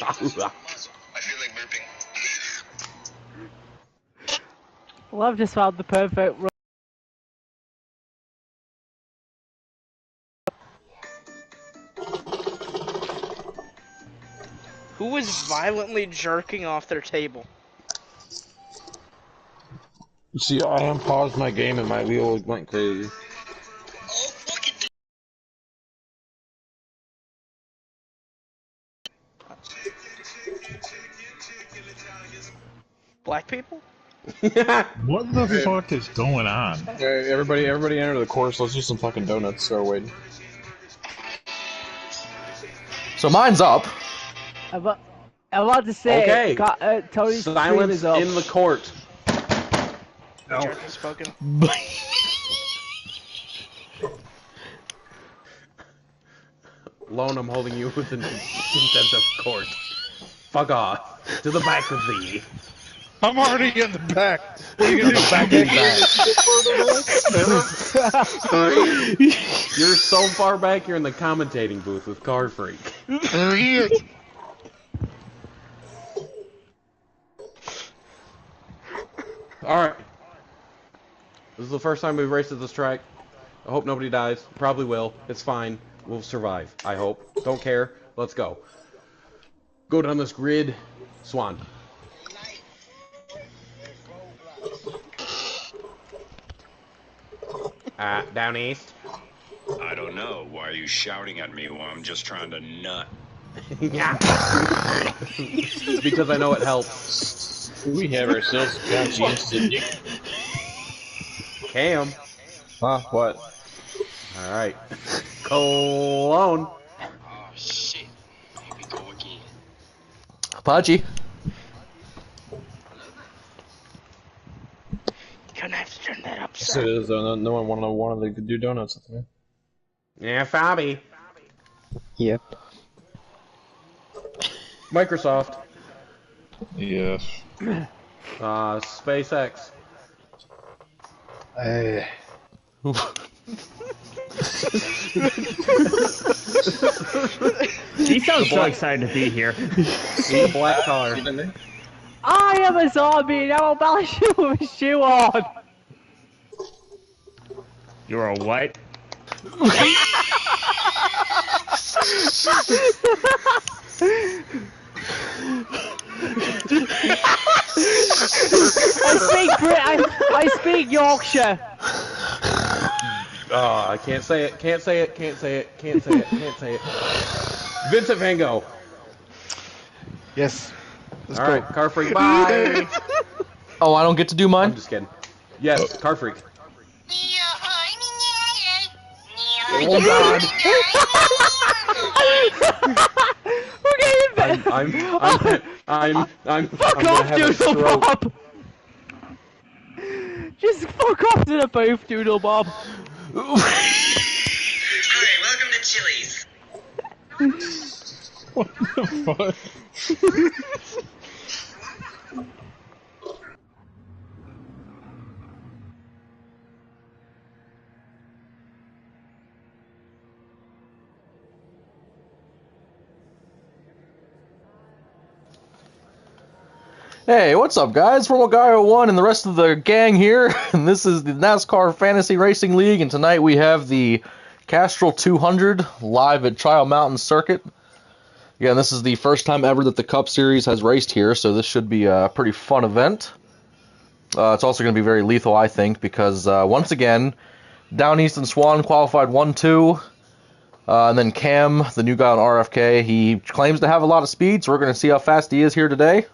I feel like burping. Well, I've just found the perfect run. Who is violently jerking off their table? See, I unpaused my game and my wheel went crazy. Oh, fucking. Black people? What the fuck is going on? Hey, everybody enter the course. Let's do some fucking donuts. So wait. So mine's up. I'm about to say, Okay. Tony's stream Silence is up. in the court. The jerk has spoken. Lone, I'm holding you with an contempt of court. Fuck off. To the back with thee. I'm already in the back. What are you gonna do? Back in back. You're so far back, you're in the commentating booth with Car Freak. Alright. This is the first time we've raced at this track. I hope nobody dies. Probably will. It's fine. We'll survive. I hope. Don't care. Let's go. Go down this grid. Swan. Down east. I don't know. Why are you shouting at me while I'm just trying to nut? Because I know it helps. We have ourselves a conscientious Cam. Huh? What? Alright. Cologne. Oh, shit. Here we go again. Apache. You're gonna have to turn that up, Yes, sir. it is. No one wanted to do donuts with me. Yeah, Fabi. Yep. Microsoft. Yes. SpaceX. He sounds so excited to be here. The black car. I am a zombie, now I'll balance you with a shoe on! You're a what? I speak Yorkshire! Oh, I can't say it, can't say it, can't say it, can't say it, can't say it. Vincent Van Gogh. Yes. Let's go. Alright, Car Freak, bye! Oh, I don't get to do mine? I'm just kidding. Yes, Car Freak. Oh god! We're getting better! I'm Fuck gonna off, have a Doodle stroke. Bob! Just fuck off to the booth, Doodle Bob! Alright, welcome to Chili's. What the fuck? Hey, what's up, guys? We're Guy01 and the rest of the gang here, and this is the NASCAR Fantasy Racing League, and tonight we have the Castrol 200 live at Trial Mountain Circuit. Again, this is the first time ever that the Cup Series has raced here, so this should be a pretty fun event. It's also going to be very lethal, I think, because once again, Down East and Swan qualified 1-2, and then Cam, the new guy on RFK, he claims to have a lot of speed, so we're going to see how fast he is here today.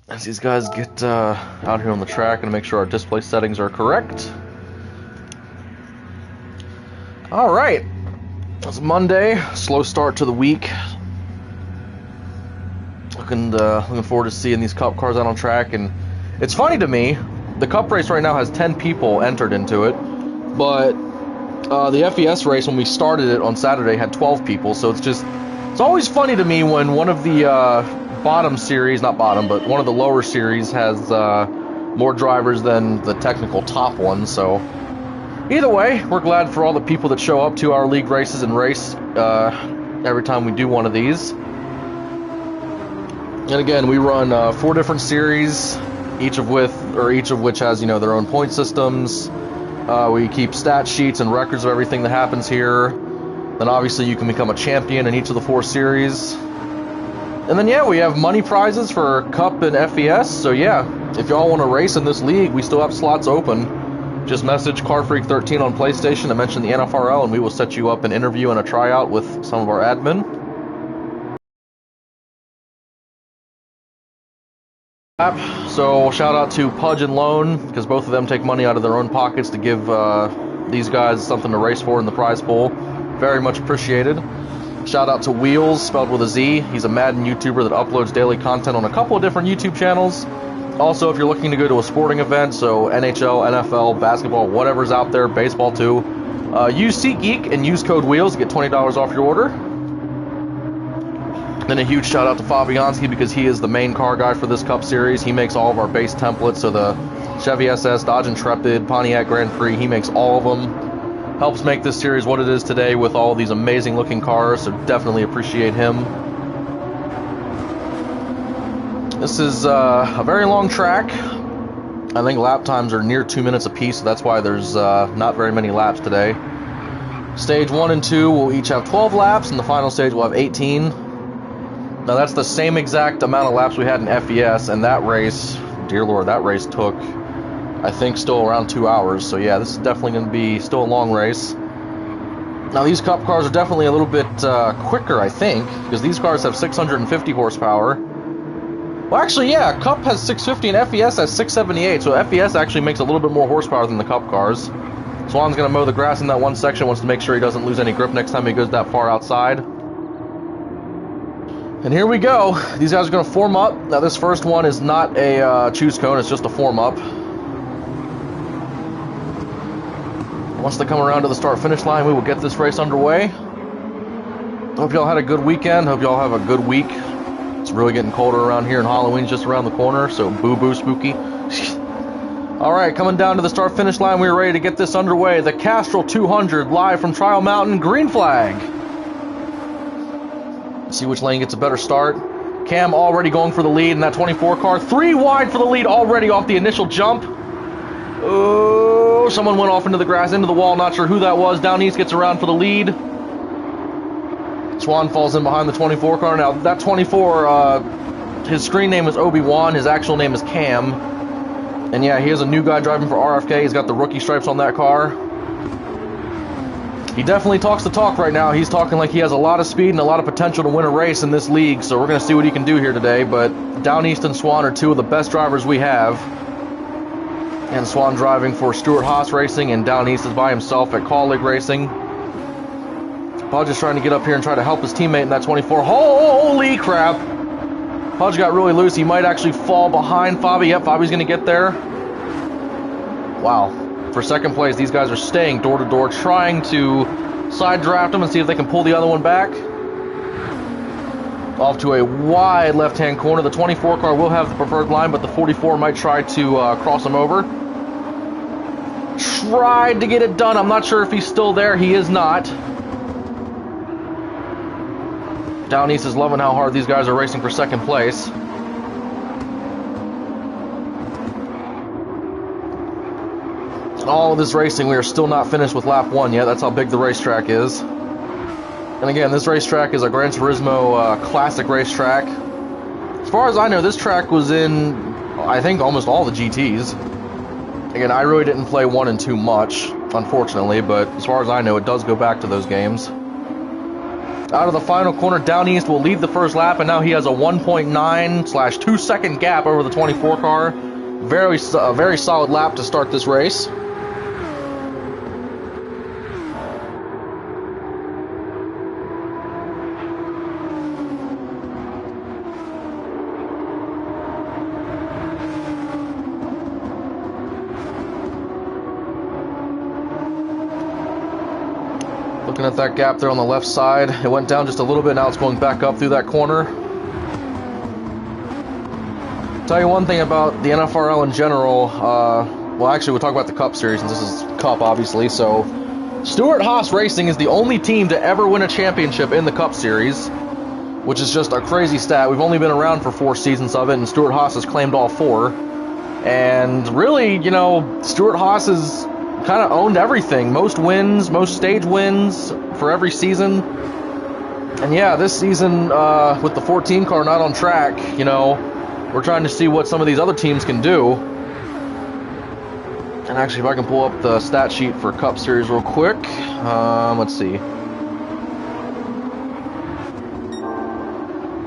As these guys get out here on the track and make sure our display settings are correct. Alright, it's Monday, slow start to the week. Looking forward to seeing these Cup cars out on track, and it's funny to me, the Cup race right now has 10 people entered into it, but the FES race when we started it on Saturday had 12 people, so it's always funny to me when one of the bottom series, not bottom, but one of the lower series has more drivers than the technical top one, so either way, we're glad for all the people that show up to our league races and race every time we do one of these. And again, we run 4 different series, each of which has, you know, their own point systems. We keep stat sheets and records of everything that happens here. Then obviously you can become a champion in each of the 4 series. And then yeah, we have money prizes for Cup and FES. So yeah, if y'all want to race in this league, we still have slots open. Just message CarFreak13 on PlayStation and mention the NFRL, and we will set you up an interview and a tryout with some of our admin. So shout out to Pudge and Lone, because both of them take money out of their own pockets to give these guys something to race for in the prize pool. Very much appreciated. Shout out to Wheels, spelled with a Z. He's a Madden YouTuber that uploads daily content on a couple of different YouTube channels. Also, if you're looking to go to a sporting event, so NHL, NFL, basketball, whatever's out there, baseball too, use SeatGeek and use code WHEELS to get $20 off your order. Then a huge shout out to Fabianski, because he is the main car guy for this Cup Series. He makes all of our base templates, so the Chevy SS, Dodge Intrepid, Pontiac Grand Prix, he makes all of them. Helps make this series what it is today with all these amazing looking cars, so definitely appreciate him. This is a very long track. I think lap times are near 2 minutes apiece, so that's why there's not very many laps today. Stage 1 and 2 will each have 12 laps, and the final stage will have 18. Now that's the same exact amount of laps we had in FES, and that race, dear Lord, that race took, I think, still around 2 hours. So yeah, this is definitely going to be still a long race. Now these Cup cars are definitely a little bit quicker, I think, because these cars have 650 horsepower. Well, actually, yeah, Cup has 650 and FES has 678, so FES actually makes a little bit more horsepower than the Cup cars. Swan's going to mow the grass in that one section, wants to make sure he doesn't lose any grip next time he goes that far outside. And here we go. These guys are going to form up. Now this first one is not a choose cone, it's just a form up. Once they come around to the start-finish line, we will get this race underway. Hope y'all had a good weekend. Hope y'all have a good week. It's really getting colder around here, and Halloween's just around the corner, so boo-boo spooky. Alright, coming down to the start-finish line, we're ready to get this underway. The Castrol 200, live from Trial Mountain, green flag. See which lane gets a better start. Cam already going for the lead in that 24 car. 3 wide for the lead already off the initial jump. Oh, someone went off into the grass, into the wall. Not sure who that was. Down East gets around for the lead. Swan falls in behind the 24 car. Now, that 24, his screen name is Obi-Wan. His actual name is Cam. And yeah, he is a new guy driving for RFK. He's got the rookie stripes on that car. He definitely talks the talk right now. He's talking like he has a lot of speed and a lot of potential to win a race in this league, so we're going to see what he can do here today. But Down East and Swan are 2 of the best drivers we have. And Swan driving for Stuart Haas Racing, and Down East is by himself at Call League Racing. Pudge is trying to get up here and try to help his teammate in that 24. Holy crap! Pudge got really loose. He might actually fall behind Fabi. Yep, Fabi's going to get there. Wow. For second place, these guys are staying door to door, trying to side draft them and see if they can pull the other one back. Off to a wide left-hand corner. The 24 car will have the preferred line, but the 44 might try to cross him over. Tried to get it done. I'm not sure if he's still there. He is not. Down East is loving how hard these guys are racing for second place. All of this racing, we are still not finished with lap 1 yet. That's how big the racetrack is. And again, this racetrack is a Gran Turismo classic racetrack. As far as I know, this track was in, I think, almost all the GTs. Again, I really didn't play 1 and 2 much, unfortunately, but as far as I know, it does go back to those games. Out of the final corner, Down East will lead the first lap, and now he has a 1.9/2 second gap over the 24 car. Very solid lap to start this race. Looking at that gap there on the left side, it went down just a little bit, now it's going back up through that corner. Tell you one thing about the NFRL in general, well actually we'll talk about the Cup Series since this is Cup obviously, so Stewart Haas Racing is the only team to ever win a championship in the Cup Series, which is just a crazy stat. We've only been around for 4 seasons of it, and Stewart Haas has claimed all 4. And really, you know, Stewart Haas has kind of owned everything. Most wins, most stage wins for every season. And yeah, this season, with the 14 car not on track, you know, we're trying to see what some of these other teams can do. And actually, if I can pull up the stat sheet for Cup Series real quick. Let's see.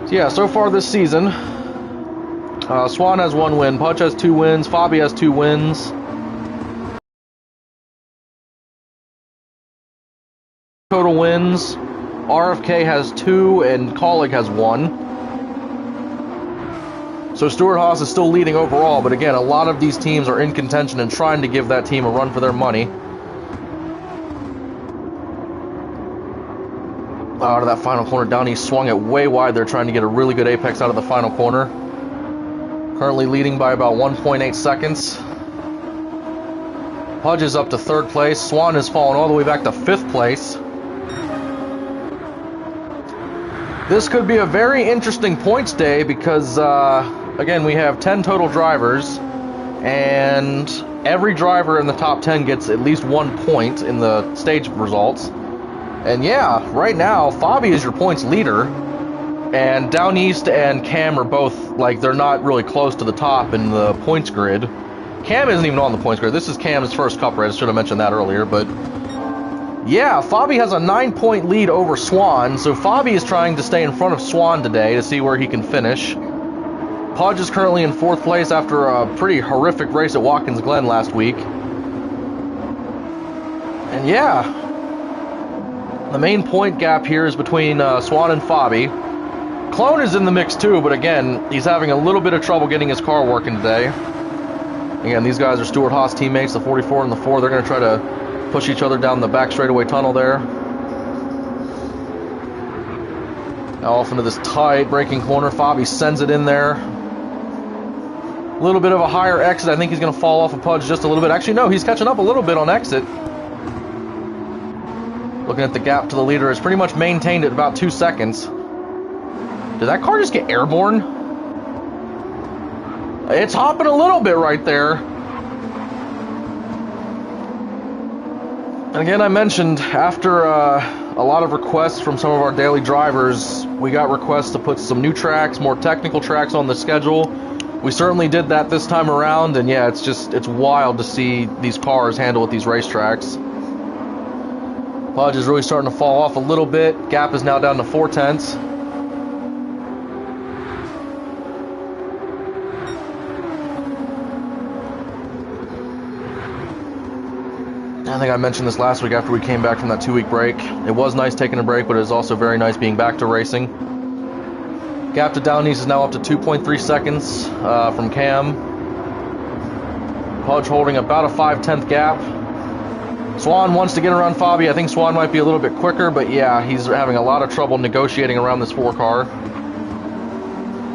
So yeah, so far this season, Swan has 1 win, Pudge has 2 wins, Fabi has 2 wins. Total wins, RFK has 2 and Colleague has 1. So Stewart Haas is still leading overall, but again, a lot of these teams are in contention and trying to give that team a run for their money. Out of that final corner, Downey swung it way wide. They're trying to get a really good apex out of the final corner. Currently leading by about 1.8 seconds. Pudge is up to 3rd place. Swan has fallen all the way back to 5th place. This could be a very interesting points day because, again, we have 10 total drivers, and every driver in the top 10 gets at least 1 point in the stage results. And yeah, right now, Fabi is your points leader, and Down East and Cam are both, like, they're not really close to the top in the points grid. Cam isn't even on the points grid. This is Cam's first Cup race. I should have mentioned that earlier, but yeah, Fabi has a 9-point lead over Swan, so Fabi is trying to stay in front of Swan today to see where he can finish. Pudge is currently in 4th place after a pretty horrific race at Watkins Glen last week. And yeah, the main point gap here is between Swan and Fabi. Clone is in the mix too, but again, he's having a little bit of trouble getting his car working today. Again, these guys are Stewart Haas teammates, the 44 and the 4. They're going to try to push each other down the back straightaway tunnel there. Now off into this tight braking corner. Fabi sends it in there. A little bit of a higher exit. I think he's going to fall off of Pudge just a little bit. Actually, no, he's catching up a little bit on exit. Looking at the gap to the leader, it's pretty much maintained at about 2 seconds. Did that car just get airborne? It's hopping a little bit right there. And again, I mentioned after a lot of requests from some of our daily drivers, we got requests to put some new tracks, more technical tracks on the schedule. We certainly did that this time around, and yeah, it's wild to see these cars handle with these racetracks. Pudge is really starting to fall off a little bit. Gap is now down to 0.4. I think I mentioned this last week after we came back from that 2-week break. It was nice taking a break, but it was also very nice being back to racing. Gap to Down East is now up to 2.3 seconds from Cam. Pudge holding about a 5/10 gap. Swan wants to get around Fabi. I think Swan might be a little bit quicker, but yeah, he's having a lot of trouble negotiating around this 4 car.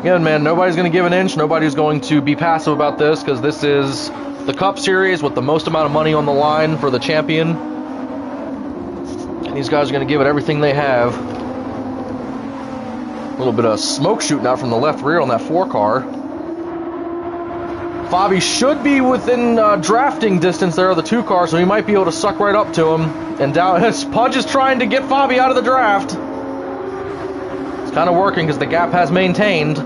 Again, man, nobody's going to give an inch. Nobody's going to be passive about this because this is the Cup Series with the most amount of money on the line for the champion. And these guys are going to give it everything they have. A little bit of smoke shooting out from the left rear on that 4 car. Fabi should be within drafting distance there of the 2 car, so he might be able to suck right up to him. And down, Pudge is trying to get Fabi out of the draft. It's kind of working because the gap has maintained.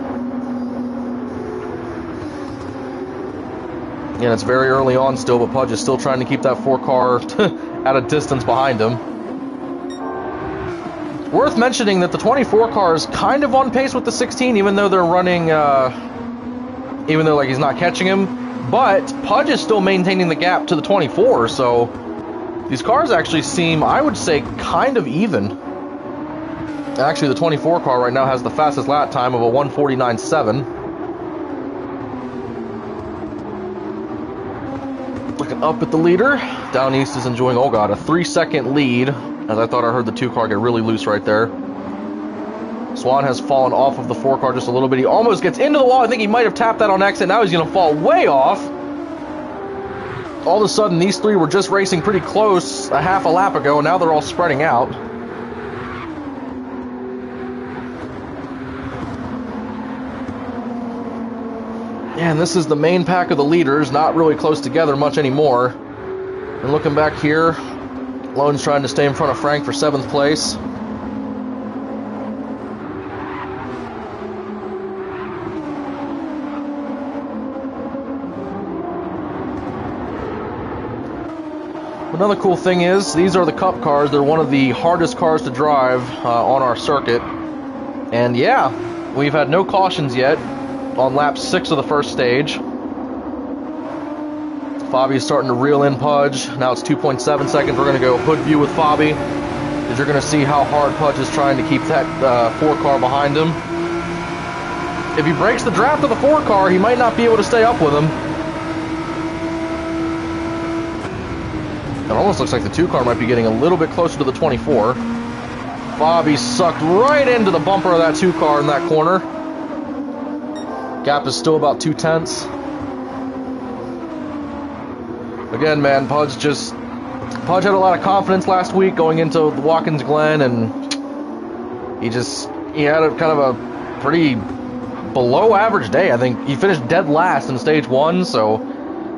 Again, it's very early on still, but Pudge is still trying to keep that 4 car at a distance behind him. Worth mentioning that the 24 car is kind of on pace with the 16, even though they're running, even though like he's not catching him. But Pudge is still maintaining the gap to the 24, so these cars actually seem, I would say, kind of even. Actually, the 24 car right now has the fastest lap time of a 1:49.7. Looking up at the leader, Down East is enjoying, oh god, a 3-second lead, as I thought I heard the 2 car get really loose right there. Swan has fallen off of the 4 car just a little bit. He almost gets into the wall. I think he might have tapped that on exit. Now he's going to fall way off. all of a sudden these three were just racing pretty close a half a lap ago, and now they're all spreading out. And this is the main pack of the leaders, not really close together much anymore. And looking back here, Lone's trying to stay in front of Frank for 7th place. Another cool thing is, these are the Cup cars. They're one of the hardest cars to drive on our circuit. And yeah, we've had no cautions yet on lap 6 of the first stage. Fabi's starting to reel in Pudge. Now it's 2.7 seconds. We're going to go hood view with Fabi, because you're going to see how hard Pudge is trying to keep that 4 car behind him. If he breaks the draft of the 4 car, he might not be able to stay up with him. It almost looks like the 2 car might be getting a little bit closer to the 24. Fabi sucked right into the bumper of that 2 car in that corner. Gap is still about 2/10. Again, man, Pudge had a lot of confidence last week going into Watkins Glen, and he had a kind of a pretty below average day. I think he finished dead last in stage 1, so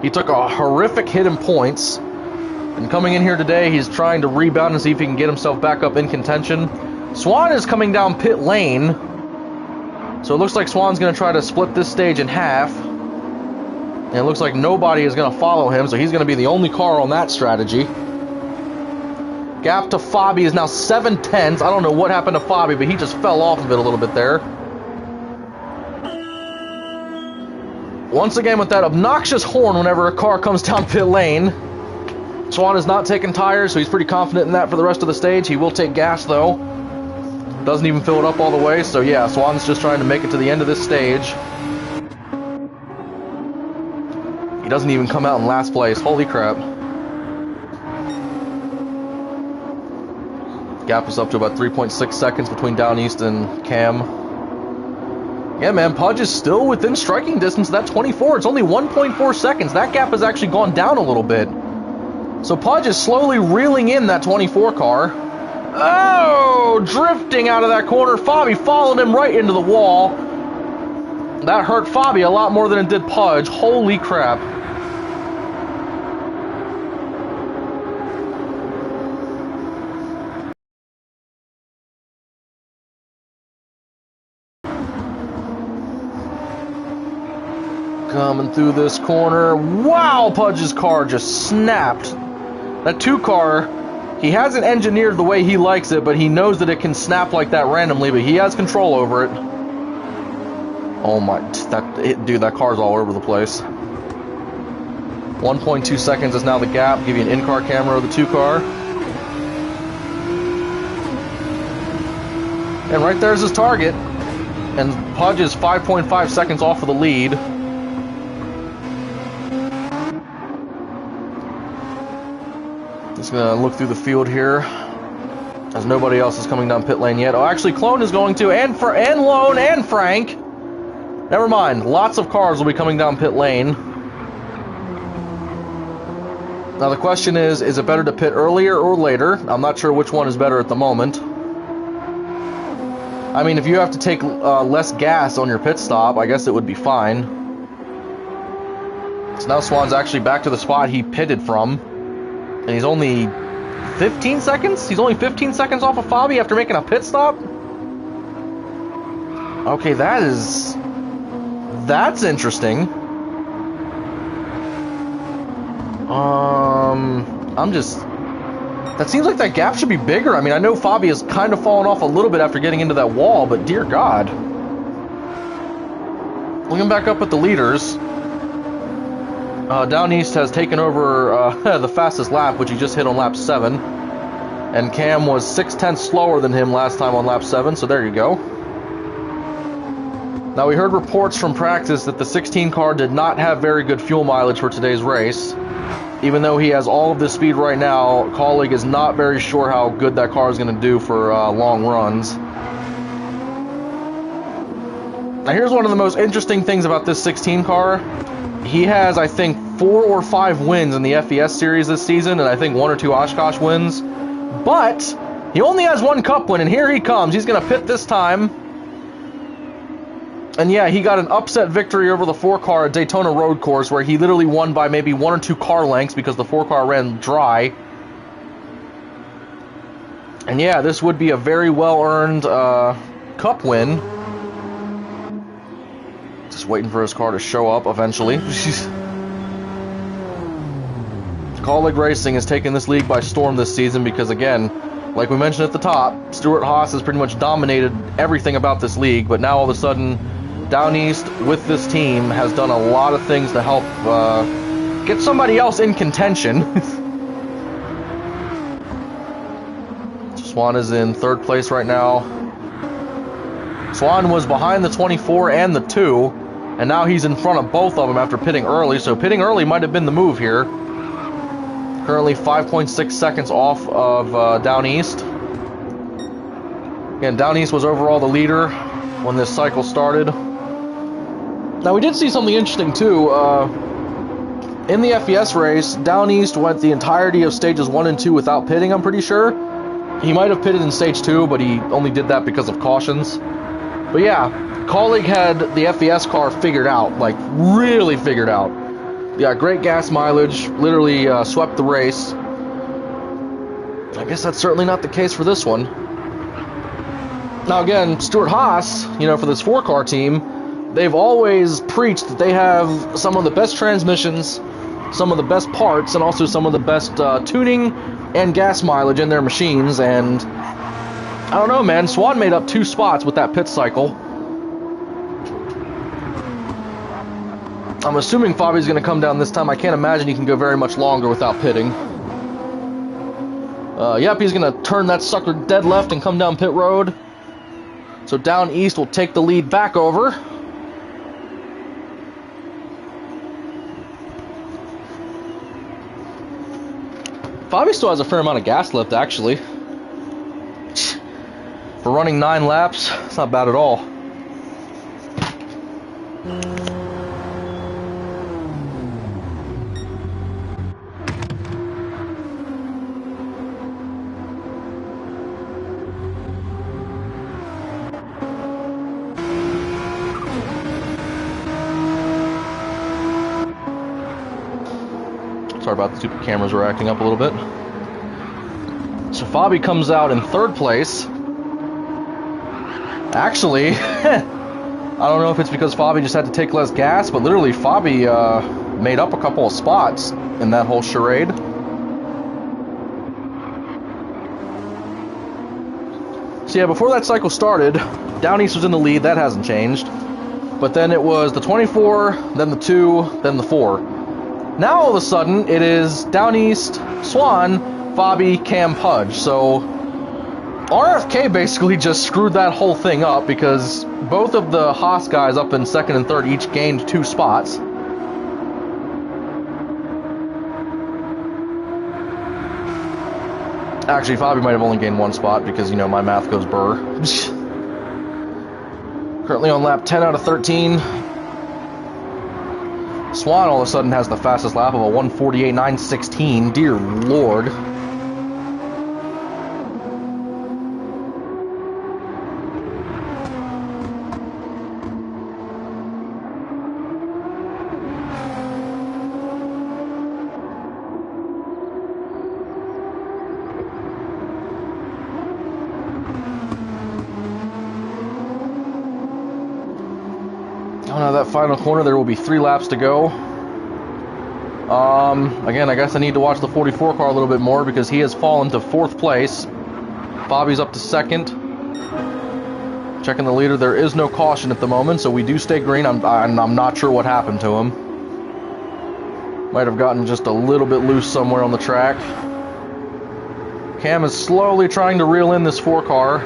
he took a horrific hit in points. And coming in here today, he's trying to rebound and see if he can get himself back up in contention. Swan is coming down pit lane, so it looks like Swan's going to try to split this stage in half. And it looks like nobody is going to follow him, so he's going to be the only car on that strategy. Gap to Fabi is now 7/10. I don't know what happened to Fabi, but he just fell off of it a little bit there. Once again with that obnoxious horn whenever a car comes down pit lane. Swan is not taking tires, so he's pretty confident in that for the rest of the stage. He will take gas, though. Doesn't even fill it up all the way, so yeah, Swan's just trying to make it to the end of this stage. He doesn't even come out in last place. Holy crap. Gap is up to about 3.6 seconds between Down East and Cam. Yeah, man, Pudge is still within striking distance of that 24. It's only 1.4 seconds. That gap has actually gone down a little bit. So Pudge is slowly reeling in that 24 car. Oh, drifting out of that corner. Fabi followed him right into the wall. That hurt Fabi a lot more than it did Pudge. Holy crap. Coming through this corner. Wow, Pudge's car just snapped. That 2 car, he hasn't engineered the way he likes it, but he knows that it can snap like that randomly, but he has control over it. Oh my, dude, that car's all over the place. 1.2 seconds is now the gap. Give you an in-car camera of the 2 car. And right there's his target. And Pudge is 5.5 seconds off of the lead. Just gonna look through the field here, as nobody else is coming down pit lane yet. Oh, actually, Clone is going to, and Lone, and Frank. Never mind. Lots of cars will be coming down pit lane. Now the question is it better to pit earlier or later? I'm not sure which one is better at the moment. I mean, if you have to take less gas on your pit stop, I guess it would be fine. So now Swan's actually back to the spot he pitted from. And he's only 15 seconds? He's only 15 seconds off of Fabi after making a pit stop? Okay, that's interesting. That seems like that gap should be bigger. I mean, I know Fabi has kind of fallen off a little bit after getting into that wall, but dear God. Looking back up at the leaders, Down East has taken over the fastest lap, which he just hit on lap 7. And Cam was 6/10 slower than him last time on lap 7, so there you go. Now, we heard reports from practice that the 16 car did not have very good fuel mileage for today's race. Even though he has all of this speed right now, Colleague is not very sure how good that car is going to do for long runs. Now, here's one of the most interesting things about this 16 car. he has, I think, 4 or 5 wins in the FES series this season, and I think 1 or 2 Oshkosh wins. But he only has 1 cup win, and here he comes. He's going to pit this time. And yeah, he got an upset victory over the 4-car at Daytona Road Course, where he literally won by maybe 1 or 2 car lengths because the 4-car ran dry. And yeah, this would be a very well-earned cup win. Just waiting for his car to show up eventually. Colleague Racing has taken this league by storm this season because, again, like we mentioned at the top, Stuart Haas has pretty much dominated everything about this league, but now all of a sudden, Down East with this team has done a lot of things to help get somebody else in contention. Swan is in 3rd place right now. Swan was behind the 24 and the 2, and now he's in front of both of them after pitting early, so pitting early might have been the move here. Currently 5.6 seconds off of Down East. Again, Down East was overall the leader when this cycle started. Now, we did see something interesting, too. In the FES race, Down East went the entirety of stages 1 and 2 without pitting, I'm pretty sure. He might have pitted in stage 2, but he only did that because of cautions. But yeah, Colleague had the FES car figured out, like really figured out. Yeah, great gas mileage, literally swept the race. I guess that's certainly not the case for this one. Now again, Stuart Haas, you know, for this 4-car team, they've always preached that they have some of the best transmissions, some of the best parts, and also some of the best tuning and gas mileage in their machines, and I don't know, man, Swan made up 2 spots with that pit cycle. I'm assuming Fabi's going to come down this time. I can't imagine he can go very much longer without pitting. Yep, he's going to turn that sucker dead left and come down pit road. So Down East will take the lead back over. Fabi still has a fair amount of gas left, actually. For running 9 laps, it's not bad at all. Sorry about the stupid cameras were acting up a little bit. So Fabi comes out in 3rd place. Actually, I don't know if it's because Fabi just had to take less gas, but literally Fabi made up a couple of spots in that whole charade. So yeah, before that cycle started, Down East was in the lead. That hasn't changed. But then it was the 24, then the 2, then the 4. Now all of a sudden, it is Down East, Swan, Fabi, Cam, Pudge. So RFK basically just screwed that whole thing up because both of the Haas guys up in 2nd and 3rd each gained 2 spots. Actually, Fabi might have only gained 1 spot because, you know, my math goes burr. Currently on lap 10 out of 13. Swan all of a sudden has the fastest lap of a 1:48.916. Dear Lord. That final corner, there will be 3 laps to go. Again, I guess I need to watch the 44 car a little bit more because he has fallen to 4th place. Fabi's up to 2nd. Checking the leader, there is no caution at the moment, so we do stay green. I'm not sure what happened to him. Might have gotten just a little bit loose somewhere on the track. Cam is slowly trying to reel in this 4 car.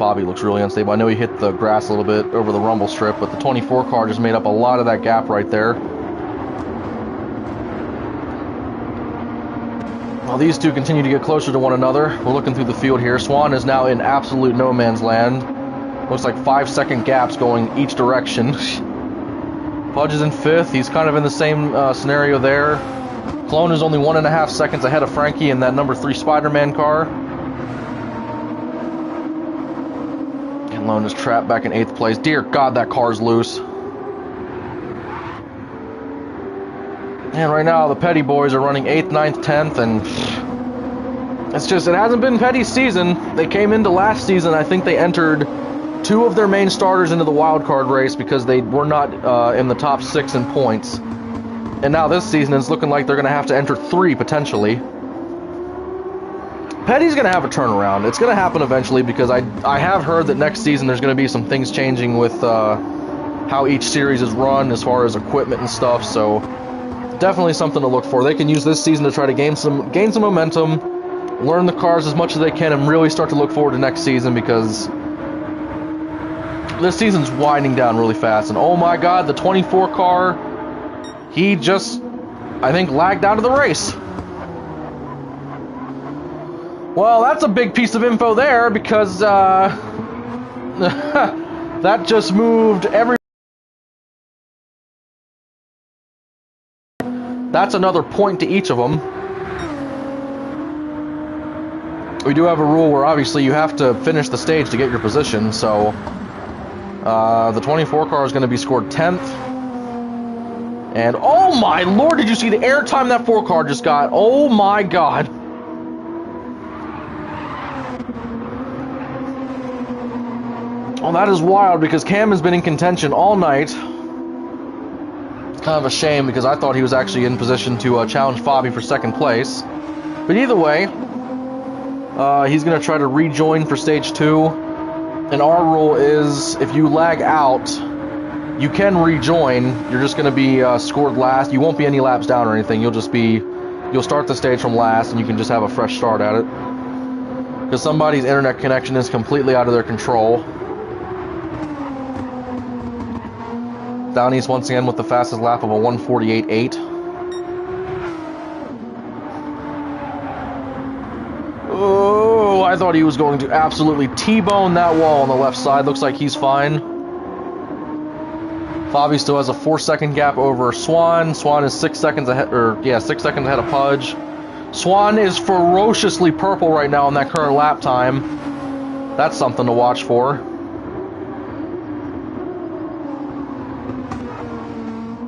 Fabi looks really unstable. I know he hit the grass a little bit over the rumble strip, but the 24 car just made up a lot of that gap right there. While these two continue to get closer to one another, we're looking through the field here. Swan is now in absolute no man's land. Looks like 5-second gaps going each direction. Pudge is in 5th. He's kind of in the same scenario there. Clone is only 1.5 seconds ahead of Frankie in that number 3 Spider-Man car. And Lone is trapped back in 8th place. Dear God, that car's loose. And right now, the Petty boys are running 8th, 9th, 10th, and it's just, it hasn't been Petty's season. They came into last season, I think they entered 2 of their main starters into the wild card race because they were not in the top 6 in points. And now this season, it's looking like they're going to have to enter 3, potentially. Petty's going to have a turnaround. It's going to happen eventually because I have heard that next season there's going to be some things changing with how each series is run as far as equipment and stuff, so definitely something to look for. They can use this season to try to gain some momentum, learn the cars as much as they can, and really start to look forward to next season because this season's winding down really fast. And oh my God, the 24 car, he just, I think, lagged out of the race. Well, that's a big piece of info there because that just moved every. That's another point to each of them. We do have a rule where obviously you have to finish the stage to get your position, so the 24 car is going to be scored 10th. And oh my lord, did you see the airtime that 4 car just got? Oh my God. Oh, that is wild because Cam has been in contention all night. It's kind of a shame because I thought he was actually in position to challenge Fabi for 2nd place. But either way, he's going to try to rejoin for stage 2. And our rule is if you lag out, you can rejoin. You're just going to be scored last. You won't be any laps down or anything. You'll just be, you'll start the stage from last and you can just have a fresh start at it. Because somebody's internet connection is completely out of their control. Down East once again with the fastest lap of a 1:48.8. Oh, I thought he was going to absolutely T-bone that wall on the left side. Looks like he's fine. Fabi still has a 4-second gap over Swan. Swan is 6 seconds ahead, 6 seconds ahead of Pudge. Swan is ferociously purple right now in that current lap time. That's something to watch for.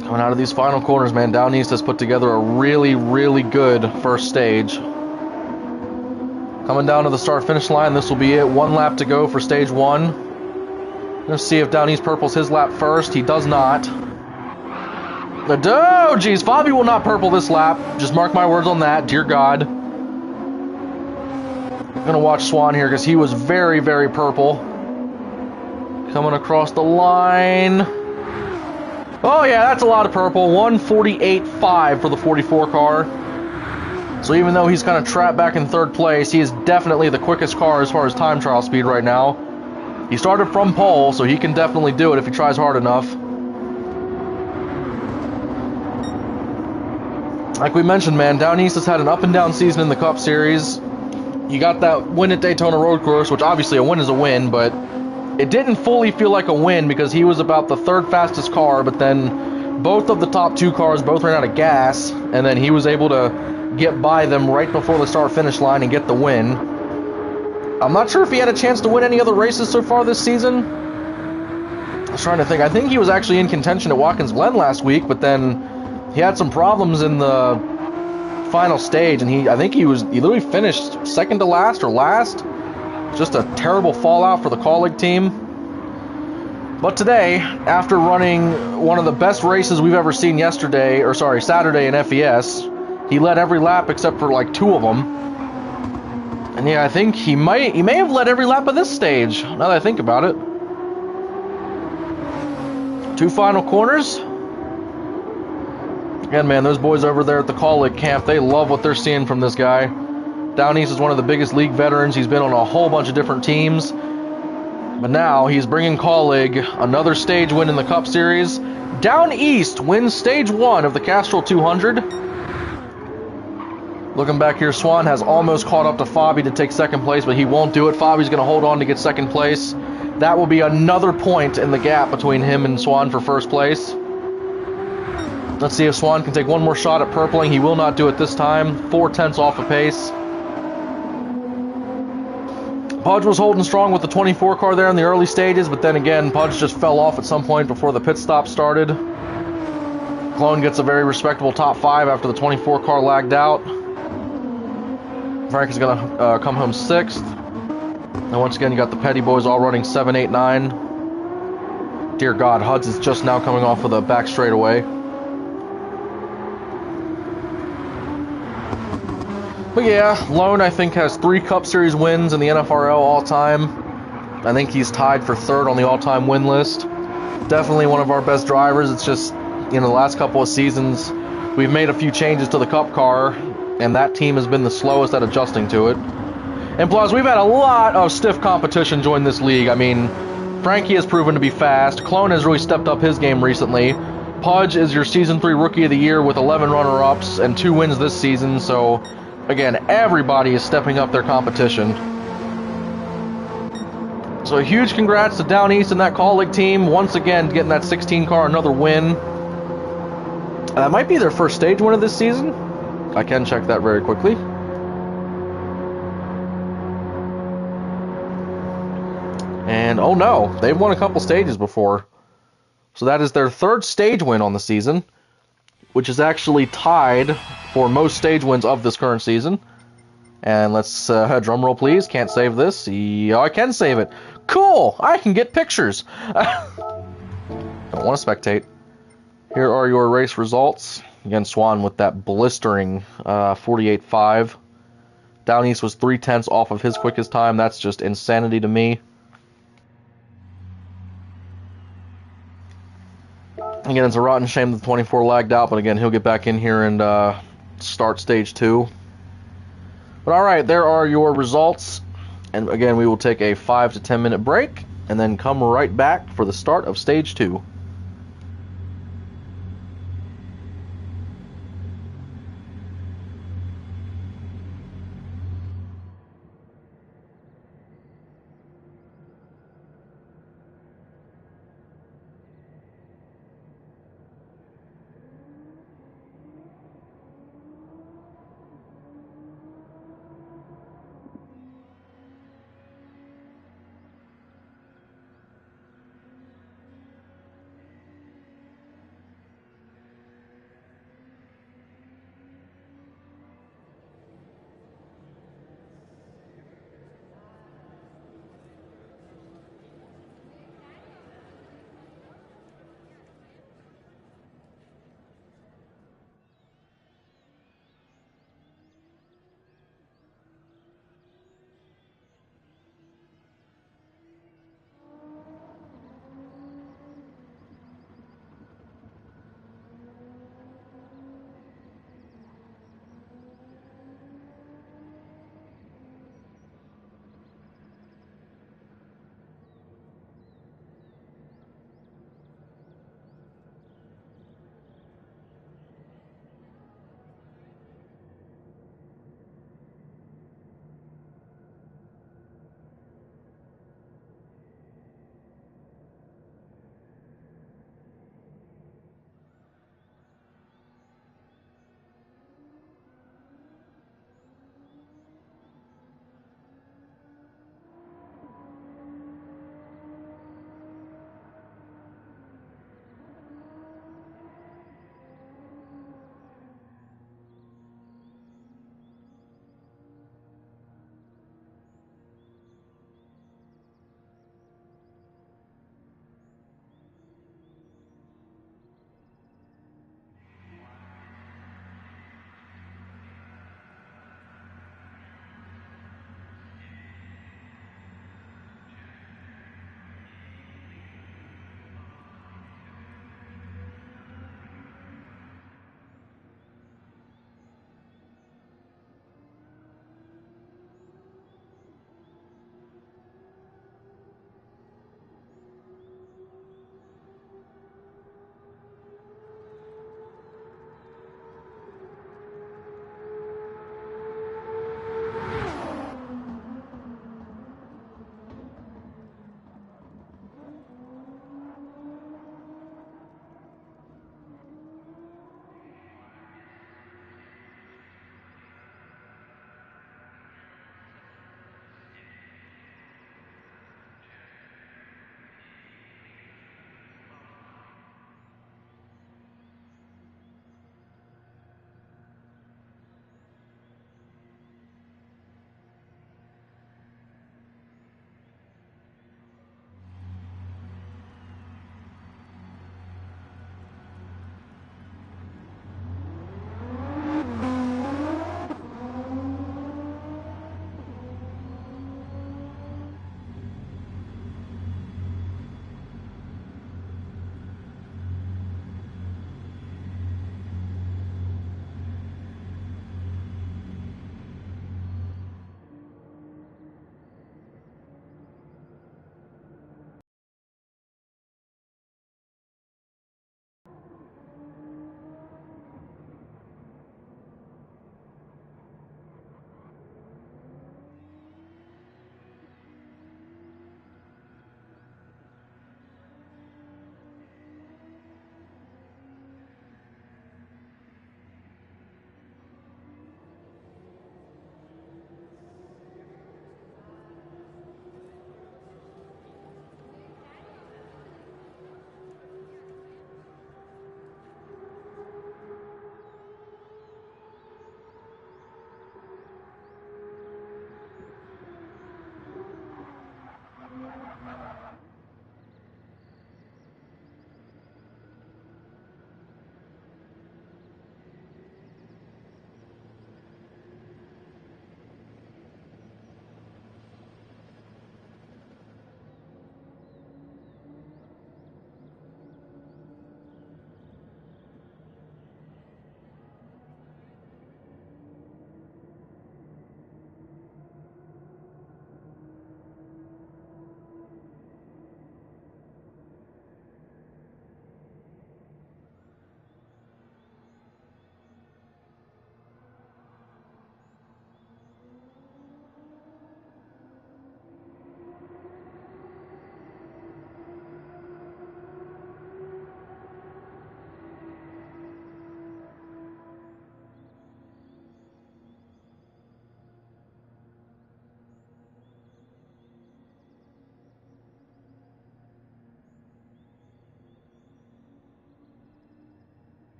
Coming out of these final corners, man, Down East has put together a really, really good first stage. Coming down to the start-finish line, this will be it. 1 lap to go for stage 1. Let's see if Down East purples his lap first. He does not. Oh, geez, Fabi will not purple this lap. Just mark my words on that, dear God. I'm gonna watch Swan here because he was very, very purple. Coming across the line. Oh yeah, that's a lot of purple. 1:48.5 for the 44 car. So even though he's kind of trapped back in 3rd place, he is definitely the quickest car as far as time trial speed right now. He started from pole, so he can definitely do it if he tries hard enough. Like we mentioned, man, Down East has had an up and down season in the Cup Series. You got that win at Daytona Road Course, which obviously a win is a win, but it didn't fully feel like a win because he was about the 3rd fastest car, but then both of the top 2 cars both ran out of gas, and then he was able to get by them right before the start-finish line and get the win. I'm not sure if he had a chance to win any other races so far this season. I was trying to think. I think he was actually in contention at Watkins Glen last week, but then he had some problems in the final stage, and I think he literally finished 2nd to last or last. Just a terrible fallout for the colleague team. But today, after running one of the best races we've ever seen Saturday in FES, he led every lap except for like 2 of them. And yeah, I think he may have led every lap of this stage, now that I think about it. 2 final corners. Again, man, those boys over there at the colleague camp, they love what they're seeing from this guy. Down East is one of the biggest league veterans. He's been on a whole bunch of different teams. But now he's bringing colleague another stage win in the Cup Series. Down East wins stage 1 of the Castrol 200. Looking back here, Swan has almost caught up to Fabi to take 2nd place, but he won't do it. Fabi's going to hold on to get 2nd place. That will be another point in the gap between him and Swan for first place. Let's see if Swan can take one more shot at purpling. He will not do it this time. 4/10 off a pace. Pudge was holding strong with the 24 car there in the early stages, but then again, Pudge just fell off at some point before the pit stop started. Clone gets a very respectable top 5 after the 24 car lagged out. Frank is going to come home 6th. And once again, you got the Petty Boys all running 7, 8, 9. Dear God, Huds is just now coming off of the back straightaway. But yeah, Lone, I think, has 3 Cup Series wins in the NFRL all-time. I think he's tied for 3rd on the all-time win list. Definitely one of our best drivers. It's just, the last couple of seasons, we've made a few changes to the Cup car, and that team has been the slowest at adjusting to it. And plus, we've had a lot of stiff competition join this league. I mean, Frankie has proven to be fast. Clone has really stepped up his game recently. Pudge is your Season 3 Rookie of the Year with 11 runner-ups and 2 wins this season, so... Again, everybody is stepping up their competition. So a huge congrats to Down East and that Call League team. Once again, getting that 16 car, another win. That might be their first stage win of this season. I can check that very quickly. And, oh no, they've won a couple stages before. So that is their 3rd stage win on the season, which is actually tied for most stage wins of this current season. And let's, drum roll please, can't save this. Yeah, I can save it. Cool, I can get pictures. Don't want to spectate. Here are your race results. Again, Swan with that blistering 48.5. Down East was 3/10 off of his quickest time. That's just insanity to me. Again, it's a rotten shame that the 24 lagged out, but again, he'll get back in here and start stage 2. But alright, there are your results. And again, we will take a 5 to 10 minute break, and then come right back for the start of stage 2.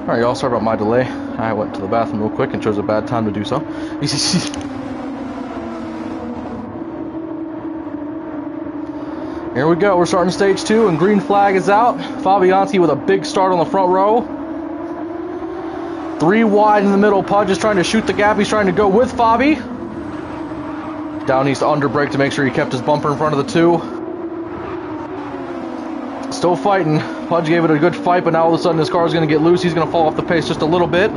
Alright, y'all, sorry about my delay. I went to the bathroom real quick and chose a bad time to do so. Here we go, we're starting stage 2 and green flag is out. Fabianski with a big start on the front row. 3 wide in the middle, Pudge is trying to shoot the gap, he's trying to go with Fabi. Down needs to underbrake to make sure he kept his bumper in front of the 2. Still fighting. Pudge gave it a good fight, but now all of a sudden his car is going to get loose. He's going to fall off the pace just a little bit.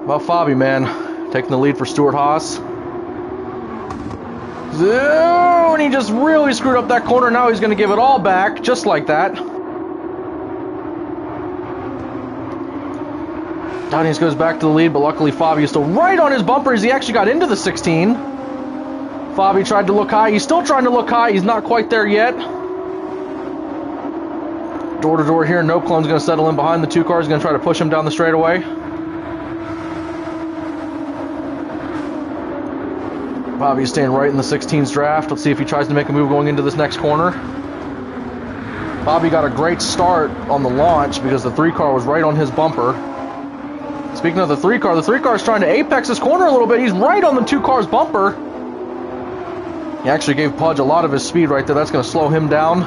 Well, Fabi, man, taking the lead for Stuart Haas. And he just really screwed up that corner. Now he's going to give it all back, just like that. Downies goes back to the lead, but luckily Fabi is still right on his bumper as he actually got into the 16. Fabi tried to look high. He's still trying to look high. He's not quite there yet. Door to door here. No Clone's going to settle in behind the 2 cars. He's going to try to push him down the straightaway. Fabi's staying right in the 16's draft. Let's see if he tries to make a move going into this next corner. Fabi got a great start on the launch because the 3 car was right on his bumper. Speaking of the 3 car is trying to apex this corner a little bit. He's right on the 2 car's bumper. He actually gave Pudge a lot of his speed right there. That's going to slow him down.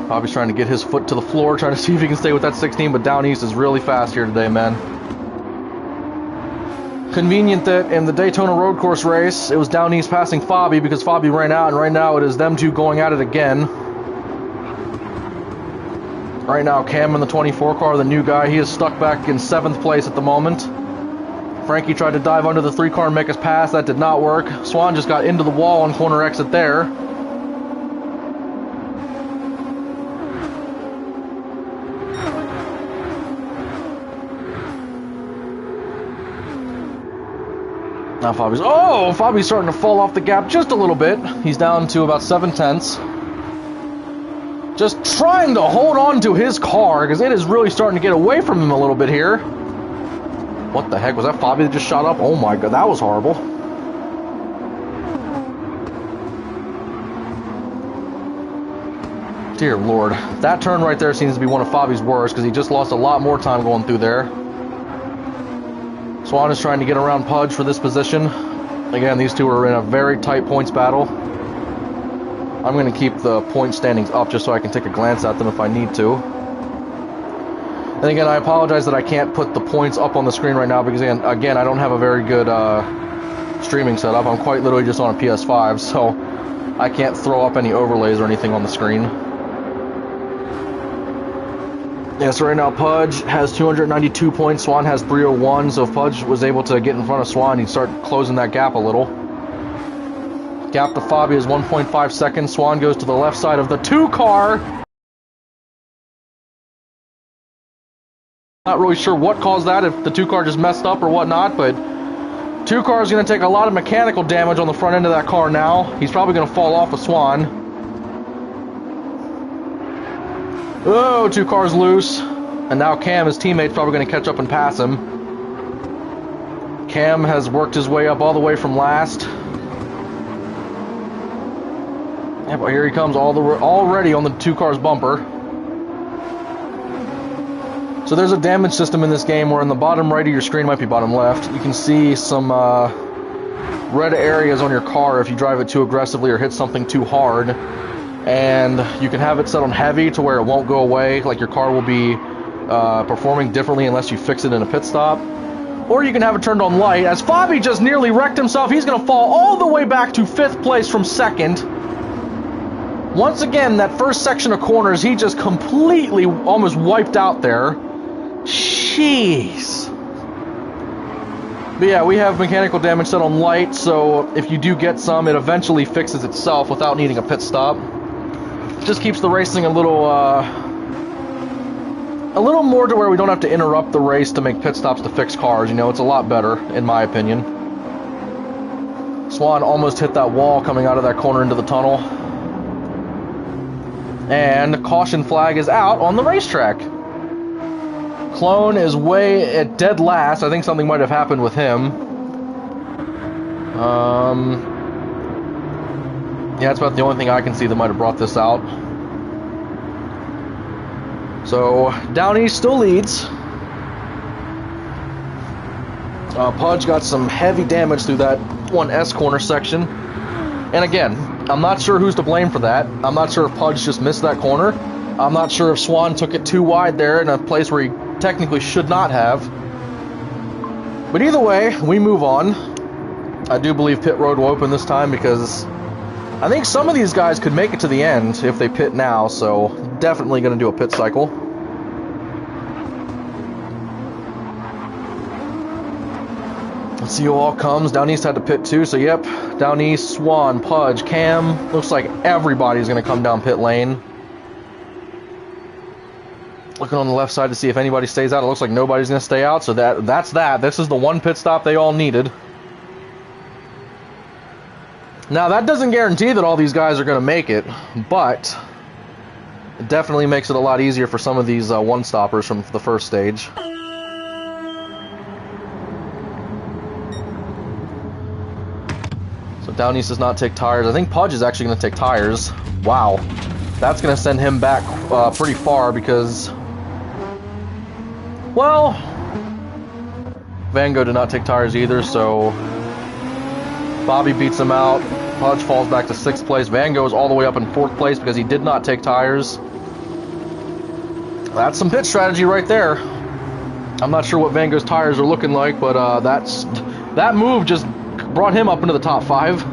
Fabi's trying to get his foot to the floor, trying to see if he can stay with that 16, but Down East is really fast here today, man. Convenient that in the Daytona Road Course race, it was Down East passing Fabi because Fabi ran out, and right now it is them 2 going at it again. Right now, Cam in the 24 car, the new guy, he is stuck back in 7th place at the moment. Frankie tried to dive under the 3 car and make us pass. That did not work. Swan just got into the wall on corner exit there. Now Fabi's starting to fall off the gap just a little bit. He's down to about 7 tenths. Just trying to hold on to his car because it is really starting to get away from him a little bit here. What the heck? Was that Fabi that just shot up? Oh my god, that was horrible. Dear Lord. That turn right there seems to be one of Fabi's worst because he just lost a lot more time going through there. Swan is trying to get around Pudge for this position. Again, these 2 are in a very tight points battle. I'm going to keep the point standings up just so I can take a glance at them if I need to. And again, I apologize that I can't put the points up on the screen right now because, again, I don't have a very good streaming setup. I'm quite literally just on a PS5, so I can't throw up any overlays or anything on the screen. Yeah, so right now Pudge has 292 points, Swan has 301, so if Pudge was able to get in front of Swan, he'd start closing that gap a little. Gap to Fabi is 1.5 seconds. Swan goes to the left side of the 2 car. Not really sure what caused that, if the 2 car just messed up or whatnot, but 2 car is going to take a lot of mechanical damage on the front end of that car now. He's probably going to fall off of Swan. Oh, 2 cars loose. And now Cam, his teammate's probably going to catch up and pass him. Cam has worked his way up all the way from last. Yeah, but here he comes already on the 2 car's bumper. So there's a damage system in this game where in the bottom right of your screen, might be bottom left, you can see some red areas on your car if you drive it too aggressively or hit something too hard. And you can have it set on heavy to where it won't go away, like your car will be performing differently unless you fix it in a pit stop. Or you can have it turned on light. As Fabi just nearly wrecked himself, he's going to fall all the way back to 5th place from 2nd. Once again, that first section of corners, he just completely almost wiped out there. Jeez. But yeah, we have mechanical damage set on light, so if you do get some, it eventually fixes itself without needing a pit stop. Just keeps the racing a little more to where we don't have to interrupt the race to make pit stops to fix cars. You know, it's a lot better, in my opinion. Swan almost hit that wall coming out of that corner into the tunnel. And the caution flag is out on the racetrack. Clone is way at dead last. I think something might have happened with him. Yeah, that's about the only thing I can see that might have brought this out. So, Down East still leads. Pudge got some heavy damage through that 1S corner section. And again, I'm not sure who's to blame for that. I'm not sure if Pudge just missed that corner. I'm not sure if Swan took it too wide there in a place where he technically should not have. But either way, we move on. I do believe pit road will open this time because I think some of these guys could make it to the end if they pit now, so definitely going to do a pit cycle. Let's see who all comes. Down East had to pit too, so yep. Down East, Swan, Pudge, Cam. Looks like everybody's going to come down pit lane. Looking on the left side to see if anybody stays out. It looks like nobody's going to stay out, so that's that. This is the one pit stop they all needed. Now, that doesn't guarantee that all these guys are going to make it, but it definitely makes it a lot easier for some of these one-stoppers from the first stage. So Down East does not take tires. I think Pudge is actually going to take tires. Wow. That's going to send him back pretty far because, well, Van Gogh did not take tires either, so Bobby beats him out. Pudge falls back to 6th place. Van Gogh is all the way up in 4th place because he did not take tires. That's some pit strategy right there. I'm not sure what Van Gogh's tires are looking like, but that move just brought him up into the top 5.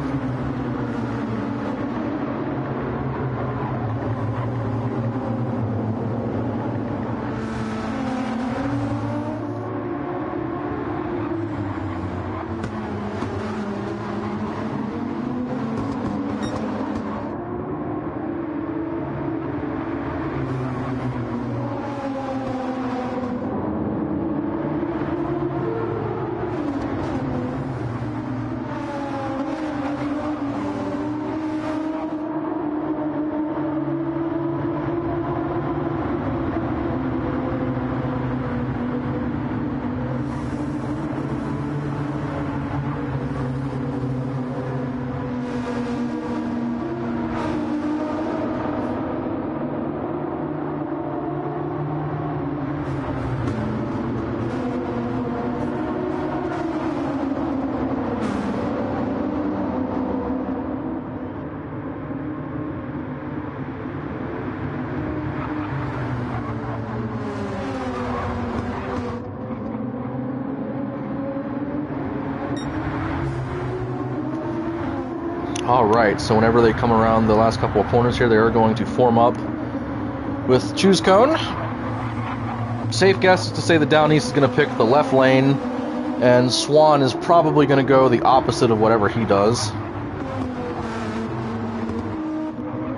Alright, so whenever they come around the last couple of corners here, they are going to form up with Choose Cone. Safe guess is to say that Down East is going to pick the left lane, and Swan is probably going to go the opposite of whatever he does.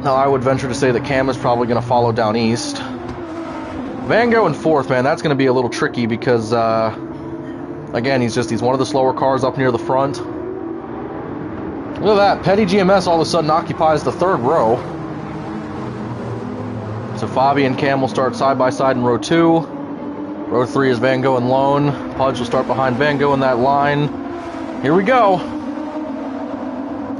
Now, I would venture to say that Cam is probably going to follow Down East. Van Gogh in 4th, man, that's going to be a little tricky because, again, he's one of the slower cars up near the front. Look at that, Petty GMS all of a sudden occupies the 3rd row. So Fabi and Cam will start side by side in row 2. Row 3 is Van Gogh and Lone. Pudge will start behind Van Gogh in that line. Here we go.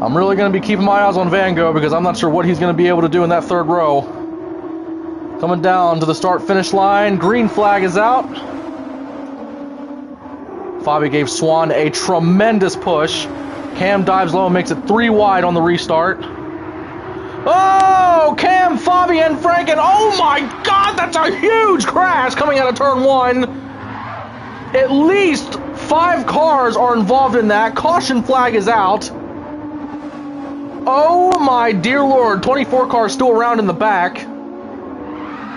I'm really going to be keeping my eyes on Van Gogh because I'm not sure what he's going to be able to do in that 3rd row. Coming down to the start-finish line. Green flag is out. Fabi gave Swan a tremendous push. Cam dives low and makes it 3 wide on the restart. Oh! go Cam, Fabi, and Frank, and oh my god, that's a huge crash coming out of turn 1. At least 5 cars are involved in that. Caution flag is out. Oh my dear lord, 24 cars still around in the back.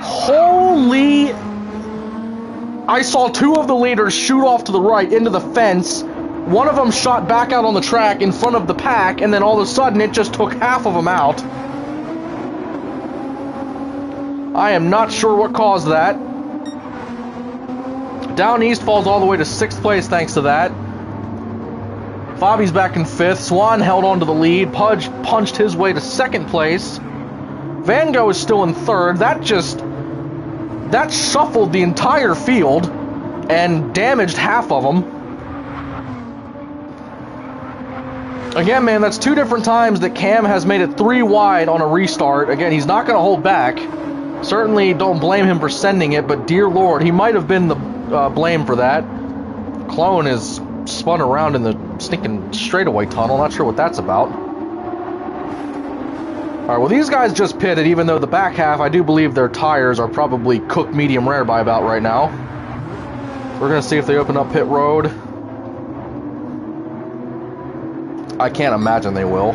Holy... I saw 2 of the leaders shoot off to the right into the fence. One of them shot back out on the track in front of the pack, and then all of a sudden it just took half of them out. I am not sure what caused that. Down East falls all the way to 6th place thanks to that. Fabi's back in 5th. Swan held on to the lead. Pudge punched his way to 2nd place. Van Gogh is still in 3rd. That shuffled the entire field and damaged half of them. Again, man, that's 2 different times that Cam has made it 3 wide on a restart. Again, he's not going to hold back. Certainly don't blame him for sending it, but dear lord, he might have been the blame for that. Clone is spun around in the stinking straightaway tunnel. Not sure what that's about. Alright, well, these guys just pitted, even though the back half, I do believe their tires are probably cooked medium rare by about right now. We're going to see if they open up pit road. I can't imagine they will.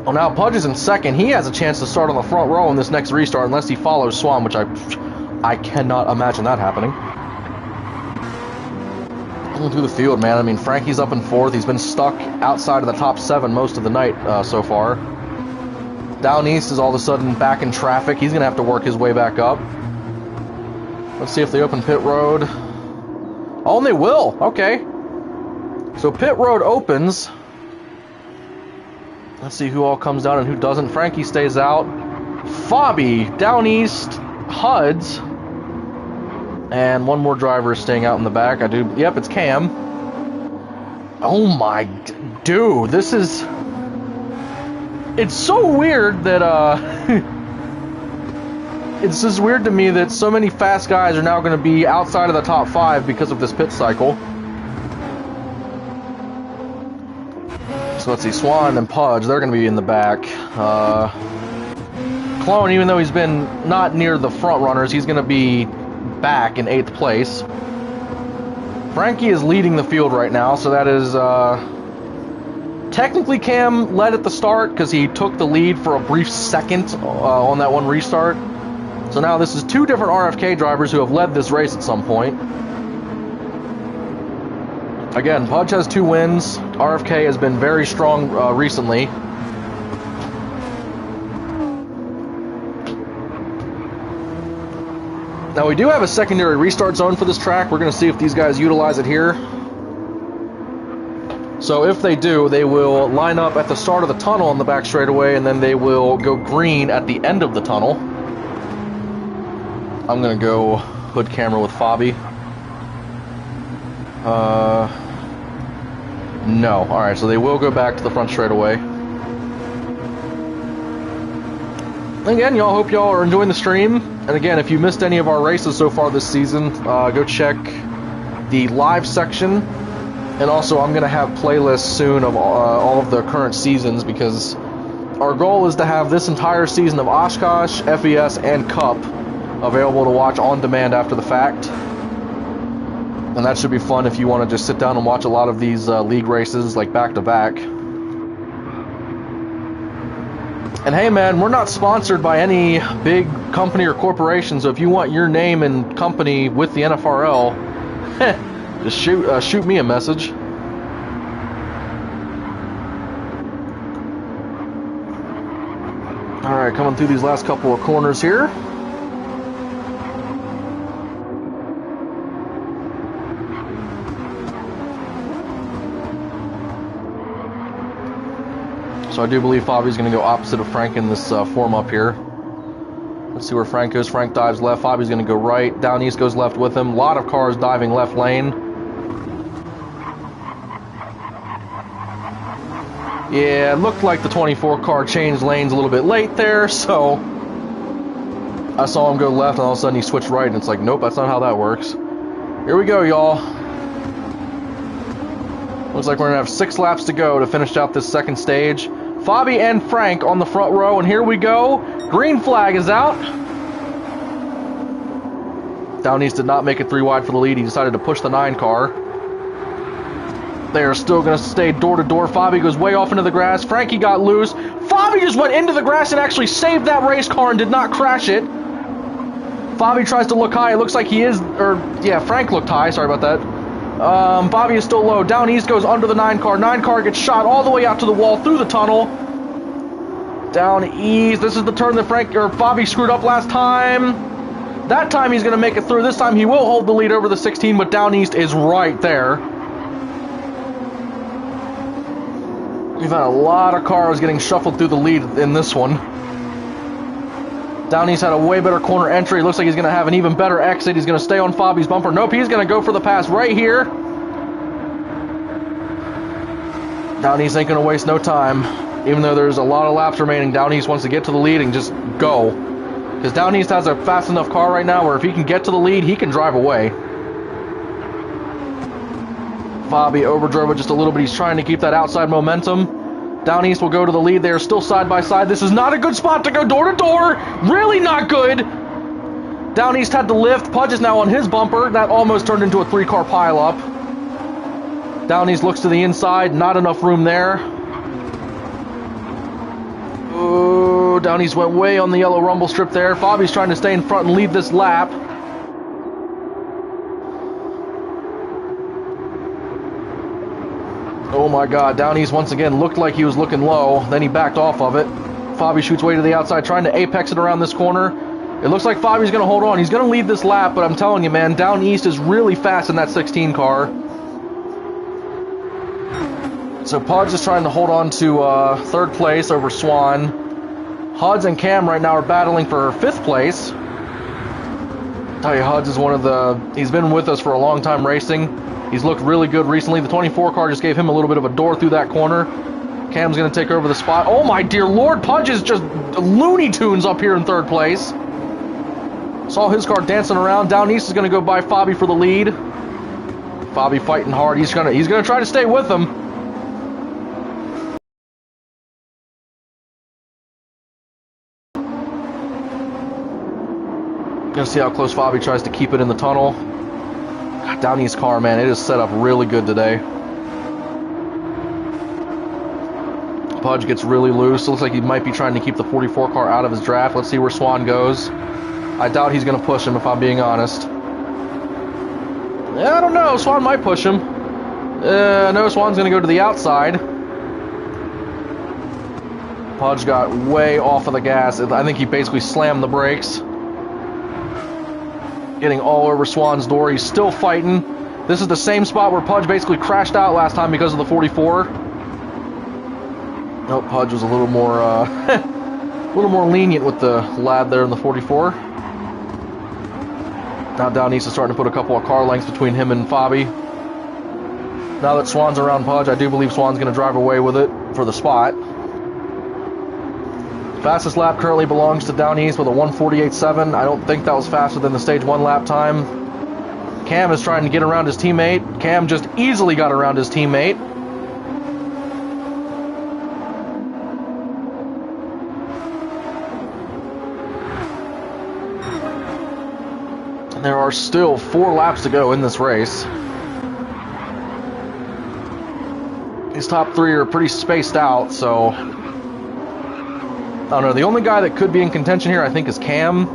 Well, now Pudge is in 2nd. He has a chance to start on the front row in this next restart unless he follows Swan, which I cannot imagine that happening. Going through the field, man. I mean, Frankie's up in 4th. He's been stuck outside of the top 7 most of the night so far. Down East is all of a sudden back in traffic. He's going to have to work his way back up. Let's see if they open pit road. Oh, and they will. Okay. So pit road opens. Let's see who all comes down and who doesn't. Frankie stays out. Fabi, Down East, Huds. And one more driver is staying out in the back. Yep, it's Cam. Oh my, dude, this is... It's so weird that, it's just weird to me that so many fast guys are now going to be outside of the top 5 because of this pit cycle. So let's see, Swan and Pudge, they're going to be in the back. Clone, even though he's been not near the front runners, he's going to be back in 8th place. Frankie is leading the field right now, so that is technically Cam led at the start because he took the lead for a brief second on that one restart. So now this is 2 different RFK drivers who have led this race at some point. Again, Pudge has 2 wins. RFK has been very strong recently. Now we do have a secondary restart zone for this track. We're going to see if these guys utilize it here. So if they do, they will line up at the start of the tunnel on the back straightaway, and then they will go green at the end of the tunnel. I'm going to go hood camera with Fabi. No. Alright, so they will go back to the front straightaway. Again, y'all, hope y'all are enjoying the stream. And again, if you missed any of our races so far this season, go check the live section. And also, I'm going to have playlists soon of all of the current seasons, because our goal is to have this entire season of Oshkosh, FES, and Cup available to watch on demand after the fact. And that should be fun if you want to just sit down and watch a lot of these league races, like back-to-back. And hey man, we're not sponsored by any big company or corporation, so if you want your name and company with the NFRL, just shoot me a message. Alright, coming through these last couple of corners here. So I do believe Fabi's going to go opposite of Frank in this form up here. Let's see where Frank goes. Frank dives left. Fabi's going to go right. Down East goes left with him. A lot of cars diving left lane. Yeah, it looked like the 24 car changed lanes a little bit late there, so I saw him go left, and all of a sudden he switched right, and it's like, nope, that's not how that works. Here we go, y'all. Looks like we're going to have 6 laps to go to finish out this second stage. Fabi and Frank on the front row, and here we go. Green flag is out. Down East did not make it 3 wide for the lead. He decided to push the 9 car. They are still going to stay door to door. Fabi goes way off into the grass. Frankie got loose. Fabi just went into the grass and actually saved that race car and did not crash it. Fabi tries to look high. It looks like he is, or yeah, Frank looked high. Sorry about that. Bobby is still low. Down East goes under the 9 car. 9 car gets shot all the way out to the wall through the tunnel. Down East. This is the turn that Bobby screwed up last time. That time he's going to make it through. This time he will hold the lead over the 16, but Down East is right there. We've had a lot of cars getting shuffled through the lead in this one. Down East had a way better corner entry. Looks like he's going to have an even better exit. He's going to stay on Fabi's bumper. Nope, he's going to go for the pass right here. Down East ain't going to waste no time. Even though there's a lot of laps remaining, Down East wants to get to the lead and just go. Because Down East has a fast enough car right now where if he can get to the lead, he can drive away. Fabi overdrove it just a little bit. He's trying to keep that outside momentum. Down East will go to the lead. They are still side by side. This is not a good spot to go door to door. Really not good. Down East had to lift. Pudge is now on his bumper. That almost turned into a 3-car pileup. Down East looks to the inside. Not enough room there. Oh, Down East went way on the yellow rumble strip there. Fabi's trying to stay in front and lead this lap. Oh my god, Down East once again looked like he was looking low, then he backed off of it. Fabi shoots way to the outside, trying to apex it around this corner. It looks like Fabi's going to hold on. He's going to lead this lap, but I'm telling you, man, Down East is really fast in that 16 car. So Pudge is trying to hold on to 3rd place over Swan. Huds and Cam right now are battling for 5th place. I tell you, Huds is he's been with us for a long time racing. He's looked really good recently. The 24 car just gave him a little bit of a door through that corner. Cam's going to take over the spot. Oh my dear Lord, Pudge is just Looney Tunes up here in 3rd place. Saw his car dancing around. Down East is going to go by Fabi for the lead. Fabi fighting hard. He's going to try to stay with him. Gonna see how close Fabi tries to keep it in the tunnel. God, Down East car, man, it is set up really good today. Pudge gets really loose. It looks like he might be trying to keep the 44 car out of his draft. Let's see where Swan goes. I doubt he's gonna push him, if I'm being honest. Yeah, I don't know. Swan might push him. No, Swan's gonna go to the outside. Pudge got way off of the gas. I think he basically slammed the brakes. Getting all over Swan's door. He's still fighting. This is the same spot where Pudge basically crashed out last time because of the 44. Nope, Pudge was a little more lenient with the lad there in the 44. Now Down East is starting to put a couple of car lengths between him and Fabi. Now that Swan's around Pudge, I do believe Swan's going to drive away with it for the spot. Fastest lap currently belongs to Down East with a 1:48.7. I don't think that was faster than the stage 1 lap time. Cam is trying to get around his teammate. Cam just easily got around his teammate. And there are still 4 laps to go in this race. These top 3 are pretty spaced out, so I don't know. The only guy that could be in contention here, I think, is Cam.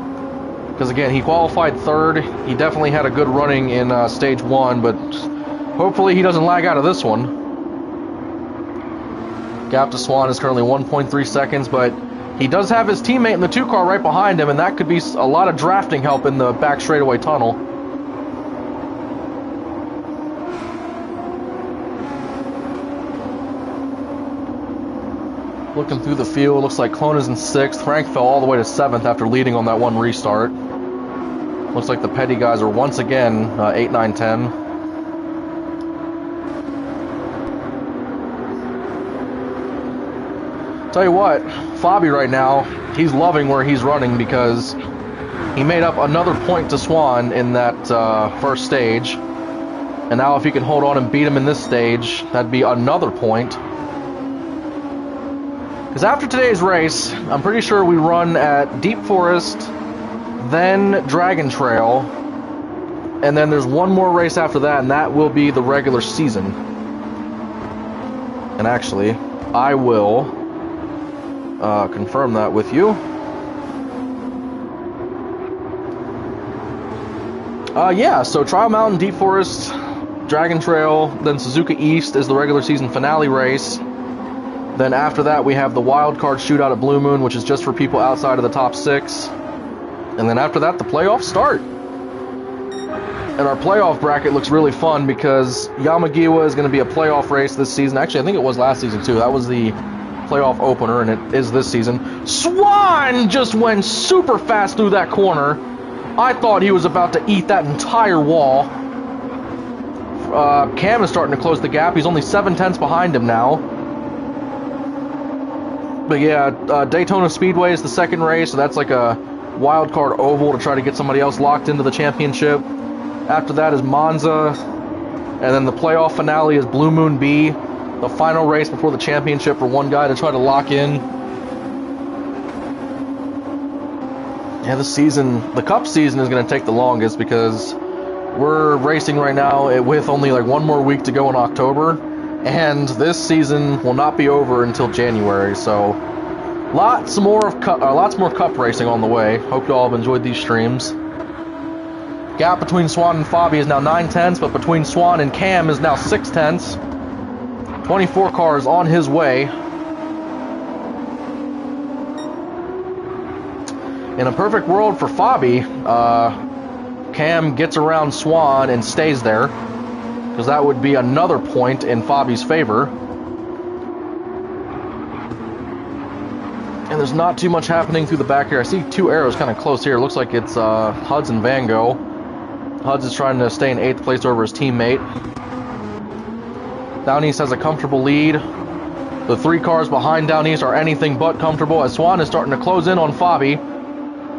Because, again, he qualified 3rd. He definitely had a good running in Stage 1, but hopefully he doesn't lag out of this one. Gap to Swan is currently 1.3 seconds, but he does have his teammate in the 2 car right behind him, and that could be a lot of drafting help in the back straightaway tunnel. Looking through the field, looks like Clone is in 6th. Frank fell all the way to 7th after leading on that one restart. Looks like the petty guys are once again 8, 9, 10. Tell you what, Fabi right now, he's loving where he's running because he made up another point to Swan in that first stage. And now if he can hold on and beat him in this stage, that'd be another point. Because after today's race, I'm pretty sure we run at Deep Forest, then Dragon Trail, and then there's one more race after that, and that will be the regular season. And actually, I will confirm that with you. Yeah, so Trial Mountain, Deep Forest, Dragon Trail, then Suzuka East is the regular season finale race. Then after that, we have the wild card shootout at Blue Moon, which is just for people outside of the top 6. And then after that, the playoffs start. And our playoff bracket looks really fun because Yamagiwa is going to be a playoff race this season. Actually, I think it was last season too. That was the playoff opener, and it is this season. Swan just went super fast through that corner. I thought he was about to eat that entire wall. Cam is starting to close the gap. He's only 7/10 behind him now. But yeah, Daytona Speedway is the second race, so that's like a wild card oval to try to get somebody else locked into the championship. After that is Monza, and then the playoff finale is Blue Moon B, the final race before the championship for one guy to try to lock in. Yeah, the Cup season is going to take the longest because we're racing right now with only like one more week to go in October, and this season will not be over until January, so lots more Cup racing on the way. Hope you all have enjoyed these streams. Gap between Swan and Fabi is now 9/10, but between Swan and Cam is now 6/10. 24 cars on his way. In a perfect world for Fabi, Cam gets around Swan and stays there, because that would be another point in Fabi's favor. And there's not too much happening through the back here. I see two arrows kind of close here. Looks like it's Huds and Van Gogh. Huds is trying to stay in 8th place over his teammate. Down East has a comfortable lead. The 3 cars behind Down East are anything but comfortable as Swan is starting to close in on Fabi.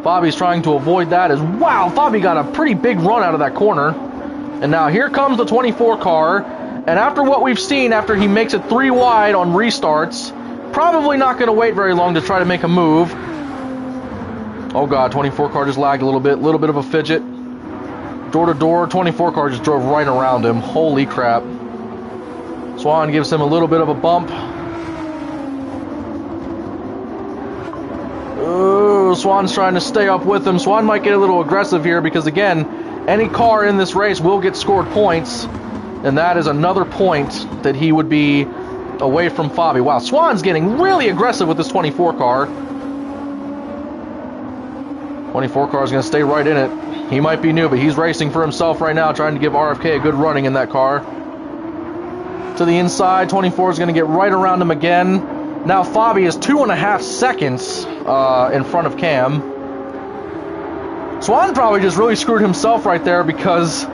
Fabi's trying to avoid that as, wow, Fabi got a pretty big run out of that corner. And now here comes the 24 car. And after what we've seen, after he makes it 3 wide on restarts, probably not going to wait very long to try to make a move. Oh god, 24 car just lagged a little bit of a fidget. Door to door, 24 car just drove right around him. Holy crap. Swan gives him a little bit of a bump. Ooh, Swan's trying to stay up with him. Swan might get a little aggressive here because, again, any car in this race will get scored points. And that is another point that he would be away from Fabi. Wow, Swan's getting really aggressive with this 24 car. 24 car is going to stay right in it. He might be new, but he's racing for himself right now, trying to give RFK a good running in that car. To the inside, 24 is going to get right around him again. Now Fabi is 2.5 seconds in front of Cam. Swan probably just really screwed himself right there because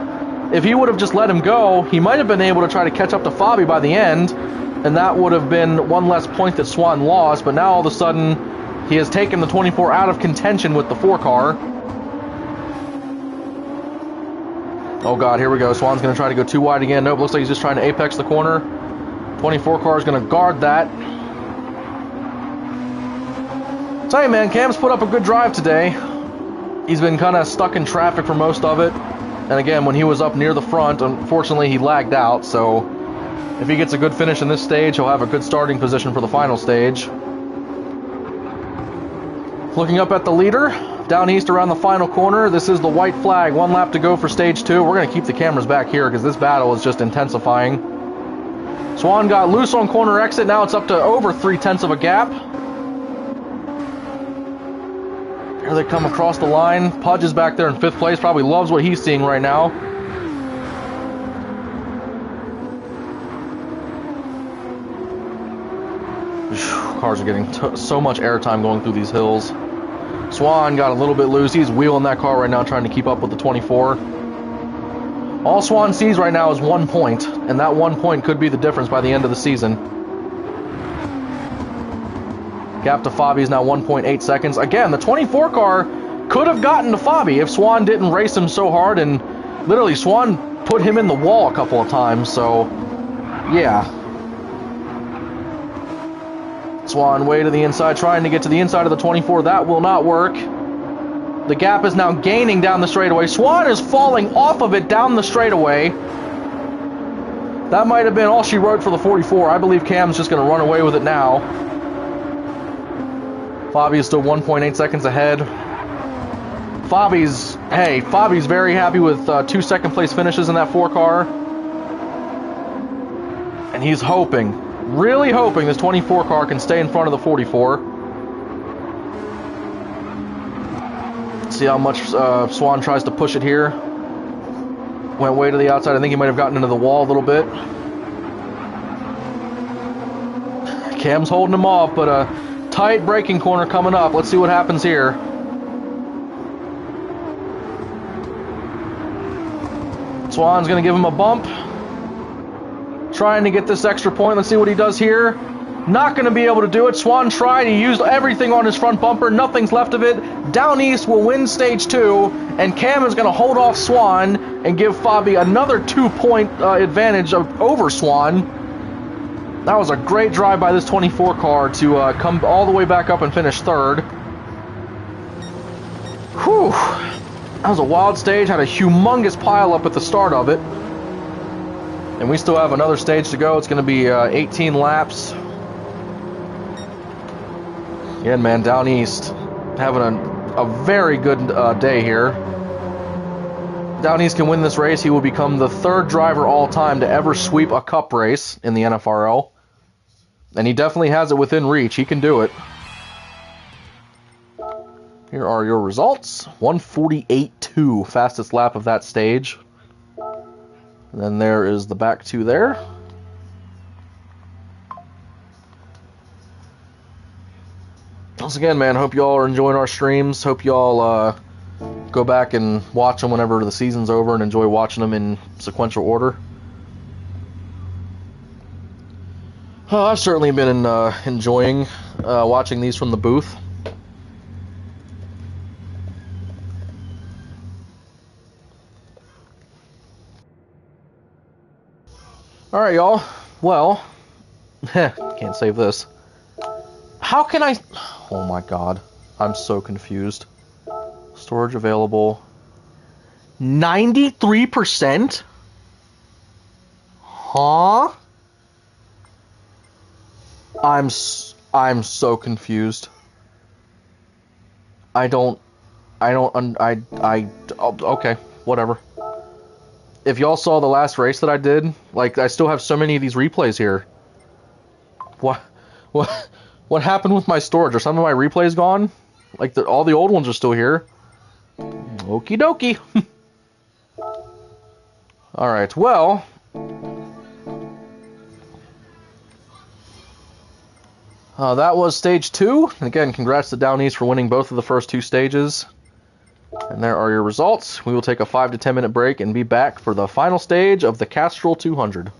if he would have just let him go, he might have been able to try to catch up to Fabi by the end, and that would have been one less point that Swan lost, but now all of a sudden he has taken the 24 out of contention with the 4 car. Oh god, here we go. Swan's going to try to go too wide again. Nope, looks like he's just trying to apex the corner. 24 car is going to guard that. Tell you, man, Cam's put up a good drive today. He's been kind of stuck in traffic for most of it. And again, when he was up near the front, unfortunately he lagged out. So if he gets a good finish in this stage, he'll have a good starting position for the final stage. Looking up at the leader, down east around the final corner, this is the white flag. 1 lap to go for stage 2. We're going to keep the cameras back here because this battle is just intensifying. Swan got loose on corner exit. Now it's up to over 3/10 of a gap. Here they come across the line. Pudge is back there in 5th place. Probably loves what he's seeing right now. Cars are getting so much airtime going through these hills. Swan got a little bit loose. He's wheeling that car right now, trying to keep up with the 24. All Swan sees right now is 1 point, and that 1 point could be the difference by the end of the season. Gap to Fabi is now 1.8 seconds. Again, the 24 car could have gotten to Fabi if Swan didn't race him so hard, and literally Swan put him in the wall a couple of times, so yeah. Swan way to the inside, trying to get to the inside of the 24. That will not work. The gap is now gaining down the straightaway. Swan is falling off of it down the straightaway. That might have been all she wrote for the 44. I believe Cam's just going to run away with it now. Fabi is still 1.8 seconds ahead. Fabi's very happy with 2 second place finishes in that 4 car. And he's hoping, really hoping this 24 car can stay in front of the 44. See how much Swan tries to push it here. Went way to the outside. I think he might have gotten into the wall a little bit. Cam's holding him off, but a tight braking corner coming up. Let's see what happens here. Swan's going to give him a bump. Trying to get this extra point. Let's see what he does here. Not going to be able to do it. Swan tried. He used everything on his front bumper. Nothing's left of it. Down East will win stage 2. And Cam is going to hold off Swan and give Fabi another 2-point advantage over Swan. That was a great drive by this 24 car to come all the way back up and finish 3rd. Whew. That was a wild stage. Had a humongous pile up at the start of it. And we still have another stage to go. It's going to be 18 laps. Again, man, down East having a very good day here. Down East can win this race. He will become the 3rd driver all time to ever sweep a cup race in the NFRL. And he definitely has it within reach. He can do it. Here are your results. 148.2, fastest lap of that stage. And then there is the back 2 there. Once again, man, hope y'all are enjoying our streams. Hope y'all go back and watch them whenever the season's over and enjoy watching them in sequential order. I've certainly been enjoying watching these from the booth. Alright, y'all. Well, can't save this. How can I... Oh my god. I'm so confused. Storage available. 93%? Huh? I'm so confused. Okay, whatever. If y'all saw the last race that I did, like, I still have so many of these replays here. What happened with my storage? Are some of my replays gone? Like, all the old ones are still here. Okie dokie. Alright, well... that was stage 2. And again, congrats to Down East for winning both of the first 2 stages. And there are your results. We will take a 5 to 10 minute break and be back for the final stage of the Castrol 200.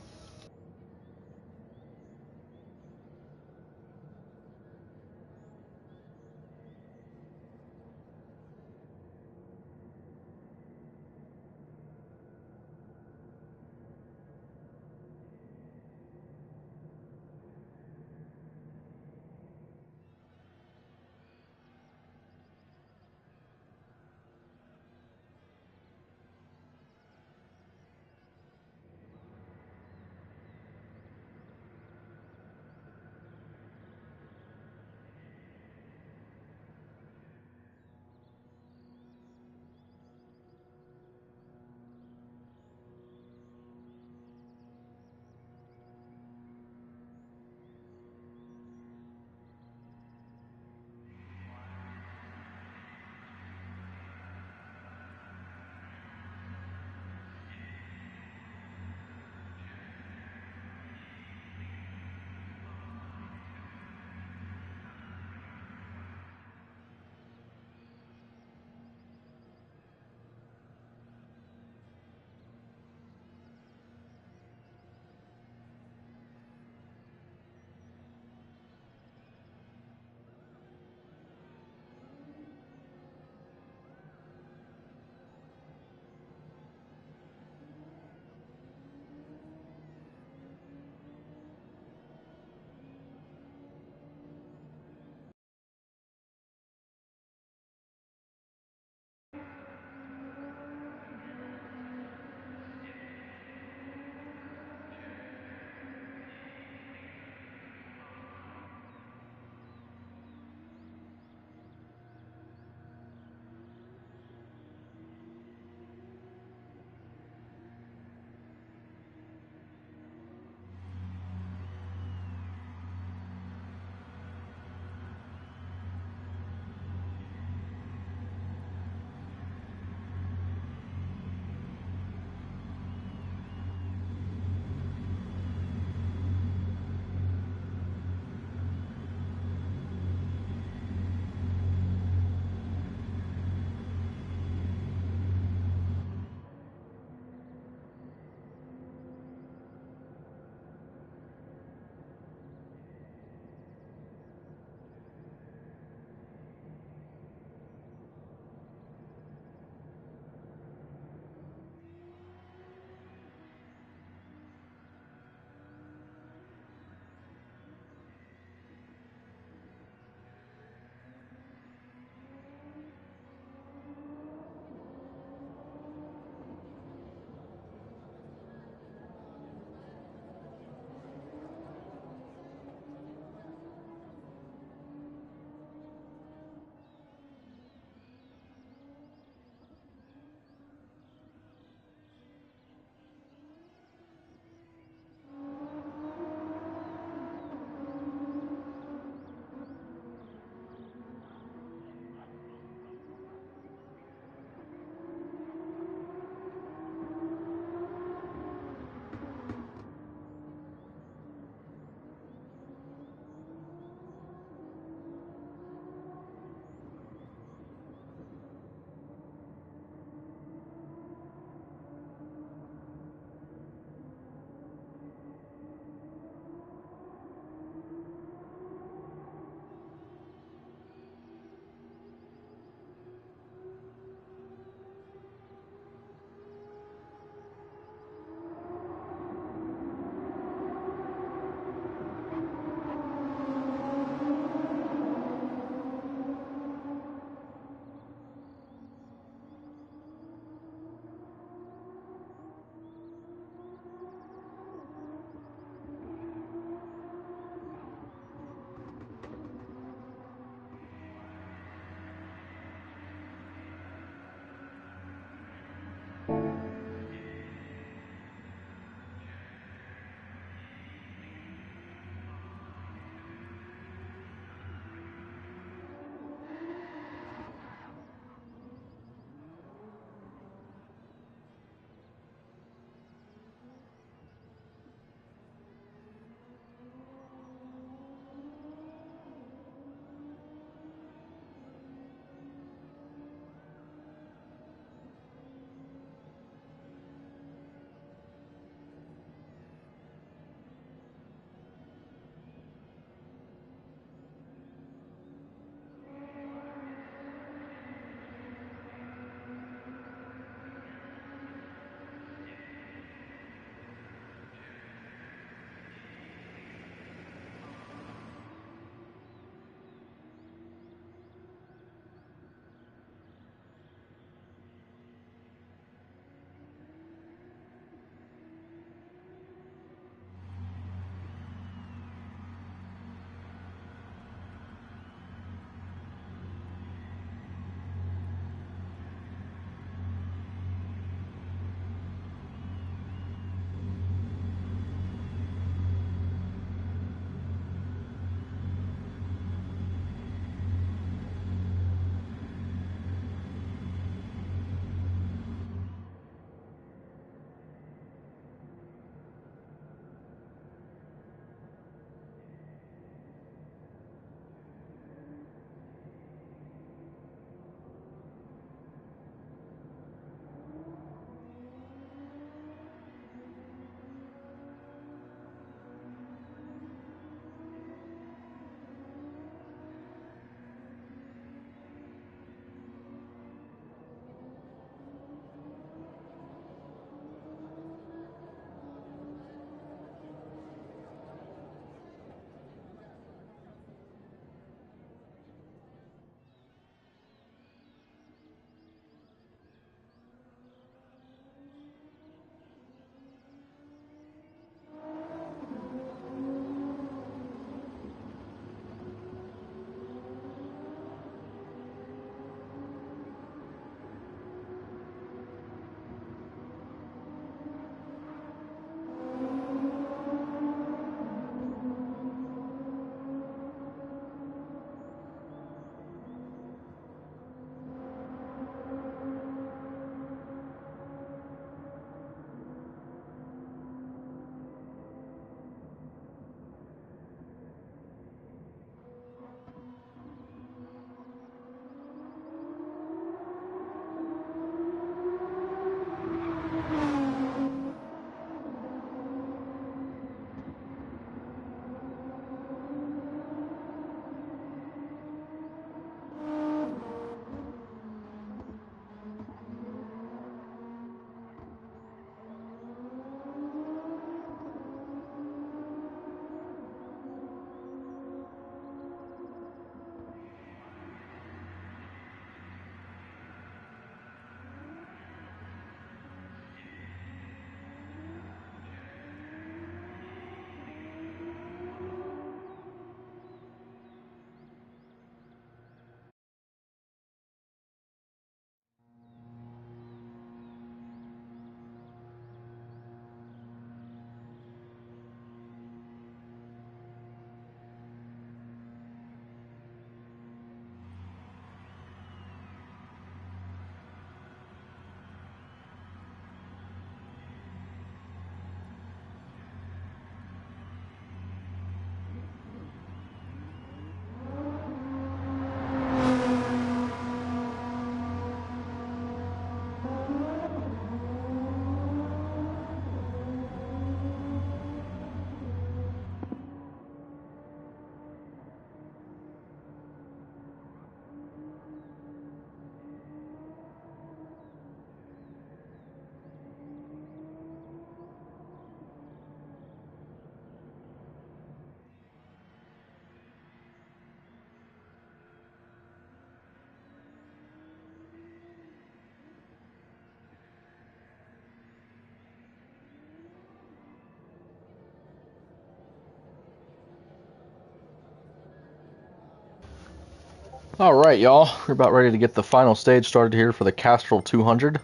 Alright, y'all. We're about ready to get the final stage started here for the Castrol 200.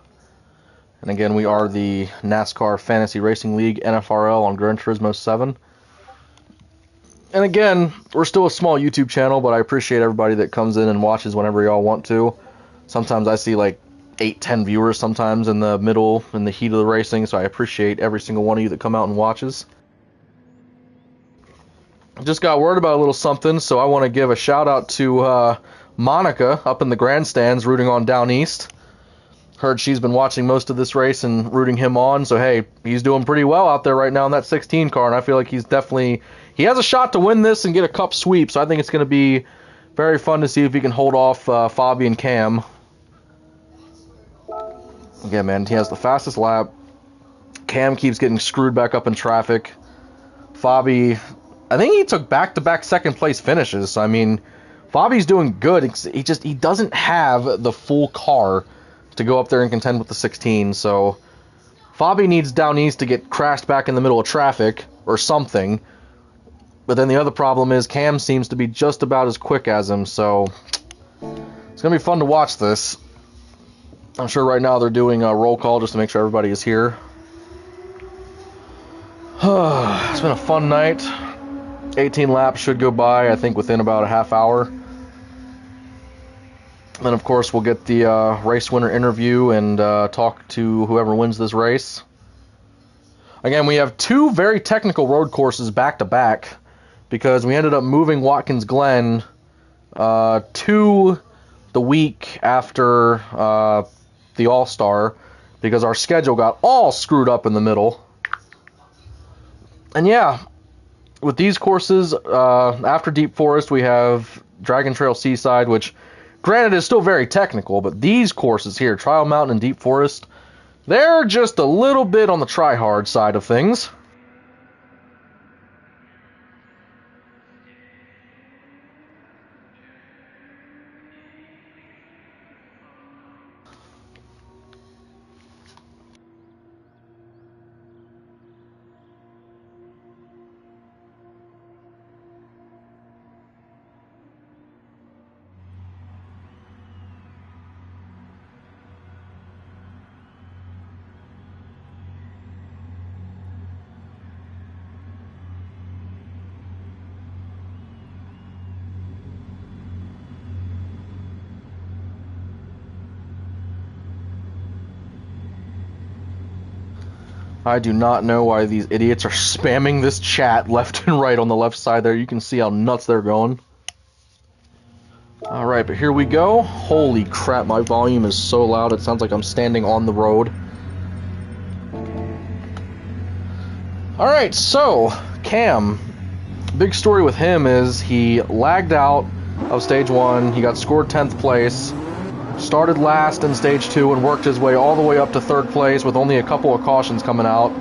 And again, we are the NASCAR Fantasy Racing League NFRL on Gran Turismo 7. And again, we're still a small YouTube channel, but I appreciate everybody that comes in and watches whenever y'all want to. Sometimes I see like 8-10 viewers sometimes in the middle, in the heat of the racing, so I appreciate every single one of you that come out and watches. Just got word about a little something, so I want to give a shout out to Monica up in the grandstands rooting on Down East. Heard she's been watching most of this race and rooting him on, so hey, he's doing pretty well out there right now in that 16 car, and I feel like he has a shot to win this and get a cup sweep, so I think it's going to be very fun to see if he can hold off Fabi and Cam. Again, man, he has the fastest lap. Cam keeps getting screwed back up in traffic. Fabi, I think he took back-to-back second-place finishes, so I mean, Fabi's doing good. He doesn't have the full car to go up there and contend with the 16, so Fabi needs Down East to get crashed back in the middle of traffic or something. But then the other problem is Cam seems to be just about as quick as him, so it's going to be fun to watch this. I'm sure right now they're doing a roll call just to make sure everybody is here. It's been a fun night. 18 laps should go by, I think, within about a half hour. Then, of course, we'll get the race winner interview and talk to whoever wins this race. Again, we have two very technical road courses back-to-back because we ended up moving Watkins Glen to the week after the All-Star because our schedule got all screwed up in the middle. And yeah, with these courses, after Deep Forest, we have Dragon Trail Seaside, which, granted, is still very technical, but these courses here, Trial Mountain and Deep Forest, they're just a little bit on the try-hard side of things. I do not know why these idiots are spamming this chat left and right on the left side there. You can see how nuts they're going. Alright, but here we go. Holy crap, my volume is so loud it sounds like I'm standing on the road. Alright, so, Cam. Big story with him is he lagged out of Stage 1. He got scored 10th place. Started last in Stage 2 and worked his way all the way up to 3rd place with only a couple of cautions coming out.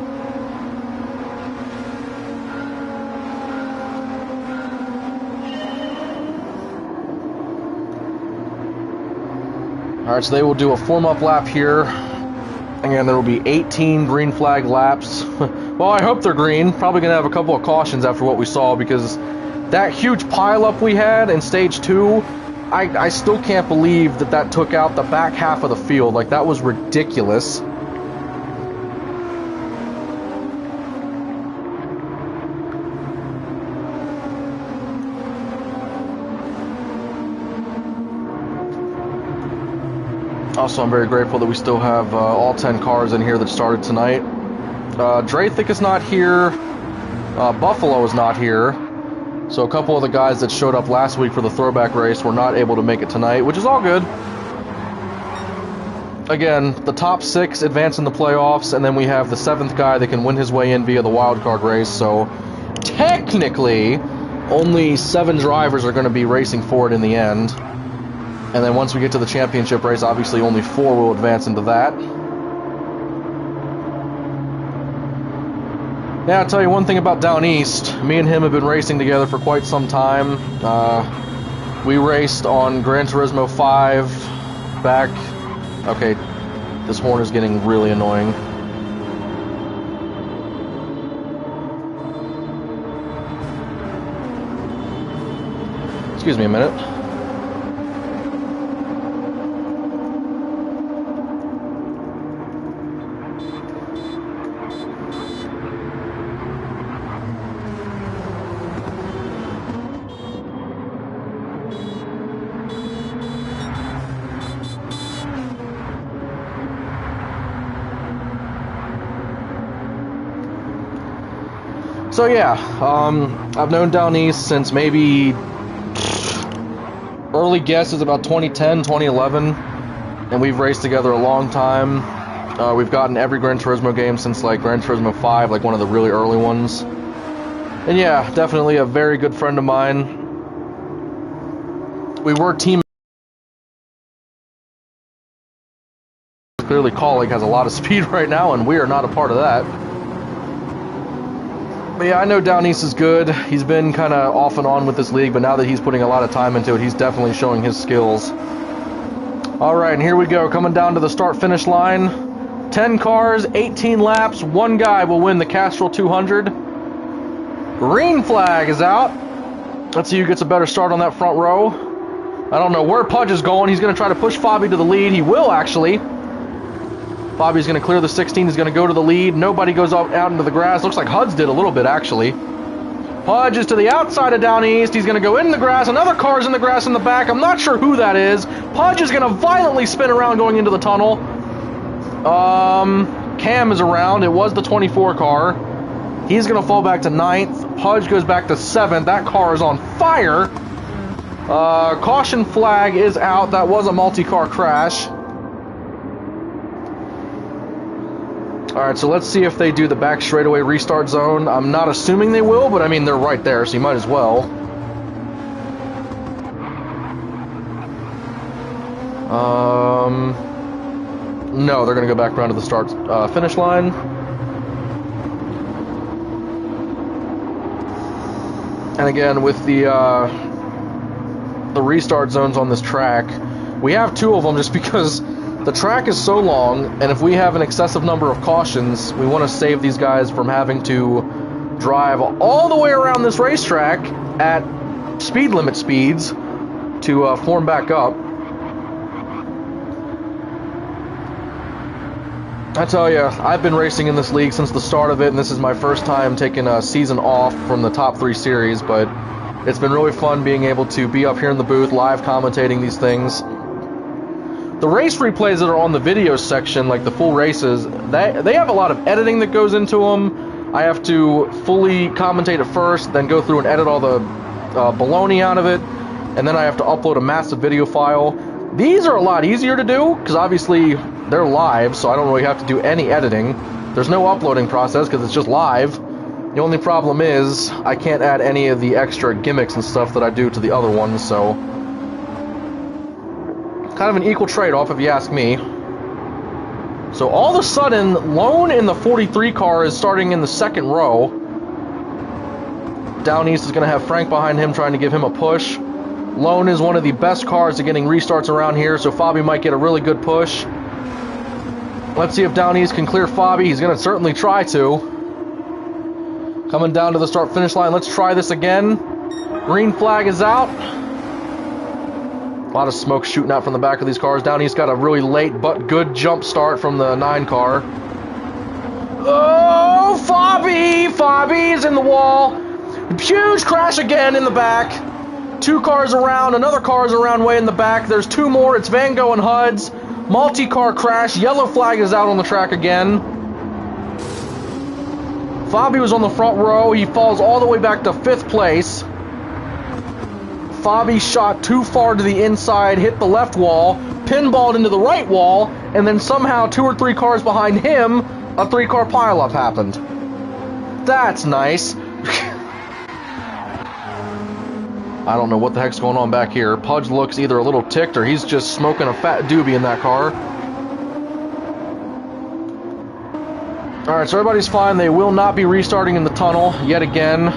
Alright, so they will do a warm-up lap here. Again, there will be 18 green flag laps. Well, I hope they're green. Probably going to have a couple of cautions after what we saw because that huge pileup we had in Stage 2, I still can't believe that took out the back half of the field. Like, that was ridiculous. Also, I'm very grateful that we still have all 10 cars in here that started tonight. Draythick is not here. Buffalo is not here. So a couple of the guys that showed up last week for the throwback race were not able to make it tonight, which is all good. Again, the top 6 advance in the playoffs, and then we have the 7th guy that can win his way in via the wildcard race. So technically, only 7 drivers are going to be racing for it in the end. And then once we get to the championship race, obviously only 4 will advance into that. Yeah, I'll tell you one thing about Down East. Me and him have been racing together for quite some time. We raced on Gran Turismo 5 back... Okay, this horn is getting really annoying. Excuse me a minute. So yeah, I've known Down East since maybe early guess is about 2010, 2011, and we've raced together a long time. We've gotten every Gran Turismo game since like Gran Turismo 5, like one of the really early ones. And yeah, definitely a very good friend of mine. We were team. Clearly, Colleague has a lot of speed right now, and we are not a part of that. But yeah, I know Down East is good. He's been kind of off and on with this league, but now that he's putting a lot of time into it, he's definitely showing his skills. Alright, and here we go, coming down to the start-finish line. 10 cars, 18 laps, one guy will win the Castrol 200. Green flag is out. Let's see who gets a better start on that front row. I don't know where Pudge is going. He's going to try to push Fabi to the lead. He will, actually. Fabi's going to clear the 16. He's going to go to the lead. Nobody goes out into the grass. Looks like Huds did a little bit, actually. Pudge is to the outside of Down East. He's going to go in the grass. Another car's in the grass in the back. I'm not sure who that is. Pudge is going to violently spin around going into the tunnel. Cam is around. It was the 24 car. He's going to fall back to 9th. Pudge goes back to 7th. That car is on fire. Caution flag is out. That was a multi-car crash. Alright, so let's see if they do the back straightaway restart zone. I'm not assuming they will, but I mean, they're right there, so you might as well. No, they're going to go back around to the finish line. And again, with the restart zones on this track, we have 2 of them just because the track is so long, and if we have an excessive number of cautions, we want to save these guys from having to drive all the way around this racetrack at speed limit speeds to form back up. I tell you, I've been racing in this league since the start of it, and this is my first time taking a season off from the top 3 series, but it's been really fun being able to be up here in the booth, live commentating these things. The race replays that are on the video section, like the full races, they have a lot of editing that goes into them. I have to fully commentate it first, then go through and edit all the baloney out of it, and then I have to upload a massive video file. These are a lot easier to do, because obviously they're live, so I don't really have to do any editing. There's no uploading process, because it's just live. The only problem is, I can't add any of the extra gimmicks and stuff that I do to the other ones, so kind of an equal trade-off if you ask me. So all of a sudden, Lone in the 43 car is starting in the 2nd row. Down East is going to have Frank behind him trying to give him a push. Lone is one of the best cars at getting restarts around here, so Fabi might get a really good push. Let's see if Down East can clear Fabi. He's going to certainly try to. Coming down to the start-finish line. Let's try this again. Green flag is out. A lot of smoke shooting out from the back of these cars. Down East got a really late but good jump start from the 9 car. Oh, Fabi! Fabi is in the wall. Huge crash again in the back. 2 cars around. Another car is around way in the back. There's 2 more. It's Van Gogh and Huds. Multi-car crash. Yellow flag is out on the track again. Fabi was on the front row. He falls all the way back to 5th place. Fabi shot too far to the inside, hit the left wall, pinballed into the right wall, and then somehow 2 or 3 cars behind him, a 3-car pileup happened. That's nice. I don't know what the heck's going on back here. Pudge looks either a little ticked or he's just smoking a fat doobie in that car. Alright, so everybody's fine. They will not be restarting in the tunnel yet again.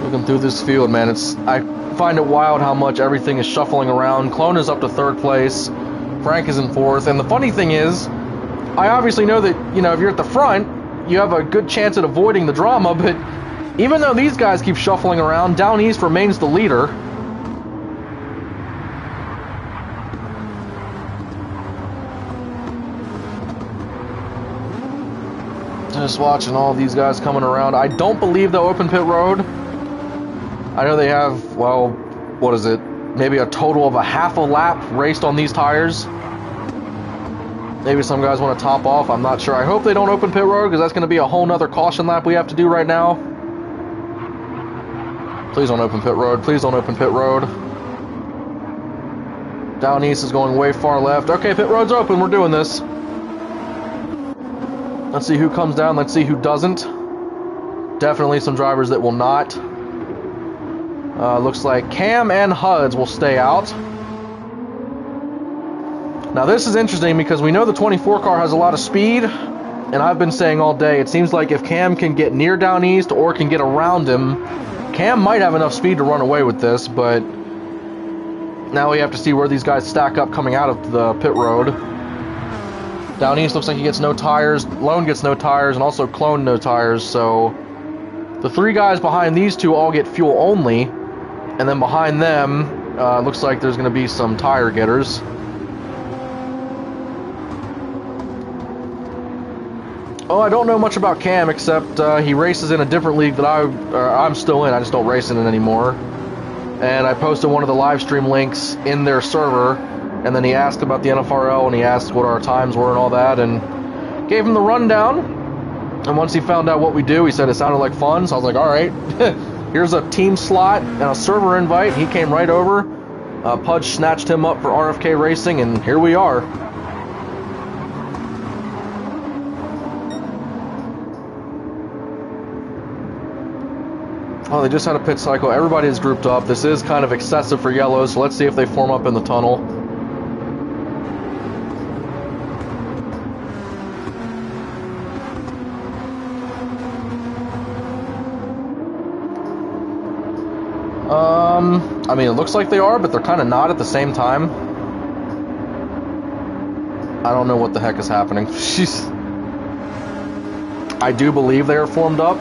Looking through this field, man, I find it wild how much everything is shuffling around. Clone is up to 3rd place. Frank is in 4th. And the funny thing is, I obviously know that, you know, if you're at the front, you have a good chance at avoiding the drama, but even though these guys keep shuffling around, Down East remains the leader. Just watching all these guys coming around. I don't believe they'll open pit road. I know they have, well, what is it? maybe a total of a half a lap raced on these tires. Maybe some guys want to top off. I'm not sure. I hope they don't open pit road because that's going to be a whole nother caution lap we have to do right now. Please don't open pit road. Please don't open pit road. Down east is going way far left. Okay, pit road's open. We're doing this. Let's see who comes down. Let's see who doesn't. Definitely some drivers that will not. Looks like Cam and Huds will stay out. Now this is interesting because we know the 24 car has a lot of speed, and I've been saying all day, it seems like if Cam can get near down east or can get around him, Cam might have enough speed to run away with this, but now we have to see where these guys stack up coming out of the pit road. Down east looks like he gets no tires, Lone gets no tires, and also Clone no tires, so the three guys behind these two all get fuel only, and then behind them, looks like there's going to be some tire getters. Oh, I don't know much about Cam except he races in a different league that I'm still in. I just don't race in it anymore. And I posted one of the live stream links in their server, and then he asked about the NFRL, and he asked what our times were and all that, and gave him the rundown. And once he found out what we do, he said it sounded like fun, so I was like, alright, here's a team slot and a server invite. He came right over. Pudge snatched him up for RFK Racing, and here we are. Oh, they just had a pit cycle. Everybody is grouped up. This is kind of excessive for yellow, so let's see if they form up in the tunnel. I mean, it looks like they are, but they're kind of not at the same time. I don't know what the heck is happening. Jeez. I do believe they are formed up.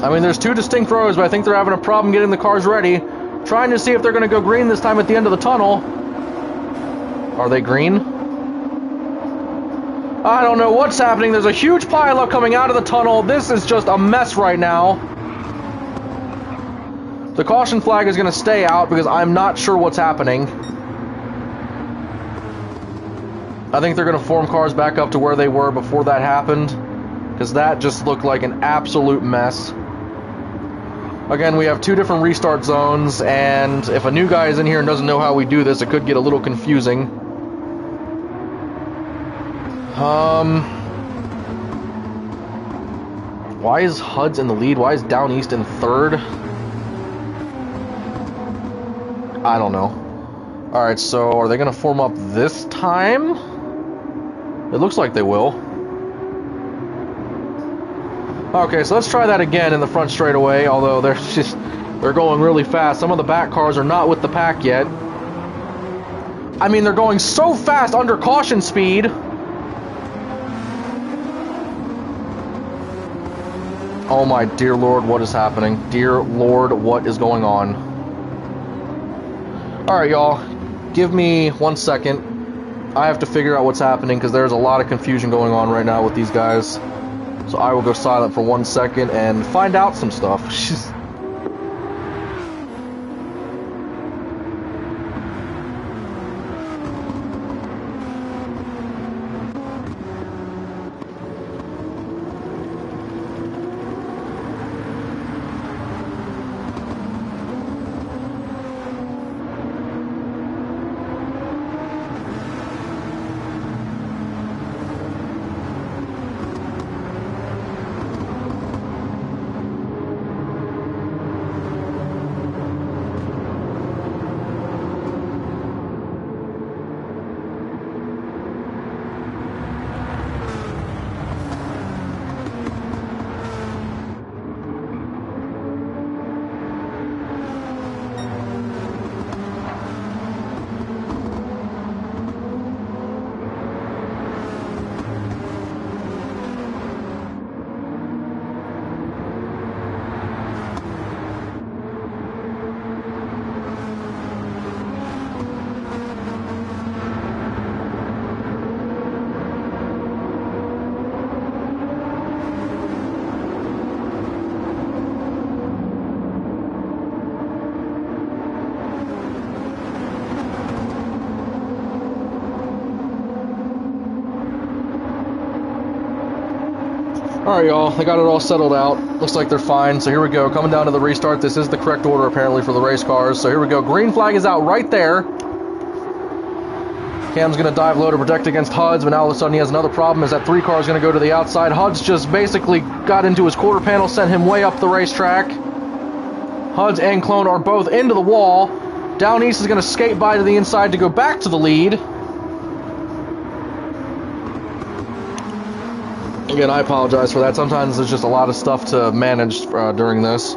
I mean, there's two distinct rows, but I think they're having a problem getting the cars ready. Trying to see if they're going to go green this time at the end of the tunnel. Are they green? I don't know what's happening. There's a huge pileup coming out of the tunnel. This is just a mess right now. The caution flag is going to stay out because I'm not sure what's happening. I think they're going to form cars back up to where they were before that happened, because that just looked like an absolute mess. Again, we have two different restart zones, and if a new guy is in here and doesn't know how we do this, it could get a little confusing. Why is Huds in the lead? Why is Down East in third? I don't know. Alright, so are they going to form up this time? It looks like they will. Okay, so let's try that again in the front straightaway, although they're going really fast. Some of the back cars are not with the pack yet. I mean, they're going so fast under caution speed. Oh my dear Lord, what is happening? Dear Lord, what is going on? Alright, y'all. Give me 1 second. I have to figure out what's happening because there's a lot of confusion going on right now with these guys. So I will go silent for 1 second and find out some stuff. Alright, y'all, they got it all settled out. Looks like they're fine, so here we go. Coming down to the restart. This is the correct order, apparently, for the race cars. So here we go. Green flag is out right there. Cam's going to dive low to protect against HUDs, but now all of a sudden he has another problem, as that 3 car is going to go to the outside. HUDs just basically got into his quarter panel, sent him way up the racetrack. HUDs and Clone are both into the wall. Down East is going to skate by to the inside to go back to the lead. Again, I apologize for that. Sometimes there's just a lot of stuff to manage during this.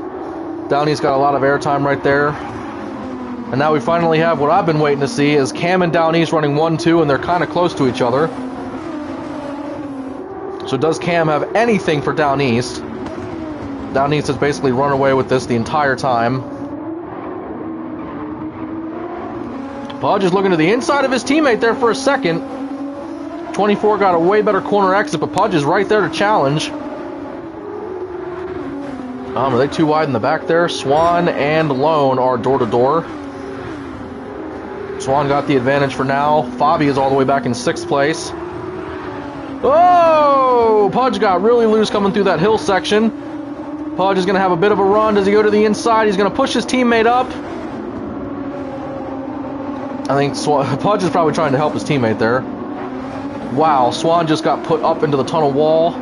Down East got a lot of airtime right there. And now we finally have what I've been waiting to see, is Cam and Down East running 1-2, and they're kind of close to each other. So does Cam have anything for Down East? Down East has basically run away with this the entire time. Pudge is looking to the inside of his teammate there for a second. 24 got a way better corner exit, but Pudge is right there to challenge. Are they too wide in the back there? Swan and Lone are door-to-door. Swan got the advantage for now. Fabi is all the way back in 6th place. Oh! Pudge got really loose coming through that hill section. Pudge is going to have a bit of a run. Does he go to the inside? He's going to push his teammate up. I think Pudge is probably trying to help his teammate there. Wow, Swan just got put up into the tunnel wall.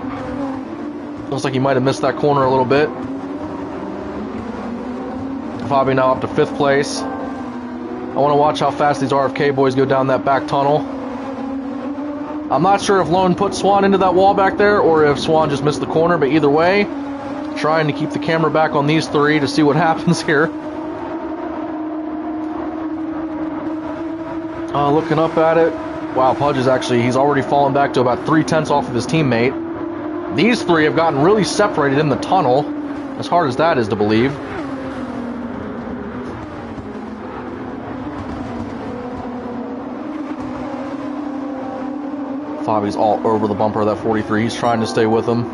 Looks like he might have missed that corner a little bit. Fabi now up to 5th place. I want to watch how fast these RFK boys go down that back tunnel. I'm not sure if Lone put Swan into that wall back there or if Swan just missed the corner, but either way, trying to keep the camera back on these 3 to see what happens here. Looking up at it. Wow, Pudge is he's already fallen back to about 3/10 off of his teammate. These 3 have gotten really separated in the tunnel, as hard as that is to believe. Fabi's all over the bumper of that 43. He's trying to stay with him.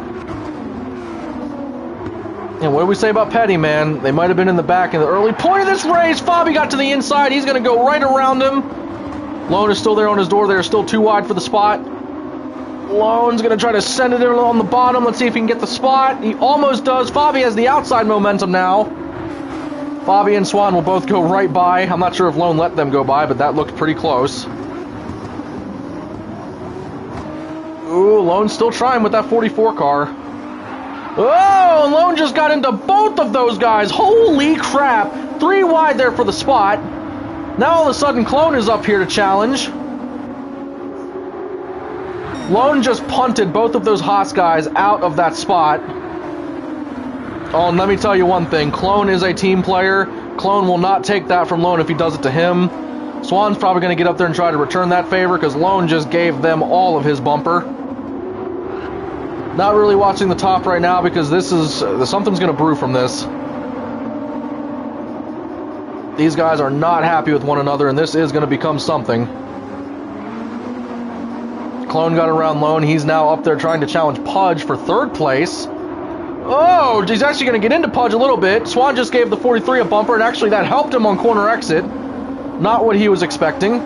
And what do we say about Petty, man? They might have been in the back in the early point of this race. Fabi got to the inside. He's going to go right around him. Lone is still there on his door. They're still too wide for the spot. Lone's going to try to send it in on the bottom. Let's see if he can get the spot. He almost does. Fabi has the outside momentum now. Fabi and Swan will both go right by. I'm not sure if Lone let them go by, but that looked pretty close. Ooh, Lone's still trying with that 44 car. Oh, Lone just got into both of those guys. Holy crap. 3 wide there for the spot. Now all of a sudden, Clone is up here to challenge. Lone just punted both of those Haas guys out of that spot. Oh, and let me tell you one thing. Clone is a team player. Clone will not take that from Lone if he does it to him. Swan's probably going to get up there and try to return that favor because Lone just gave them all of his bumper. Not really watching the top right now because this is something's going to brew from this. These guys are not happy with one another, and this is going to become something. Clone got around Lone. He's now up there trying to challenge Pudge for 3rd place. Oh, he's actually going to get into Pudge a little bit. Swan just gave the 43 a bumper, and actually that helped him on corner exit. Not what he was expecting.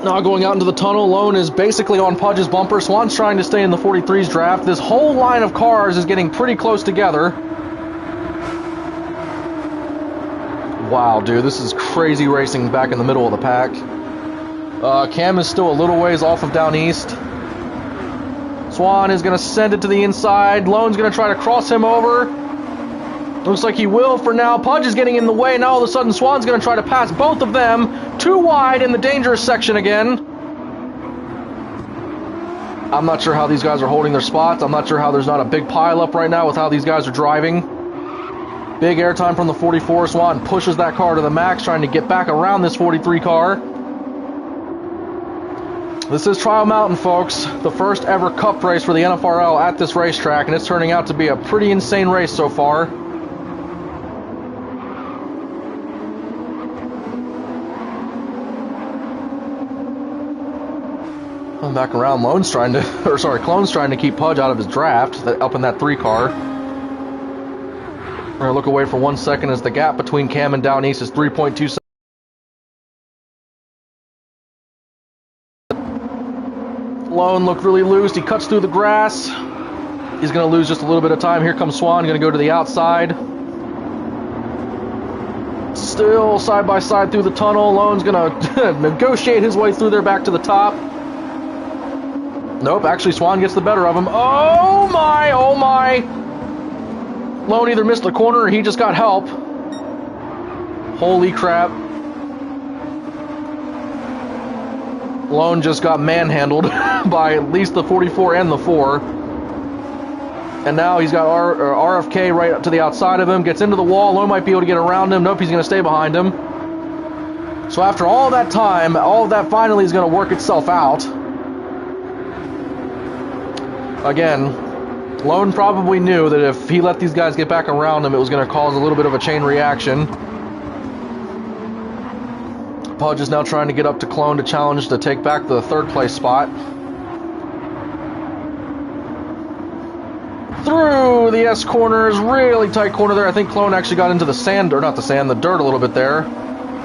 Now going out into the tunnel, Lone is basically on Pudge's bumper. Swan's trying to stay in the 43's draft. This whole line of cars is getting pretty close together. Wow, dude, this is crazy racing back in the middle of the pack. Cam is still a little ways off of Down East. Swan is going to send it to the inside. Lone's going to try to cross him over. Looks like he will for now. Pudge is getting in the way. Now all of a sudden Swan's going to try to pass both of them. 2 wide in the dangerous section again. I'm not sure how these guys are holding their spots. I'm not sure how there's not a big pile up right now with how these guys are driving. Big airtime from the 44. Swan pushes that car to the max, trying to get back around this 43 car. This is Trial Mountain, folks. The first ever cup race for the NFRL at this racetrack, and it's turning out to be a pretty insane race so far. Coming back around, Clone's trying to keep Pudge out of his draft, up in that 3 car. We're going to look away for 1 second as the gap between Cam and Down East is 3.2 seconds. Lone looked really loose. He cuts through the grass. He's going to lose just a little bit of time. Here comes Swan, going to go to the outside. Still side by side through the tunnel. Lone's going to negotiate his way through there back to the top. Nope, actually Swan gets the better of him. Oh my, oh my. Lone either missed the corner or he just got help. Holy crap. Lone just got manhandled by at least the 44 and the 4. And now he's got RFK right up to the outside of him. Gets into the wall. Lone might be able to get around him. Nope, he's going to stay behind him. So after all that time, all of that finally is going to work itself out. Again, Lone probably knew that if he let these guys get back around him, it was going to cause a little bit of a chain reaction. Pudge is now trying to get up to Clone to challenge to take back the 3rd place spot. Through the S corners, really tight corner there. I think Clone actually got into the sand, or not the sand, the dirt a little bit there.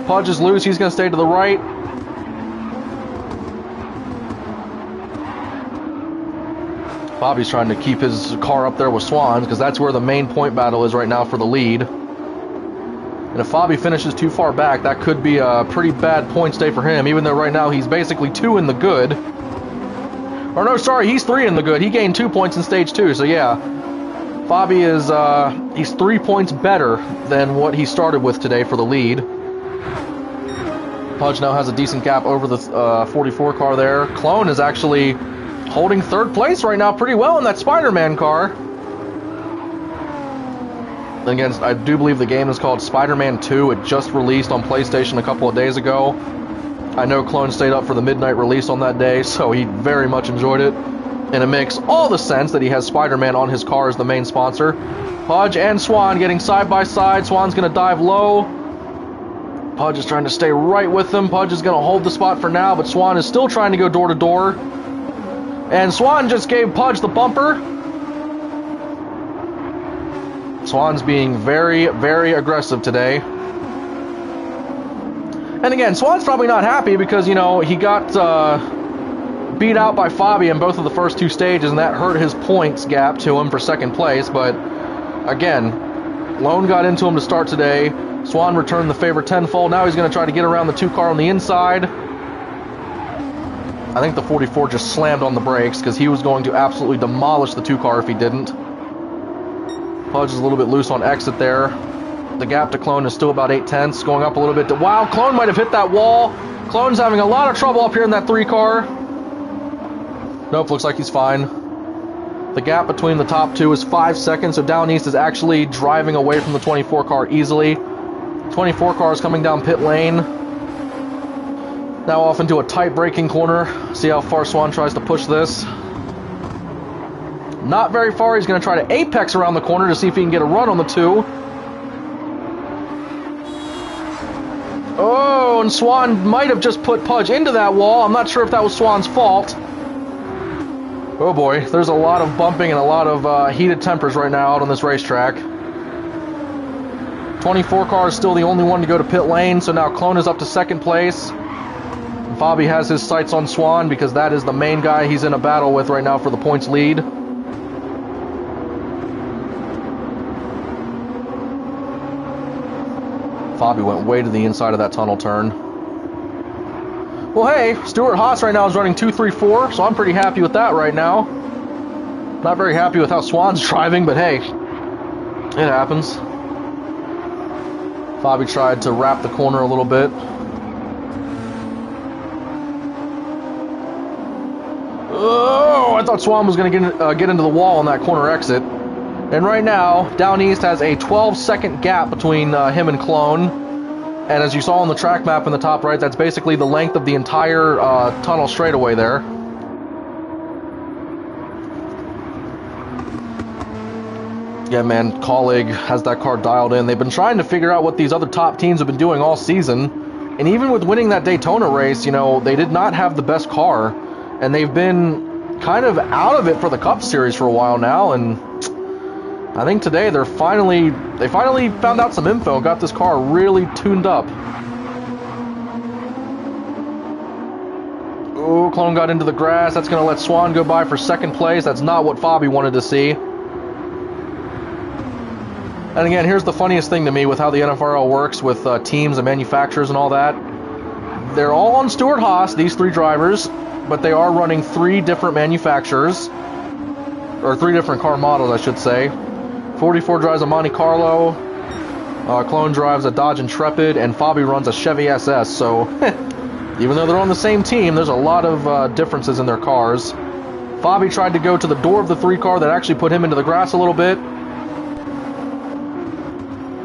Pudge is loose, he's going to stay to the right. Bobby's trying to keep his car up there with Swan's, because that's where the main point battle is right now for the lead. And if Bobby finishes too far back, that could be a pretty bad points day for him, even though right now he's basically 2 in the good. Or no, sorry, he's 3 in the good. He gained 2 points in stage 2, so yeah. Bobby is, he's 3 points better than what he started with today for the lead. Pudge now has a decent gap over the 44 car there. Clone is actually holding 3rd place right now pretty well in that Spider-Man car. Then again, I do believe the game is called Spider-Man 2. It just released on PlayStation a couple of days ago. I know Clone stayed up for the midnight release on that day, so he very much enjoyed it. And it makes all the sense that he has Spider-Man on his car as the main sponsor. Pudge and Swan getting side by side. Swan's going to dive low. Pudge is trying to stay right with him. Pudge is going to hold the spot for now, but Swan is still trying to go door to door. And Swan just gave Pudge the bumper. Swan's being very, very aggressive today. And again, Swan's probably not happy because, you know, he got beat out by Fabi in both of the first 2 stages, and that hurt his points gap to him for 2nd place. But again, Lone got into him to start today. Swan returned the favor tenfold. Now he's going to try to get around the 2 car on the inside. I think the 44 just slammed on the brakes because he was going to absolutely demolish the 2 car if he didn't. Pudge is a little bit loose on exit there. The gap to Clone is still about 8/10, going up a little bit. Wow, Clone might have hit that wall. Clone's having a lot of trouble up here in that 3 car. Nope, looks like he's fine. The gap between the top 2 is 5 seconds, so Down East is actually driving away from the 24 car easily. 24 car is coming down pit lane. Now off into a tight braking corner. See how far Swan tries to push this. Not very far. He's going to try to apex around the corner to see if he can get a run on the 2. Oh, and Swan might have just put Pudge into that wall. I'm not sure if that was Swan's fault. Oh boy, there's a lot of bumping and a lot of heated tempers right now out on this racetrack. 24 car is still the only one to go to pit lane, so now Clone is up to 2nd place. Bobby has his sights on Swan because that is the main guy he's in a battle with right now for the points lead. Bobby went way to the inside of that tunnel turn. Well, hey, Stuart Haas right now is running 2-3-4, so I'm pretty happy with that right now. Not very happy with how Swan's driving, but hey, it happens. Bobby tried to wrap the corner a little bit. Oh, I thought Swan was going to get into the wall on that corner exit. And right now, Down East has a 12-second gap between him and Clone. And as you saw on the track map in the top right, that's basically the length of the entire tunnel straightaway there. Yeah, man, Colleague has that car dialed in. They've been trying to figure out what these other top teams have been doing all season. And even with winning that Daytona race, you know, they did not have the best car. And they've been kind of out of it for the Cup Series for a while now. And I think today they finally found out some info, got this car really tuned up. Clone got into the grass. That's going to let Swan go by for second place. That's not what Fabi wanted to see. And again, here's the funniest thing to me with how the NFRL works with teams and manufacturers and all that. They're all on Stewart-Haas, these 3 drivers, but they are running 3 different manufacturers. Or 3 different car models, I should say. 44 drives a Monte Carlo, Clone drives a Dodge Intrepid, and Fabi runs a Chevy SS, so even though they're on the same team, there's a lot of differences in their cars. Fabi tried to go to the door of the 3 car that actually put him into the grass a little bit.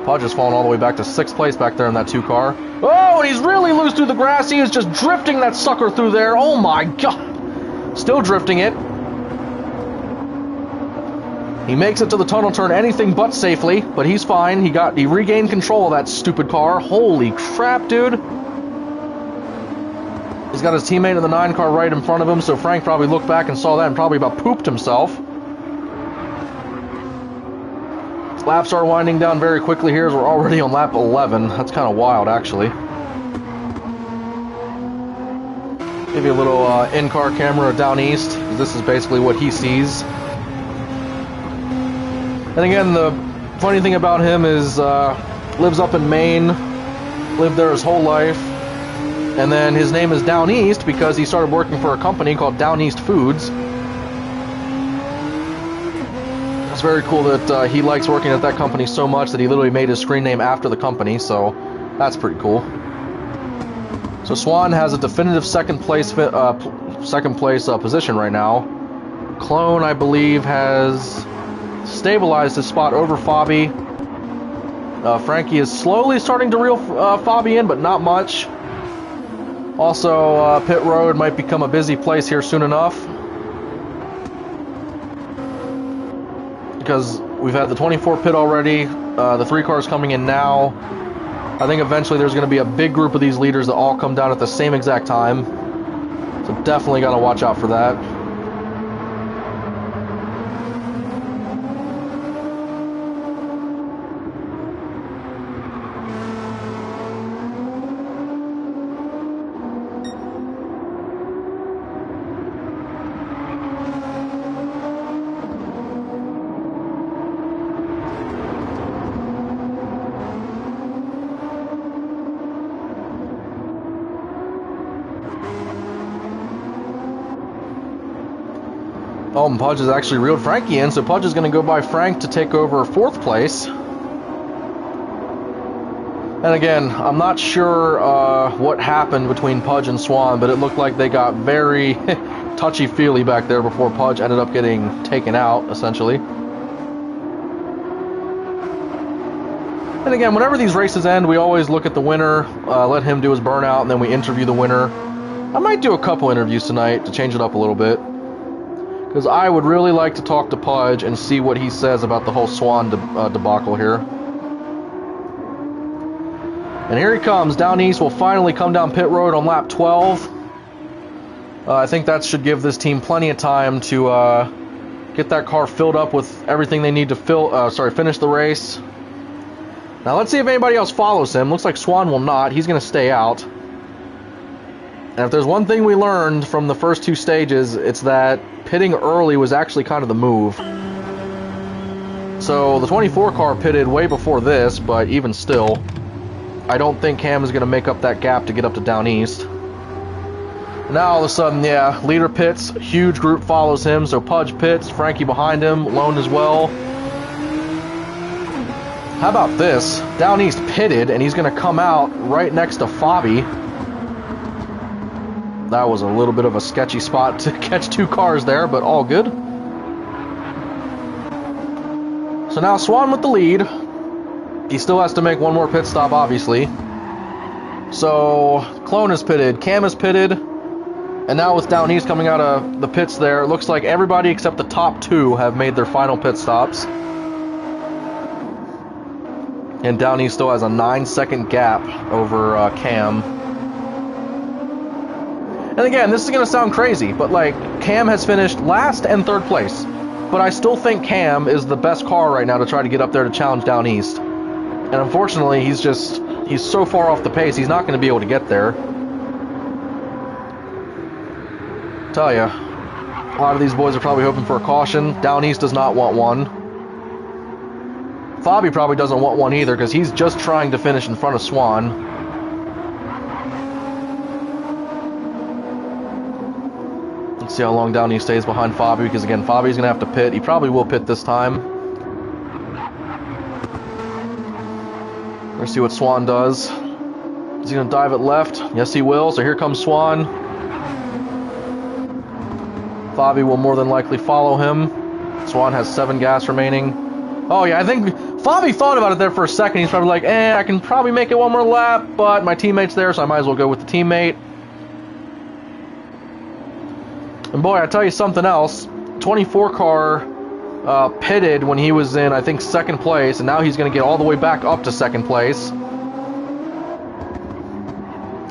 Pudge has fallen all the way back to 6th place back there in that 2 car. Oh, and he's really loose through the grass. He is just drifting that sucker through there. Oh my god. Still drifting it. He makes it to the tunnel turn anything but safely, but he's fine. He regained control of that stupid car. Holy crap, dude. He's got his teammate in the 9 car right in front of him, so Frank probably looked back and saw that and probably about pooped himself. Laps are winding down very quickly here as we're already on lap 11. That's kind of wild, actually. Give you a little in-car camera down east, because this is basically what he sees. And again, the funny thing about him is lives up in Maine, lived there his whole life, and then his name is Down East because he started working for a company called Down East Foods. It's very cool that he likes working at that company so much that he literally made his screen name after the company, so that's pretty cool. So Swan has a definitive second place position right now. Clone, I believe, has stabilized his spot over Fabi. Frankie is slowly starting to reel Fabi in, but not much. Also, pit road might become a busy place here soon enough, because we've had the 24 pit already, the 3 cars coming in now. I think eventually there's going to be a big group of these leaders that all come down at the same exact time, so definitely got to watch out for that. Oh, and Pudge has actually reeled Frankie in, so Pudge is going to go by Frank to take over 4th place. And again, I'm not sure what happened between Pudge and Swan, but it looked like they got very touchy-feely back there before Pudge ended up getting taken out, essentially. And again, whenever these races end, we always look at the winner, let him do his burnout, and then we interview the winner. I might do a couple interviews tonight to change it up a little bit, because I would really like to talk to Pudge and see what he says about the whole Swan debacle here. And here he comes. Down East will finally come down pit road on lap 12. I think that should give this team plenty of time to get that car filled up with everything they need to finish the race. Now let's see if anybody else follows him. Looks like Swan will not. He's going to stay out. And if there's one thing we learned from the first 2 stages, it's that pitting early was actually kind of the move. So the 24 car pitted way before this, but even still, I don't think Cam is going to make up that gap to get up to Down East. Now all of a sudden, yeah, leader pits, huge group follows him, so Pudge pits, Frankie behind him, Lone as well. How about this? Down East pitted, and he's going to come out right next to Fabi. That was a little bit of a sketchy spot to catch 2 cars there, but all good. So now Swan with the lead. He still has to make one more pit stop, obviously. So Clone is pitted, Cam is pitted, and now with Down East coming out of the pits there, it looks like everybody except the top 2 have made their final pit stops. And Down East still has a 9-second gap over Cam. And again, this is going to sound crazy, but like, Cam has finished last and 3rd place. But I still think Cam is the best car right now to try to get up there to challenge Down East. And unfortunately, he's so far off the pace, he's not going to be able to get there. tell you, a lot of these boys are probably hoping for a caution. Down East does not want one. Fabi probably doesn't want one either because he's just trying to finish in front of Swan. Let's see how long Down East stays behind Fabi, because again, Fabi's going to have to pit. He probably will pit this time. Let's see what Swan does. Is he going to dive it left? Yes, he will. So here comes Swan. Fabi will more than likely follow him. Swan has 7 gas remaining. Oh yeah, I think Fabi thought about it there for a second. He's probably like, I can probably make it one more lap, but my teammate's there, so I might as well go with the teammate. And boy, I tell you something else. 24 car pitted when he was in, I think, 2nd place, and now he's going to get all the way back up to 2nd place.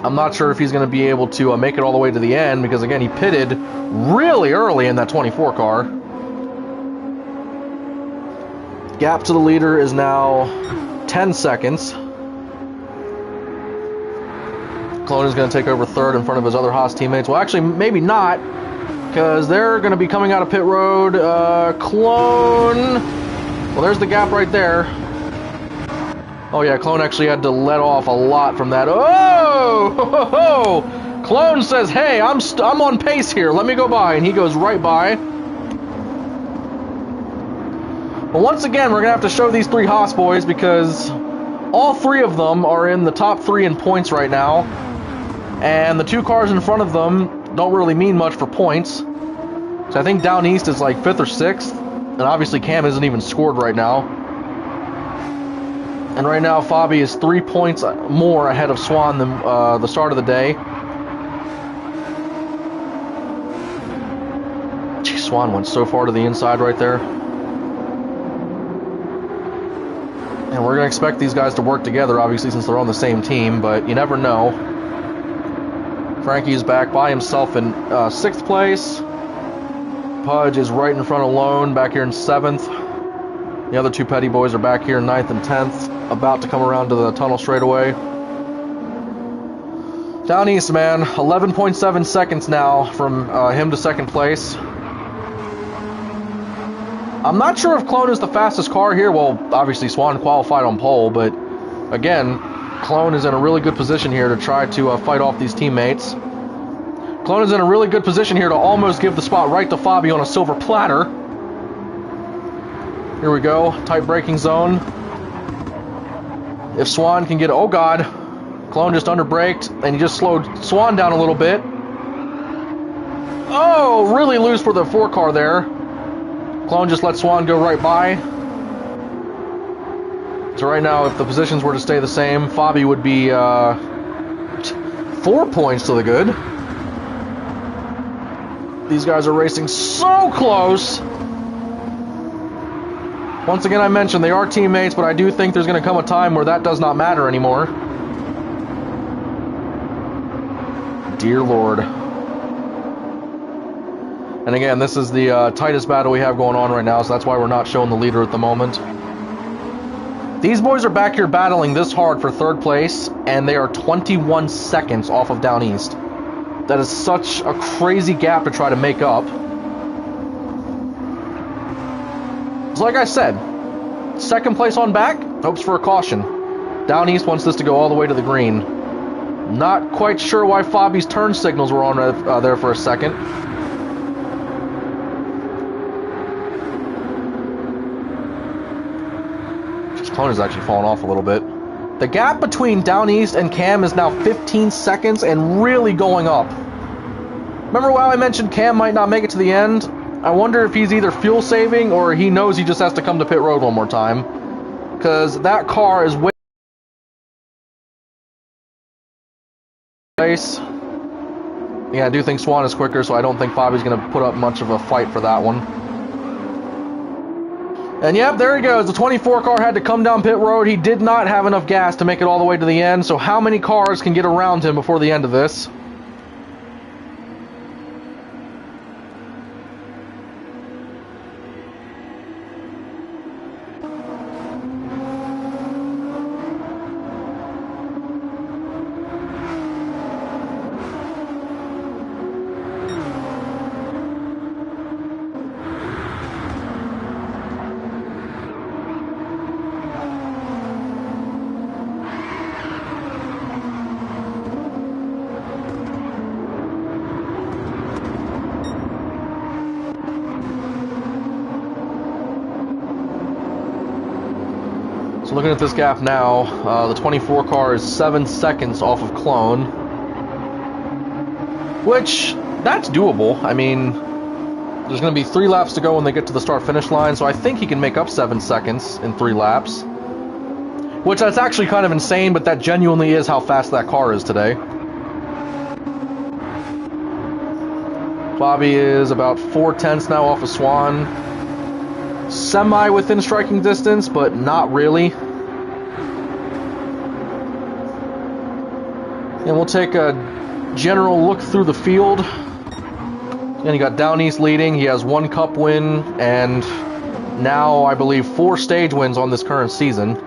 I'm not sure if he's going to be able to make it all the way to the end, because again, he pitted really early in that 24 car. Gap to the leader is now 10 seconds. Clone is going to take over 3rd in front of his other Haas teammates. Well, actually, maybe not, because they're going to be coming out of pit road. Clone. Well, there's the gap right there. Oh yeah, Clone actually had to let off a lot from that. Oh! Clone says, "Hey, I'm on pace here. Let me go by," and he goes right by. But once again, we're gonna have to show these 3 Haas boys because all 3 of them are in the top 3 in points right now, and the 2 cars in front of them don't really mean much for points. So I think Down East is like 5th or 6th, and obviously Cam isn't even scored right now. And right now Fabi is 3 points more ahead of Swan than the start of the day. Gee, Swan went so far to the inside right there. And we're going to expect these guys to work together, obviously, since they're on the same team, but you never know. Frankie is back by himself in 6th place. Pudge is right in front of Lone, back here in 7th. The other 2 petty boys are back here in 9th and 10th, about to come around to the tunnel straightaway. Down East, man, 11.7 seconds now from him to 2nd place. I'm not sure if Clone is the fastest car here. Well, obviously Swan qualified on pole, but again, Clone is in a really good position here to try to fight off these teammates. Clone is in a really good position here to almost give the spot right to Fabi on a silver platter. Here we go, tight braking zone. If Swan can get, oh god, Clone just underbraked, and he just slowed Swan down a little bit. Oh, really loose for the 4 car there. Clone just let Swan go right by. So right now, if the positions were to stay the same, Fabi would be 4 points to the good. These guys are racing so close. Once again, I mentioned they are teammates, but I do think there's going to come a time where that does not matter anymore. Dear Lord. And again, this is the tightest battle we have going on right now, so that's why we're not showing the leader at the moment. These boys are back here battling this hard for 3rd place, and they are 21 seconds off of Down East. That is such a crazy gap to try to make up. So like I said, 2nd place on back, hopes for a caution. Down East wants this to go all the way to the green. Not quite sure why Fabi's turn signals were on there for a second. Clone is actually falling off a little bit. The gap between Down East and Cam is now 15 seconds and really going up. Remember how I mentioned Cam might not make it to the end? I wonder if he's either fuel saving or he knows he just has to come to pit road one more time. Because that car is way... Yeah, I do think Swan is quicker, so I don't think Fabi's going to put up much of a fight for that one. And yep, there he goes. The 24 car had to come down pit road. He did not have enough gas to make it all the way to the end. So how many cars can get around him before the end of this? Looking at this gap now, the 24 car is 7 seconds off of Clone. Which, that's doable. I mean, there's going to be 3 laps to go when they get to the start-finish line, so I think he can make up 7 seconds in 3 laps. Which, that's actually kind of insane, but that genuinely is how fast that car is today. Bobby is about 4/10 now off of Swan. Semi within striking distance, but not really. And we'll take a general look through the field. And you got Down East leading. He has 1 cup win and now I believe 4 stage wins on this current season.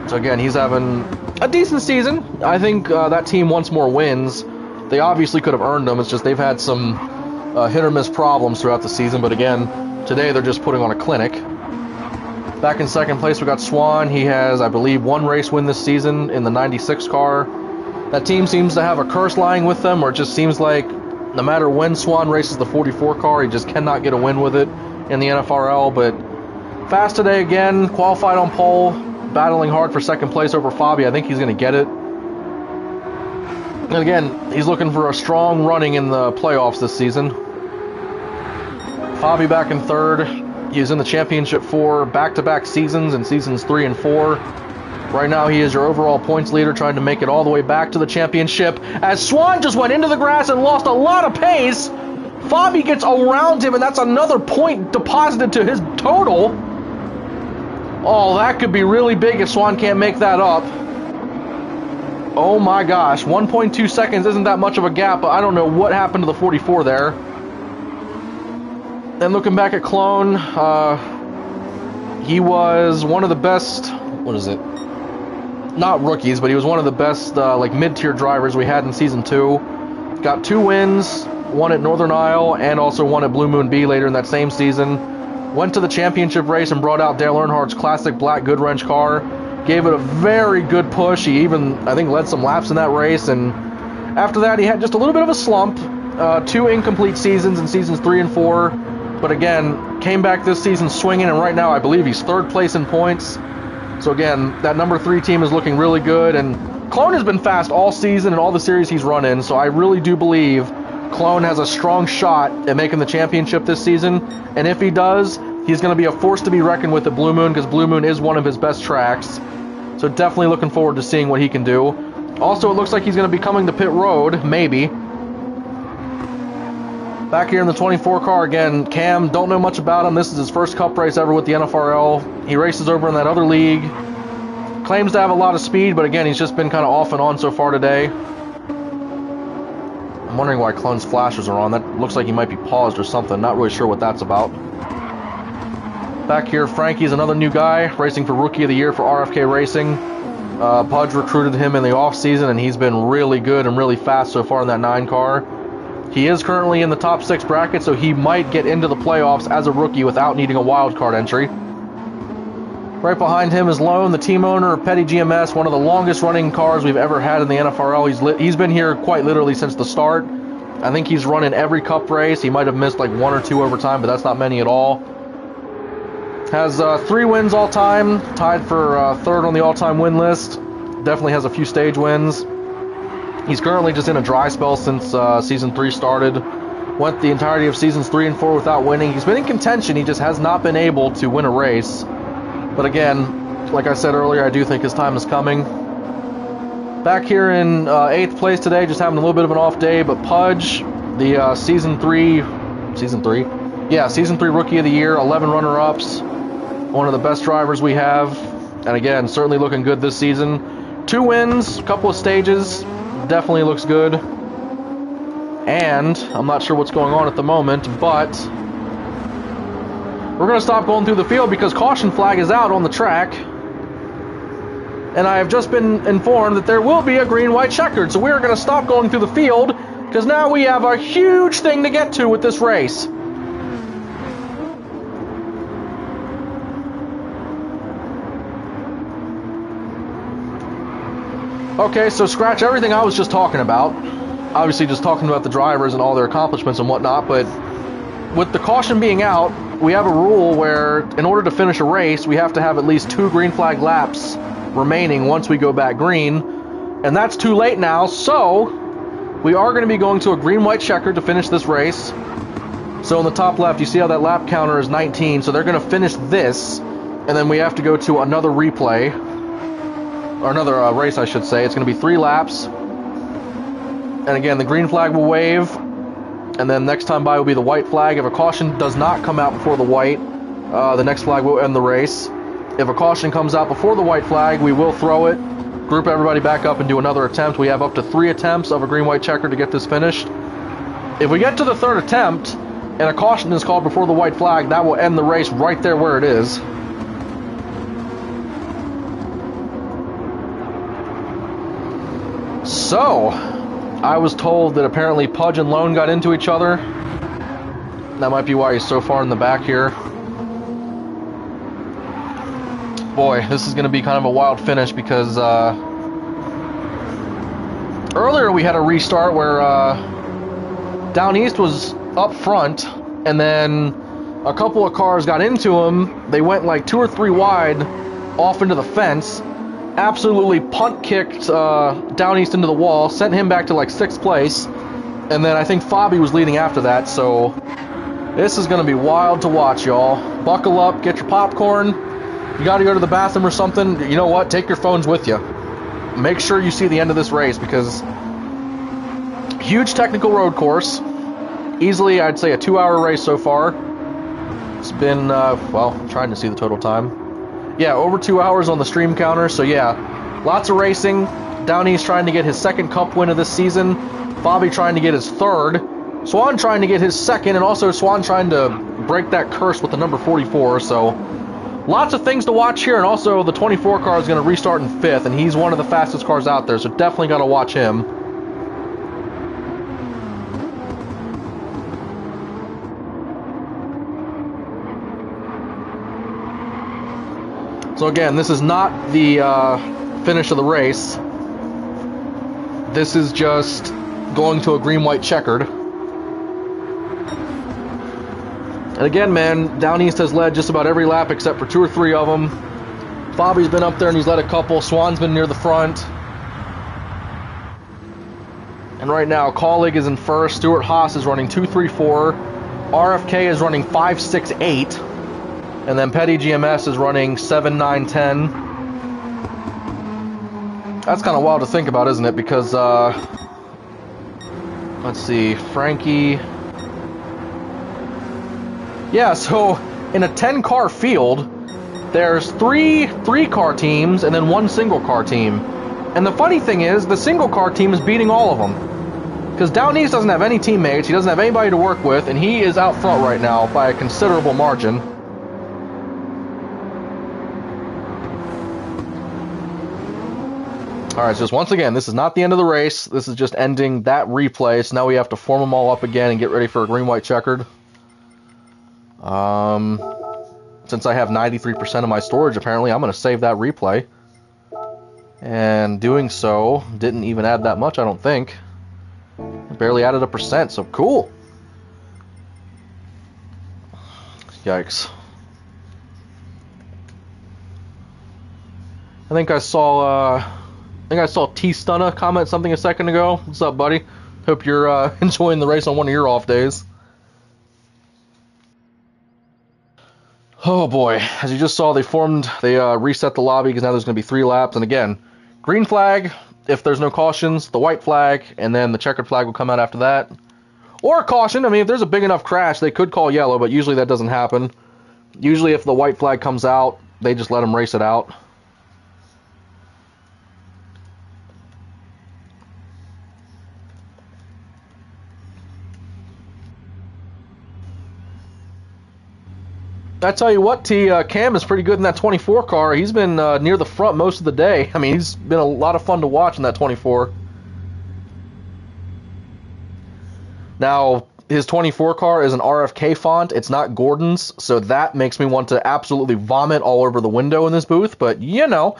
So again, he's having a decent season. I think that team wants more wins. They obviously could have earned them. It's just they've had some hit or miss problems throughout the season. But again, today they're just putting on a clinic. Back in second place, we got Swan. He has, I believe, 1 race win this season in the 96 car. That team seems to have a curse lying with them, or it just seems like no matter when Swan races the 44 car, he just cannot get a win with it in the NFRL. But fast today again, qualified on pole, battling hard for second place over Fabi. I think he's going to get it. And again, he's looking for a strong running in the playoffs this season. Fabi back in third. He's in the championship for back-to-back seasons in seasons 3 and 4. Right now, he is your overall points leader, trying to make it all the way back to the championship. As Swan just went into the grass and lost a lot of pace, Fabi gets around him, and that's another point deposited to his total. Oh, that could be really big if Swan can't make that up. Oh my gosh, 1.2 seconds isn't that much of a gap, but I don't know what happened to the 44 there. And looking back at Clone, he was one of the best, what is it? Not rookies, but he was one of the best like mid-tier drivers we had in Season 2. Got 2 wins, one at Northern Isle and also one at Blue Moon B later in that same season. Went to the championship race and brought out Dale Earnhardt's classic black good wrench car. Gave it a very good push. He even, I think, led some laps in that race. And after that, he had just a little bit of a slump. 2 incomplete seasons in seasons 3 and 4. But again, came back this season swinging. And right now, I believe he's 3rd place in points. So again, that number 3 team is looking really good. And Clone has been fast all season and all the series he's run in. So I really do believe Clone has a strong shot at making the championship this season. And if he does, he's going to be a force to be reckoned with at Blue Moon, because Blue Moon is one of his best tracks. So definitely looking forward to seeing what he can do. Also, it looks like he's going to be coming to pit road, maybe. Back here in the 24 car again, Cam, don't know much about him. This is his first cup race ever with the NFRL. He races over in that other league. Claims to have a lot of speed, but again, he's just been kind of off and on so far today. I'm wondering why Clone's flashers are on. That looks like he might be paused or something. Not really sure what that's about. Back here, Frankie's another new guy, racing for Rookie of the Year for RFK Racing. Pudge recruited him in the off-season, and he's been really good and really fast so far in that 9 car. He is currently in the top 6 bracket, so he might get into the playoffs as a rookie without needing a wild card entry. Right behind him is Lone, the team owner of Petty GMS, one of the longest running cars we've ever had in the NFRL. He's been here quite literally since the start. I think he's run in every cup race. He might have missed like 1 or 2 over time, but that's not many at all. Has 3 wins all time, tied for 3rd on the all-time win list. Definitely has a few stage wins. He's currently just in a dry spell since Season 3 started. Went the entirety of Seasons 3 and 4 without winning. He's been in contention, he just has not been able to win a race. But again, like I said earlier, I do think his time is coming. Back here in 8th place today, just having a little bit of an off day, but Pudge, the Season 3 Rookie of the Year, 11 runner-ups. One of the best drivers we have, and again, certainly looking good this season. 2 wins, a couple of stages, definitely looks good. And I'm not sure what's going on at the moment, but we're going to stop going through the field because caution flag is out on the track. And I have just been informed that there will be a green-white checkered, so we're going to stop going through the field because now we have a huge thing to get to with this race. Okay, so scratch everything I was just talking about. Obviously just talking about the drivers and all their accomplishments and whatnot, but with the caution being out, we have a rule where in order to finish a race, we have to have at least 2 green flag laps remaining once we go back green, and that's too late now, so we are going to be going to a green-white checker to finish this race. So in the top left, you see how that lap counter is 19, so they're going to finish this, and then we have to go to another replay, or another race, I should say. It's going to be 3 laps, and again, the green flag will wave, and then next time by will be the white flag. If a caution does not come out before the white, the next flag will end the race. If a caution comes out before the white flag, we will throw it, group everybody back up and do another attempt. We have up to 3 attempts of a green-white checker to get this finished. If we get to the 3rd attempt, and a caution is called before the white flag, that will end the race right there where it is. So, I was told that apparently Pudge and Lone got into each other. That might be why he's so far in the back here. Boy, this is going to be kind of a wild finish because earlier we had a restart where Down East was up front, and then a couple of cars got into him. They went like 2 or 3 wide off into the fence, absolutely punt kicked Down East into the wall, sent him back to like 6th place, and then I think Fabi was leading after that. So this is going to be wild to watch, y'all. Buckle up, get your popcorn. You got to go to the bathroom or something, you know what, take your phones with you. Make sure you see the end of this race, because huge technical road course. Easily, I'd say a 2-hour race so far. It's been, well, I'm trying to see the total time. Yeah, over 2 hours on the stream counter, so yeah. Lots of racing. Down East trying to get his 2nd cup win of this season. Fabi trying to get his 3rd. Swan trying to get his 2nd, and also Swan trying to break that curse with the number 44, so lots of things to watch here, and also the 24 car is going to restart in 5th, and he's one of the fastest cars out there, so definitely got to watch him. So again, this is not the finish of the race. This is just going to a green-white checkered. And again, man, Down East has led just about every lap except for 2 or 3 of them. Fabi's been up there and he's led a couple. Swan's been near the front. And right now, Colleague is in 1st. Stuart Haas is running 2-3-4. RFK is running 5-6-8. And then Petty GMS is running 7-9-10. That's kind of wild to think about, isn't it? Because, let's see, Frankie. Yeah, so in a 10-car field, there's three car teams and then 1 single car team. And the funny thing is, the single car team is beating all of them. Because Down East doesn't have any teammates, he doesn't have anybody to work with, and he is out front right now by a considerable margin. Alright, so just once again, this is not the end of the race. This is just ending that replay. So now we have to form them all up again and get ready for a green-white checkered. Since I have 93% of my storage, apparently, I'm going to save that replay. And doing so didn't even add that much, I don't think. Barely added 1%, so cool. Yikes. I think I saw T-Stunna comment something a second ago. What's up, buddy? Hope you're enjoying the race on one of your off days. Oh boy, as you just saw, they reset the lobby because now there's going to be 3 laps. And again, green flag if there's no cautions, the white flag, and then the checkered flag will come out after that. Or a caution. I mean, if there's a big enough crash, they could call yellow, but usually that doesn't happen. Usually if the white flag comes out, they just let them race it out. I tell you what, Cam is pretty good in that 24 car. He's been near the front most of the day. I mean, he's been a lot of fun to watch in that 24. Now, his 24 car is an RFK font. It's not Gordon's, so that makes me want to absolutely vomit all over the window in this booth, but, you know.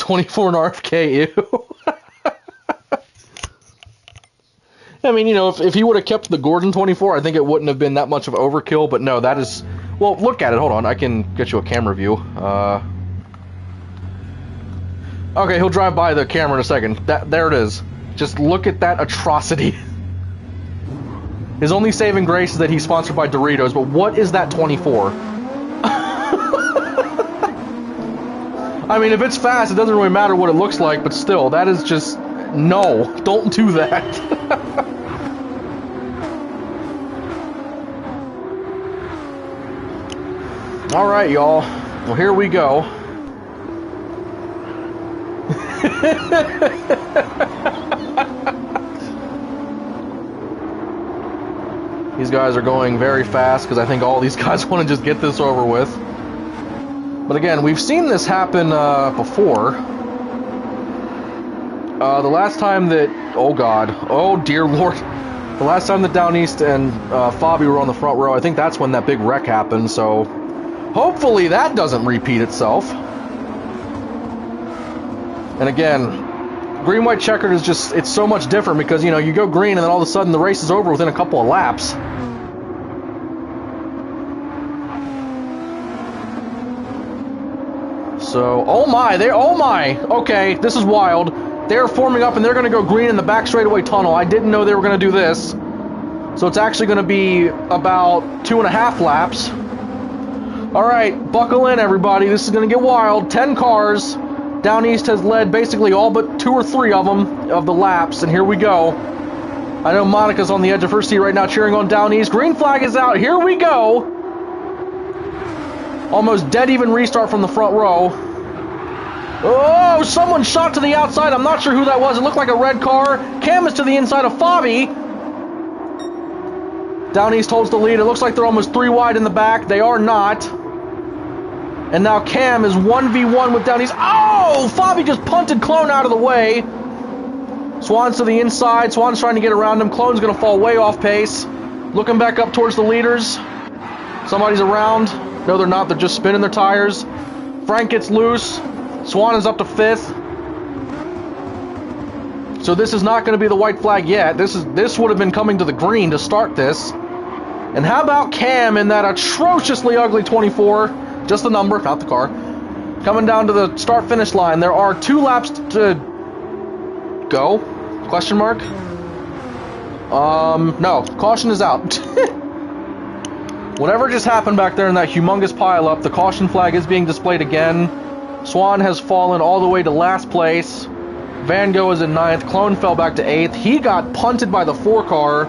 24 and RFK, ew. I mean, you know, if he would have kept the Gordon 24, I think it wouldn't have been that much of overkill, but no, that is... Well, look at it. Hold on. I can get you a camera view. Okay, he'll drive by the camera in a second. There it is. Just look at that atrocity. His only saving grace is that he's sponsored by Doritos, but what is that 24? I mean, if it's fast, it doesn't really matter what it looks like, but still, that is just... No, don't do that. Alright, y'all. Well, here we go. These guys are going very fast because I think all these guys want to just get this over with. But again, we've seen this happen before. The last time that... Oh god. Oh dear lord. The last time that Down East and Fabi were on the front row, I think that's when that big wreck happened, so... Hopefully that doesn't repeat itself. And again, green-white checkered is just... It's so much different because, you know, you go green and then all of a sudden the race is over within a couple of laps. So, oh my, okay, this is wild. They're forming up and they're going to go green in the back straightaway tunnel. I didn't know they were going to do this. So it's actually going to be about 2.5 laps. Alright, buckle in everybody, this is going to get wild. 10 cars. Down East has led basically all but 2 or 3 of them, of the laps, and here we go. I know Monica's on the edge of her seat right now cheering on Down East. Green flag is out, here we go. Almost dead even restart from the front row. Oh, someone shot to the outside. I'm not sure who that was. It looked like a red car. Cam is to the inside of Fabi. Down East holds the lead. It looks like they're almost 3 wide in the back. They are not. And now Cam is 1v1 with Down East. Oh, Fabi just punted Clone out of the way. Swan's to the inside. Swan's trying to get around him. Clone's going to fall way off pace. Looking back up towards the leaders. Somebody's around. No, they're not. They're just spinning their tires. Frank gets loose. Swan is up to 5th. So this is not going to be the white flag yet. This would have been coming to the green to start this. And how about Cam in that atrociously ugly 24? Just the number, not the car. Coming down to the start-finish line. There are 2 laps to go? Question mark? No. Caution is out. Whatever just happened back there in that humongous pileup, the caution flag is being displayed again. Swan has fallen all the way to last place. Van Gogh is in 9th. Clone fell back to 8th. He got punted by the 4 car,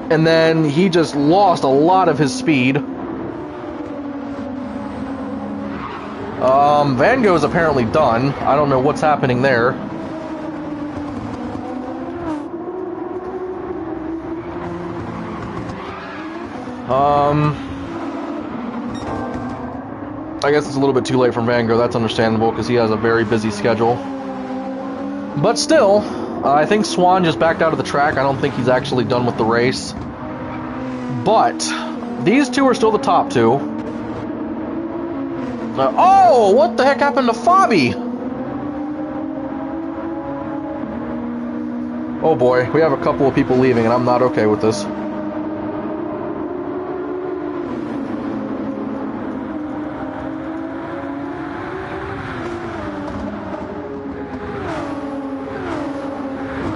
and then he just lost a lot of his speed. Van Gogh is apparently done. I don't know what's happening there. I guess it's a little bit too late for Van Gogh. That's understandable because he has a very busy schedule. But still, I think Swan just backed out of the track. I don't think he's actually done with the race. But these 2 are still the top 2. Oh, what the heck happened to Fabi? Oh boy, we have a couple of people leaving and I'm not okay with this.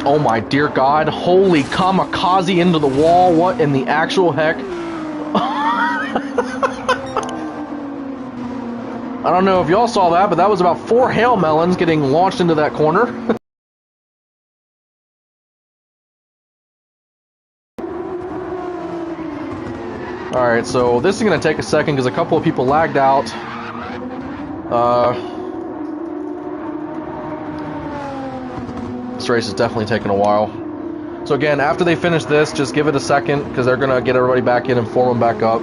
Oh my dear God, holy kamikaze into the wall, what in the actual heck? I don't know if y'all saw that, but that was about 4 hail melons getting launched into that corner. Alright, so this is going to take a second because a couple of people lagged out. This race is definitely taking a while. So again, after they finish this, just give it a second because they're going to get everybody back in and form them back up.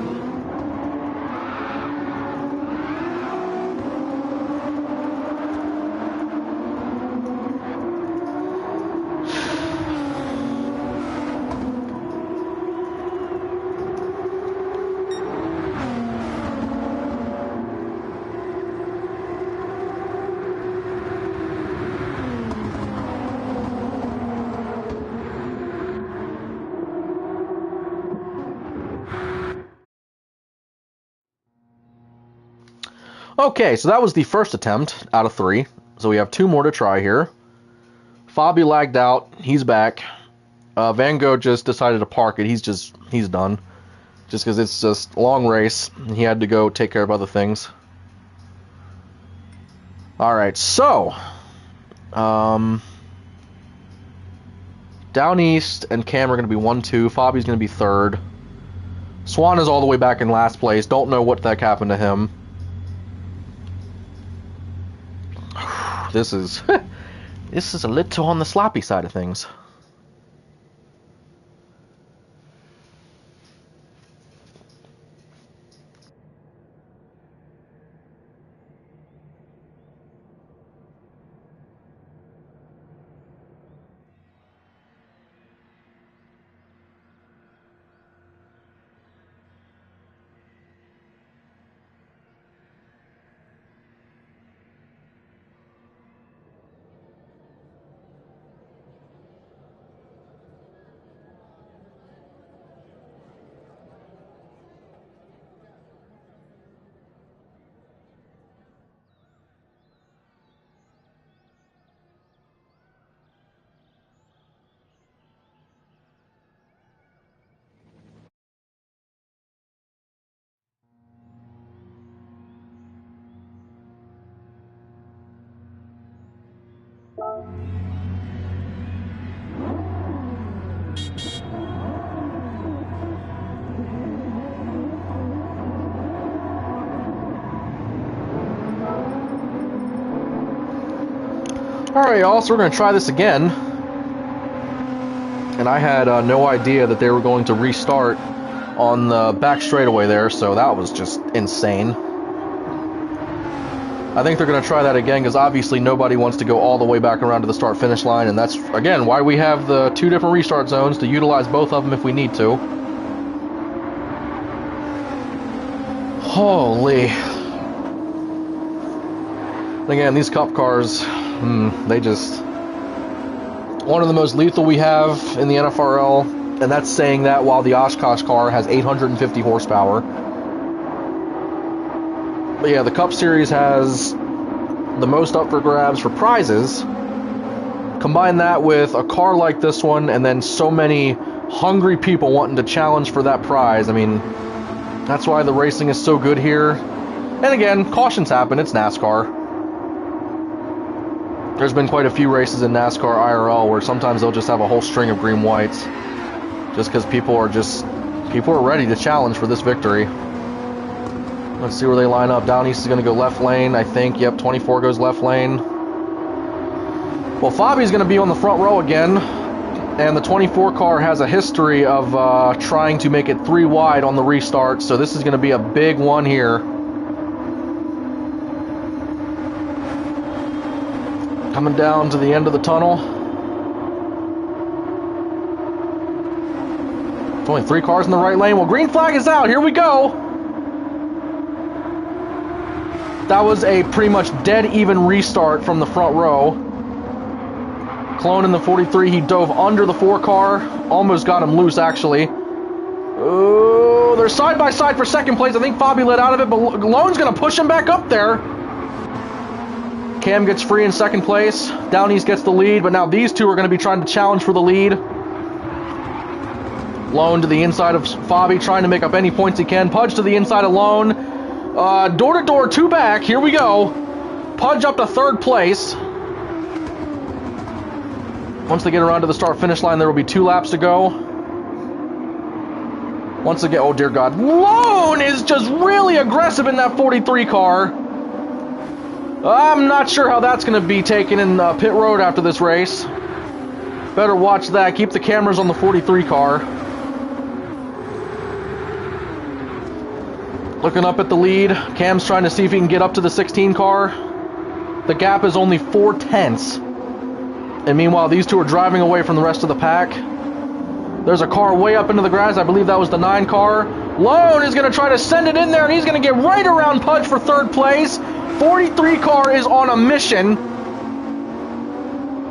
Okay, so that was the first attempt out of 3. So we have 2 more to try here. Fabi lagged out. He's back. Van Gogh just decided to park it. He's done. Just because it's just a long race. He had to go take care of other things. Alright, so... Down East and Cam are going to be 1-2. Fabi's going to be 3rd. Swan is all the way back in last place. Don't know what the heck happened to him. This is... this is a little on the sloppy side of things. Alright, y'all, so we're going to try this again. And I had no idea that they were going to restart on the back straightaway there, so that was just insane. I think they're going to try that again, because obviously nobody wants to go all the way back around to the start-finish line, and that's, again, why we have the 2 different restart zones, to utilize both of them if we need to. Holy. Again, these cup cars... they just... One of the most lethal we have in the NFRL, and that's saying that while the Oshkosh car has 850 horsepower. But yeah, the Cup Series has the most up for grabs for prizes. Combine that with a car like this one, and then so many hungry people wanting to challenge for that prize. I mean, that's why the racing is so good here. And again, cautions happen, it's NASCAR. There's been quite a few races in NASCAR IRL where sometimes they'll just have a whole string of green whites. Just because people are ready to challenge for this victory. Let's see where they line up. Down East is going to go left lane, I think. Yep, 24 goes left lane. Well, Fabi's going to be on the front row again. And the 24 car has a history of trying to make it 3 wide on the restart. So this is going to be a big one here. Coming down to the end of the tunnel. It's only 3 cars in the right lane. Well, green flag is out. Here we go. That was a pretty much dead even restart from the front row. Clone in the 43. He dove under the 4 car. Almost got him loose, actually. Oh, they're side by side for second place. I think Fabi let out of it, but Lone's going to push him back up there. Cam gets free in second place. Down East gets the lead, but now these 2 are going to be trying to challenge for the lead. Lone to the inside of Fabi, trying to make up any points he can. Pudge to the inside of Lone. Door to door, 2 back. Here we go. Pudge up to 3rd place. Once they get around to the start-finish line, there will be 2 laps to go. Once again, oh dear God. Lone is just really aggressive in that 43 car. I'm not sure how that's going to be taken in pit road after this race. Better watch that. Keep the cameras on the 43 car. Looking up at the lead. Cam's trying to see if he can get up to the 16 car. The gap is only 4 tenths. And meanwhile, these 2 are driving away from the rest of the pack. There's a car way up into the grass. I believe that was the 9 car. Lone is going to try to send it in there, and he's going to get right around Pudge for 3rd place. 43 car is on a mission.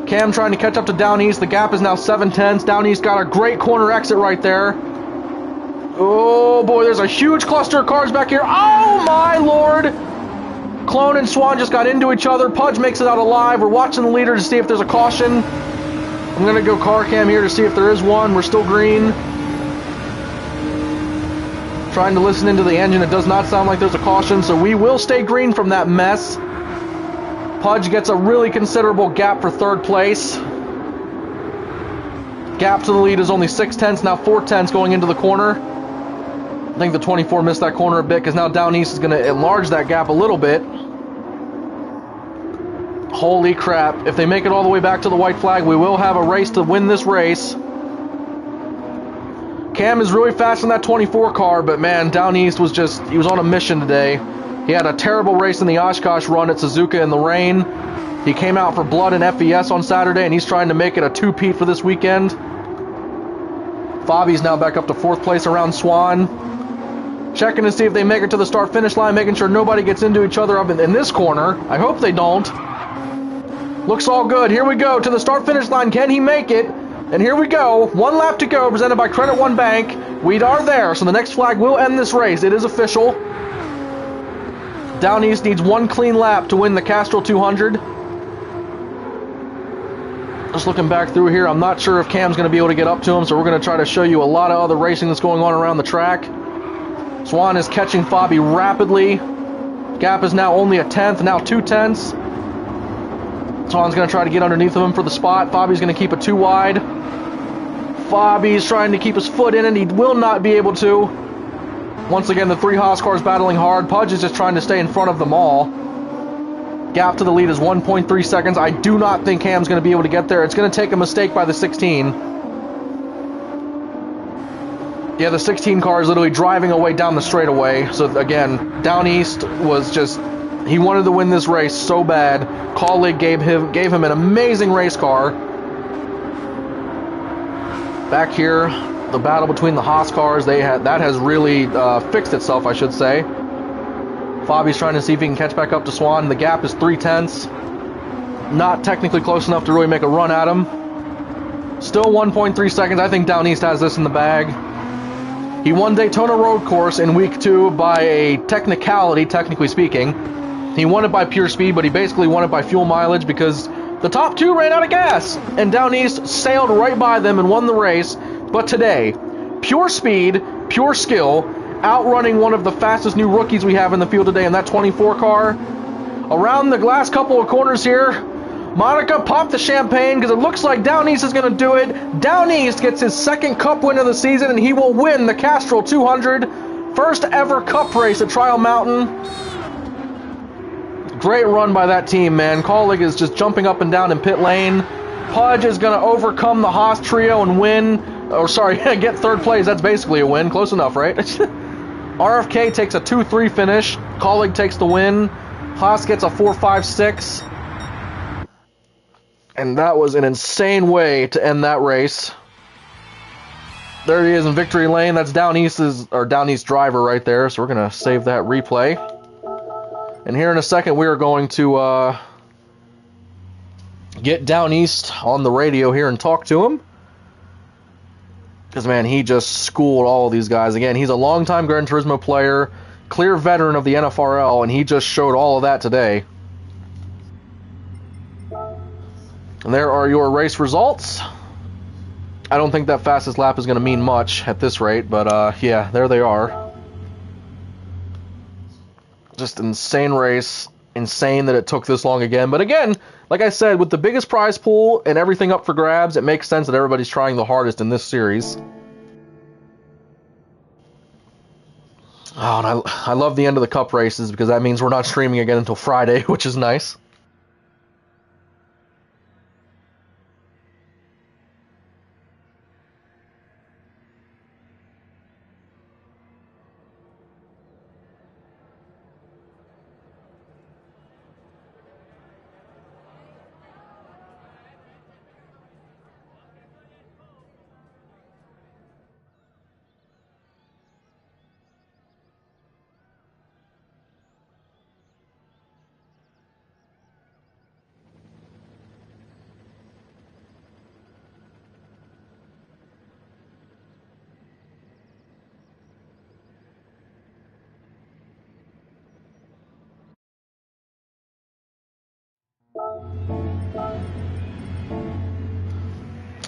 Cam trying to catch up to Down East. The gap is now 7 tenths. Down East got a great corner exit right there. Oh boy, there's a huge cluster of cars back here. Oh my lord! Clone and Swan just got into each other. Pudge makes it out alive. We're watching the leader to see if there's a caution. I'm going to go car cam here to see if there is one. We're still green. Trying to listen into the engine. It does not sound like there's a caution, so we will stay green from that mess. Pudge gets a really considerable gap for third place. Gap to the lead is only 6/10, now 4/10 going into the corner. I think the 24 missed that corner a bit because now Down East is going to enlarge that gap a little bit. Holy crap. If they make it all the way back to the white flag, we will have a race to win this race. Cam is really fast in that 24 car, but man, Down East was just, he was on a mission today. He had a terrible race in the Oshkosh run at Suzuka in the rain. He came out for blood in FES on Saturday, and he's trying to make it a two-peat for this weekend. Fabi's now back up to 4th place around Swan. Checking to see if they make it to the start-finish line, making sure nobody gets into each other up in this corner. I hope they don't. Looks all good. Here we go to the start-finish line. Can he make it? And here we go. 1 lap to go, presented by Credit One Bank. We are there, so the next flag will end this race. It is official. Down East needs 1 clean lap to win the Castrol 200. Just looking back through here, I'm not sure if Cam's going to be able to get up to him, so we're going to try to show you a lot of other racing that's going on around the track. Swan is catching Fabi rapidly. Gap is now only 1/10, now 2/10. Swan's going to try to get underneath of him for the spot. Fabi's going to keep it too wide. Fabi's trying to keep his foot in it. He will not be able to. Once again, the 3 Haas cars battling hard. Pudge is just trying to stay in front of them all. Gap to the lead is 1.3 seconds. I do not think Cam's going to be able to get there. It's going to take a mistake by the 16. Yeah, the 16 car is literally driving away down the straightaway. So again, Down East was just, he wanted to win this race so bad. Colleague gave him an amazing race car. Back here, the battle between the Haas cars, that has really fixed itself, I should say. Fabi's trying to see if he can catch back up to Swan. The gap is 3/10. Not technically close enough to really make a run at him. Still 1.3 seconds. I think Down East has this in the bag. He won Daytona Road Course in week 2 by a technicality, technically speaking. He won it by pure speed, but he basically won it by fuel mileage because the top 2 ran out of gas, and Down East sailed right by them and won the race. But today, pure speed, pure skill, outrunning one of the fastest new rookies we have in the field today in that 24 car. Around the last couple of corners here, Monica popped the champagne because it looks like Down East is going to do it. Down East gets his 2nd Cup win of the season, and he will win the Castrol 200. First ever Cup race at Trial Mountain. Great run by that team, man. Colleague is just jumping up and down in pit lane. Pudge is going to overcome the Haas trio and win. Or sorry, get 3rd place. That's basically a win. Close enough, right? RFK takes a 2-3 finish. Colleague takes the win. Haas gets a 4-5-6. And that was an insane way to end that race. There he is in victory lane. That's Down East driver right there. So we're going to save that replay. And here in a second, we are going to get Down East on the radio here and talk to him. Because, man, he just schooled all of these guys. Again, he's a longtime Gran Turismo player, clear veteran of the NFRL, and he just showed all of that today. And there are your race results. I don't think that fastest lap is going to mean much at this rate, but yeah, there they are. Just insane race. Insane that it took this long again. But again, like I said, with the biggest prize pool and everything up for grabs, it makes sense that everybody's trying the hardest in this series. Oh, and I love the end of the Cup races because that means we're not streaming again until Friday, which is nice.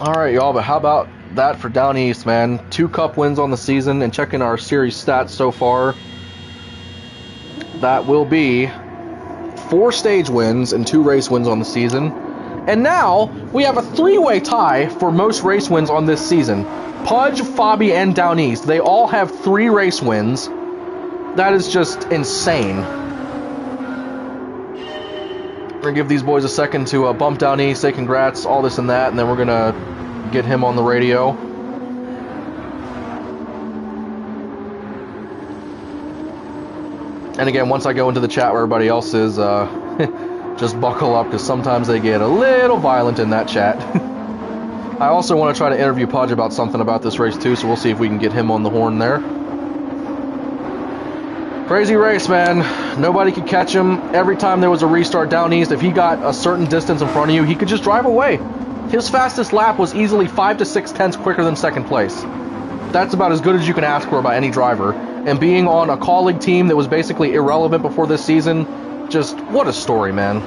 All right, y'all, but how about that for Down East, man? 2 Cup wins on the season, and checking our series stats so far, that will be 4 stage wins and 2 race wins on the season. And now we have a 3-way tie for most race wins on this season. Pudge, Fabi, and Down East, they all have 3 race wins. That is just insane. We're going to give these boys a second to bump Down East, say congrats, all this and that, and then we're going to get him on the radio. And again, once I go into the chat where everybody else is, just buckle up, because sometimes they get a little violent in that chat. I also want to try to interview Pudge about something about this race too, so we'll see if we can get him on the horn there. Crazy race, man. Nobody could catch him. Every time there was a restart Down East, if he got a certain distance in front of you, he could just drive away. His fastest lap was easily 5 to 6 tenths quicker than second place. That's about as good as you can ask for about any driver. And being on a colleague team that was basically irrelevant before this season, just what a story, man.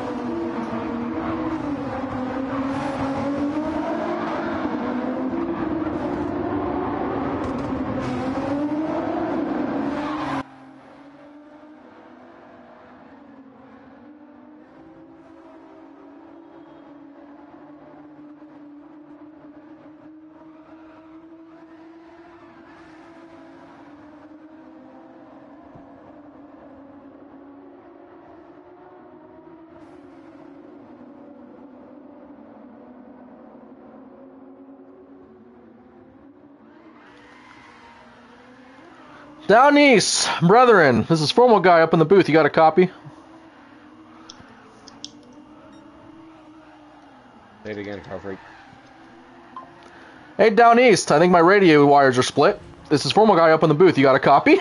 Down East, brethren, this is Formal Guy up in the booth. You got a copy? Say it again, Carfrey. Hey, Down East, I think my radio wires are split. This is Formal Guy up in the booth. You got a copy?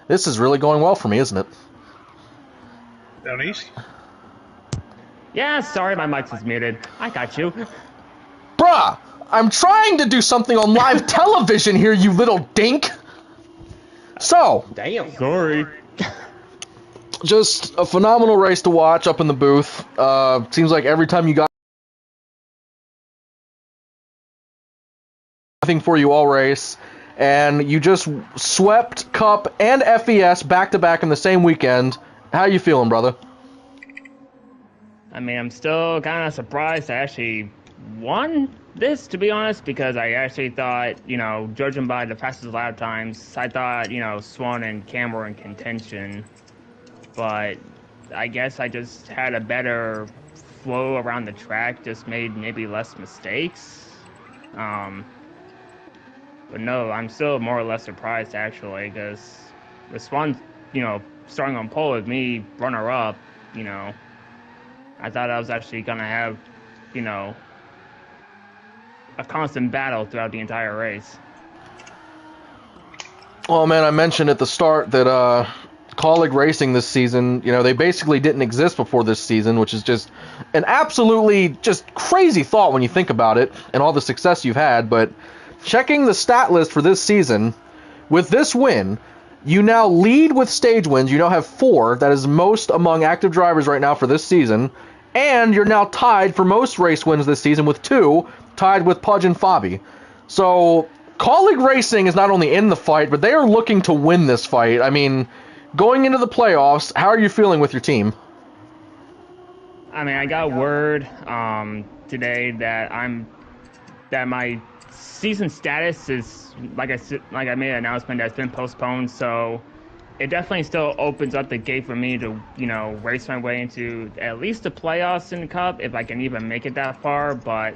This is really going well for me, isn't it? Down East? Yeah, sorry, my mic was muted. I got you. Bruh! I'm trying to do something on live television here, you little dink! So, Damn. Sorry. just a phenomenal race to watch up in the booth. Seems like every time you got nothing for you all race, and you just swept Cup and FES back-to-back in the same weekend. How you feeling, brother? I mean, I'm still kind of surprised I actually won this, to be honest, because I actually thought, you know, judging by the fastest lap times, I thought, you know, Swan and Cam were in contention. But I guess I just had a better flow around the track, just made maybe less mistakes. But no, I'm still more or less surprised, actually, because with Swan, you know, starting on pole with me, runner-up, you know, I thought I was actually going to have, you know, a constant battle throughout the entire race. Well, man, I mentioned at the start that colleague racing this season, you know, they basically didn't exist before this season, which is just an absolutely just crazy thought when you think about it and all the success you've had. But checking the stat list for this season, with this win, you now lead with stage wins. You now have 4. That is most among active drivers right now for this season. And you're now tied for most race wins this season with 2, tied with Pudge and Fabi. So, colleague racing is not only in the fight, but they are looking to win this fight. I mean, going into the playoffs, how are you feeling with your team? I mean, I got word today that my season status is, like I made an announcement, that's been postponed. So it definitely still opens up the gate for me to, you know, race my way into at least the playoffs in the Cup, if I can even make it that far. But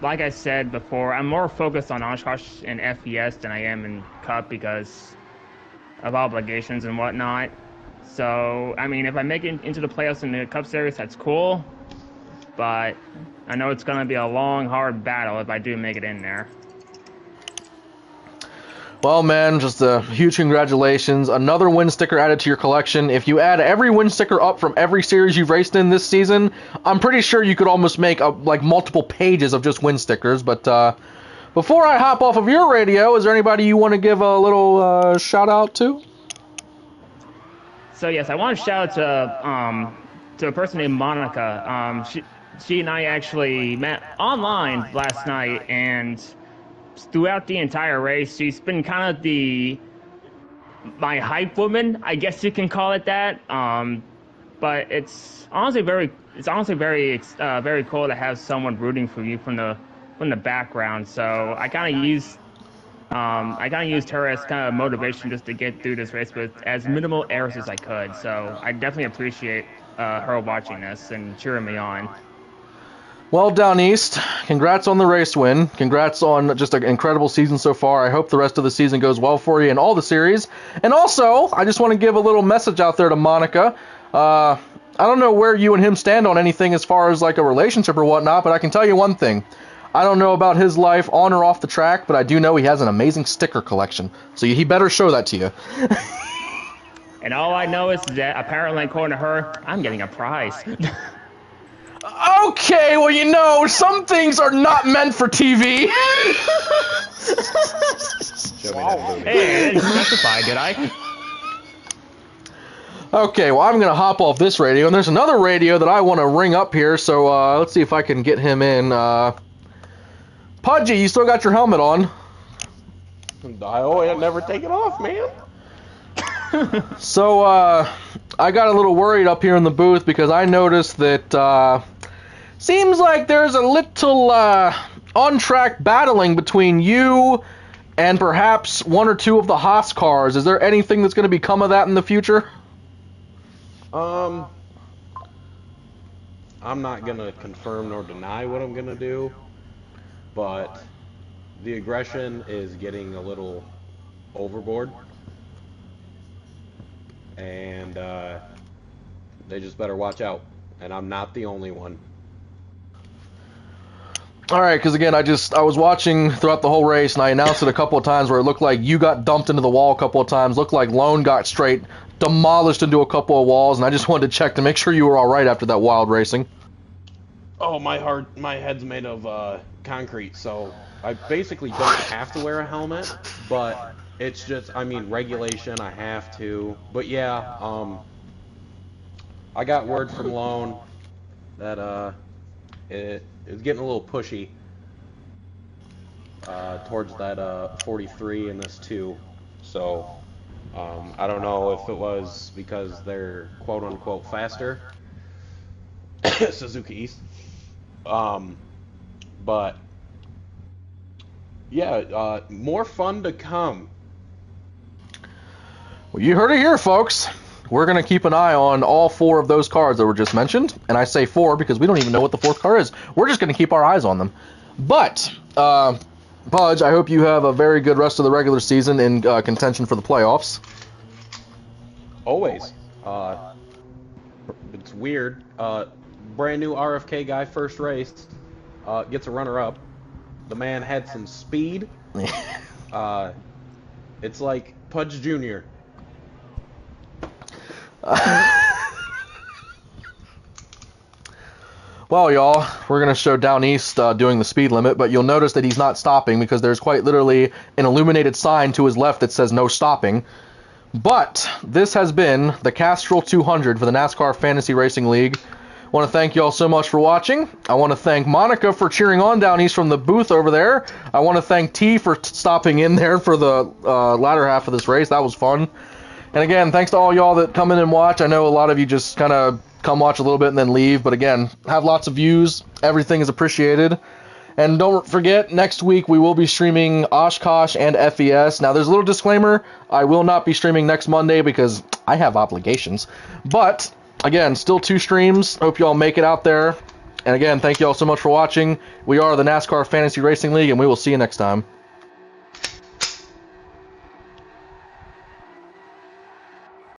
like I said before, I'm more focused on Oshkosh and FES than I am in Cup because of obligations and whatnot. So, I mean, if I make it into the playoffs in the Cup Series, that's cool. But I know it's going to be a long, hard battle if I do make it in there. Well, man, just a huge congratulations. Another win sticker added to your collection. If you add every win sticker up from every series you've raced in this season, I'm pretty sure you could almost make like multiple pages of just win stickers. But before I hop off of your radio, is there anybody you want to give a little shout out to? So yes, I want to shout out to a person named Monica. She and I actually met online last night, and throughout the entire race, she's been kind of my hype woman, I guess you can call it that. But it's honestly very very cool to have someone rooting for you from the background. So I kind of used her as kind of motivation just to get through this race with as minimal errors as I could. So I definitely appreciate her watching this and cheering me on. Well, Down East, congrats on the race win. Congrats on just an incredible season so far. I hope the rest of the season goes well for you in all the series. And also, I just want to give a little message out there to Monica. I don't know where you and him stand on anything as far as like a relationship or whatnot, but I can tell you one thing. I don't know about his life on or off the track, but I do know he has an amazing sticker collection. So he better show that to you. And all I know is that apparently, according to her, I'm getting a prize. Okay, well, you know, some things are not meant for TV. Hey, I didn't specify, did I? Okay, well, I'm going to hop off this radio, and there's another radio that I want to ring up here, so let's see if I can get him in. Pudgy, you still got your helmet on. I never take it off, man. So, I got a little worried up here in the booth because I noticed that, seems like there's a little, on-track battling between you and perhaps one or two of the Haas cars. Is there anything that's going to become of that in the future? I'm not going to confirm nor deny what I'm going to do, but the aggression is getting a little overboard. And they just better watch out. And I'm not the only one. Alright, because again, I was watching throughout the whole race, and I announced it a couple of times where it looked like you got dumped into the wall a couple of times, looked like Lone got straight demolished into a couple of walls, and I just wanted to check to make sure you were alright after that wild racing. Oh, my head's made of concrete, so I basically don't have to wear a helmet, but it's just, I mean, regulation, I have to. But yeah, I got word from Lone that it's getting a little pushy towards that 43 in this 2. So I don't know if it was because they're quote-unquote faster, Suzuki East. But yeah, more fun to come. Well, you heard it here, folks. We're going to keep an eye on all 4 of those cars that were just mentioned. And I say 4 because we don't even know what the 4th car is. We're just going to keep our eyes on them. But, Pudge, I hope you have a very good rest of the regular season in contention for the playoffs. Always. It's weird. Brand new RFK guy, first race, gets a runner-up. The man had some speed. It's like Pudge Jr. Well, y'all, we're going to show Down East doing the speed limit, but you'll notice that he's not stopping because there's quite literally an illuminated sign to his left that says no stopping. But this has been the Castrol 200 for the NASCAR Fantasy Racing League. I want to thank you all so much for watching. I want to thank Monica for cheering on Down East from the booth over there. I want to thank T for stopping in there for the latter half of this race. That was fun. And again, thanks to all y'all that come in and watch. I know a lot of you just kind of come watch a little bit and then leave. But again, have lots of views. Everything is appreciated. And don't forget, next week we will be streaming Oshkosh and FES. Now, there's a little disclaimer. I will not be streaming next Monday because I have obligations. But, again, still 2 streams. Hope y'all make it out there. And again, thank you all so much for watching. We are the NASCAR Fantasy Racing League, and we will see you next time.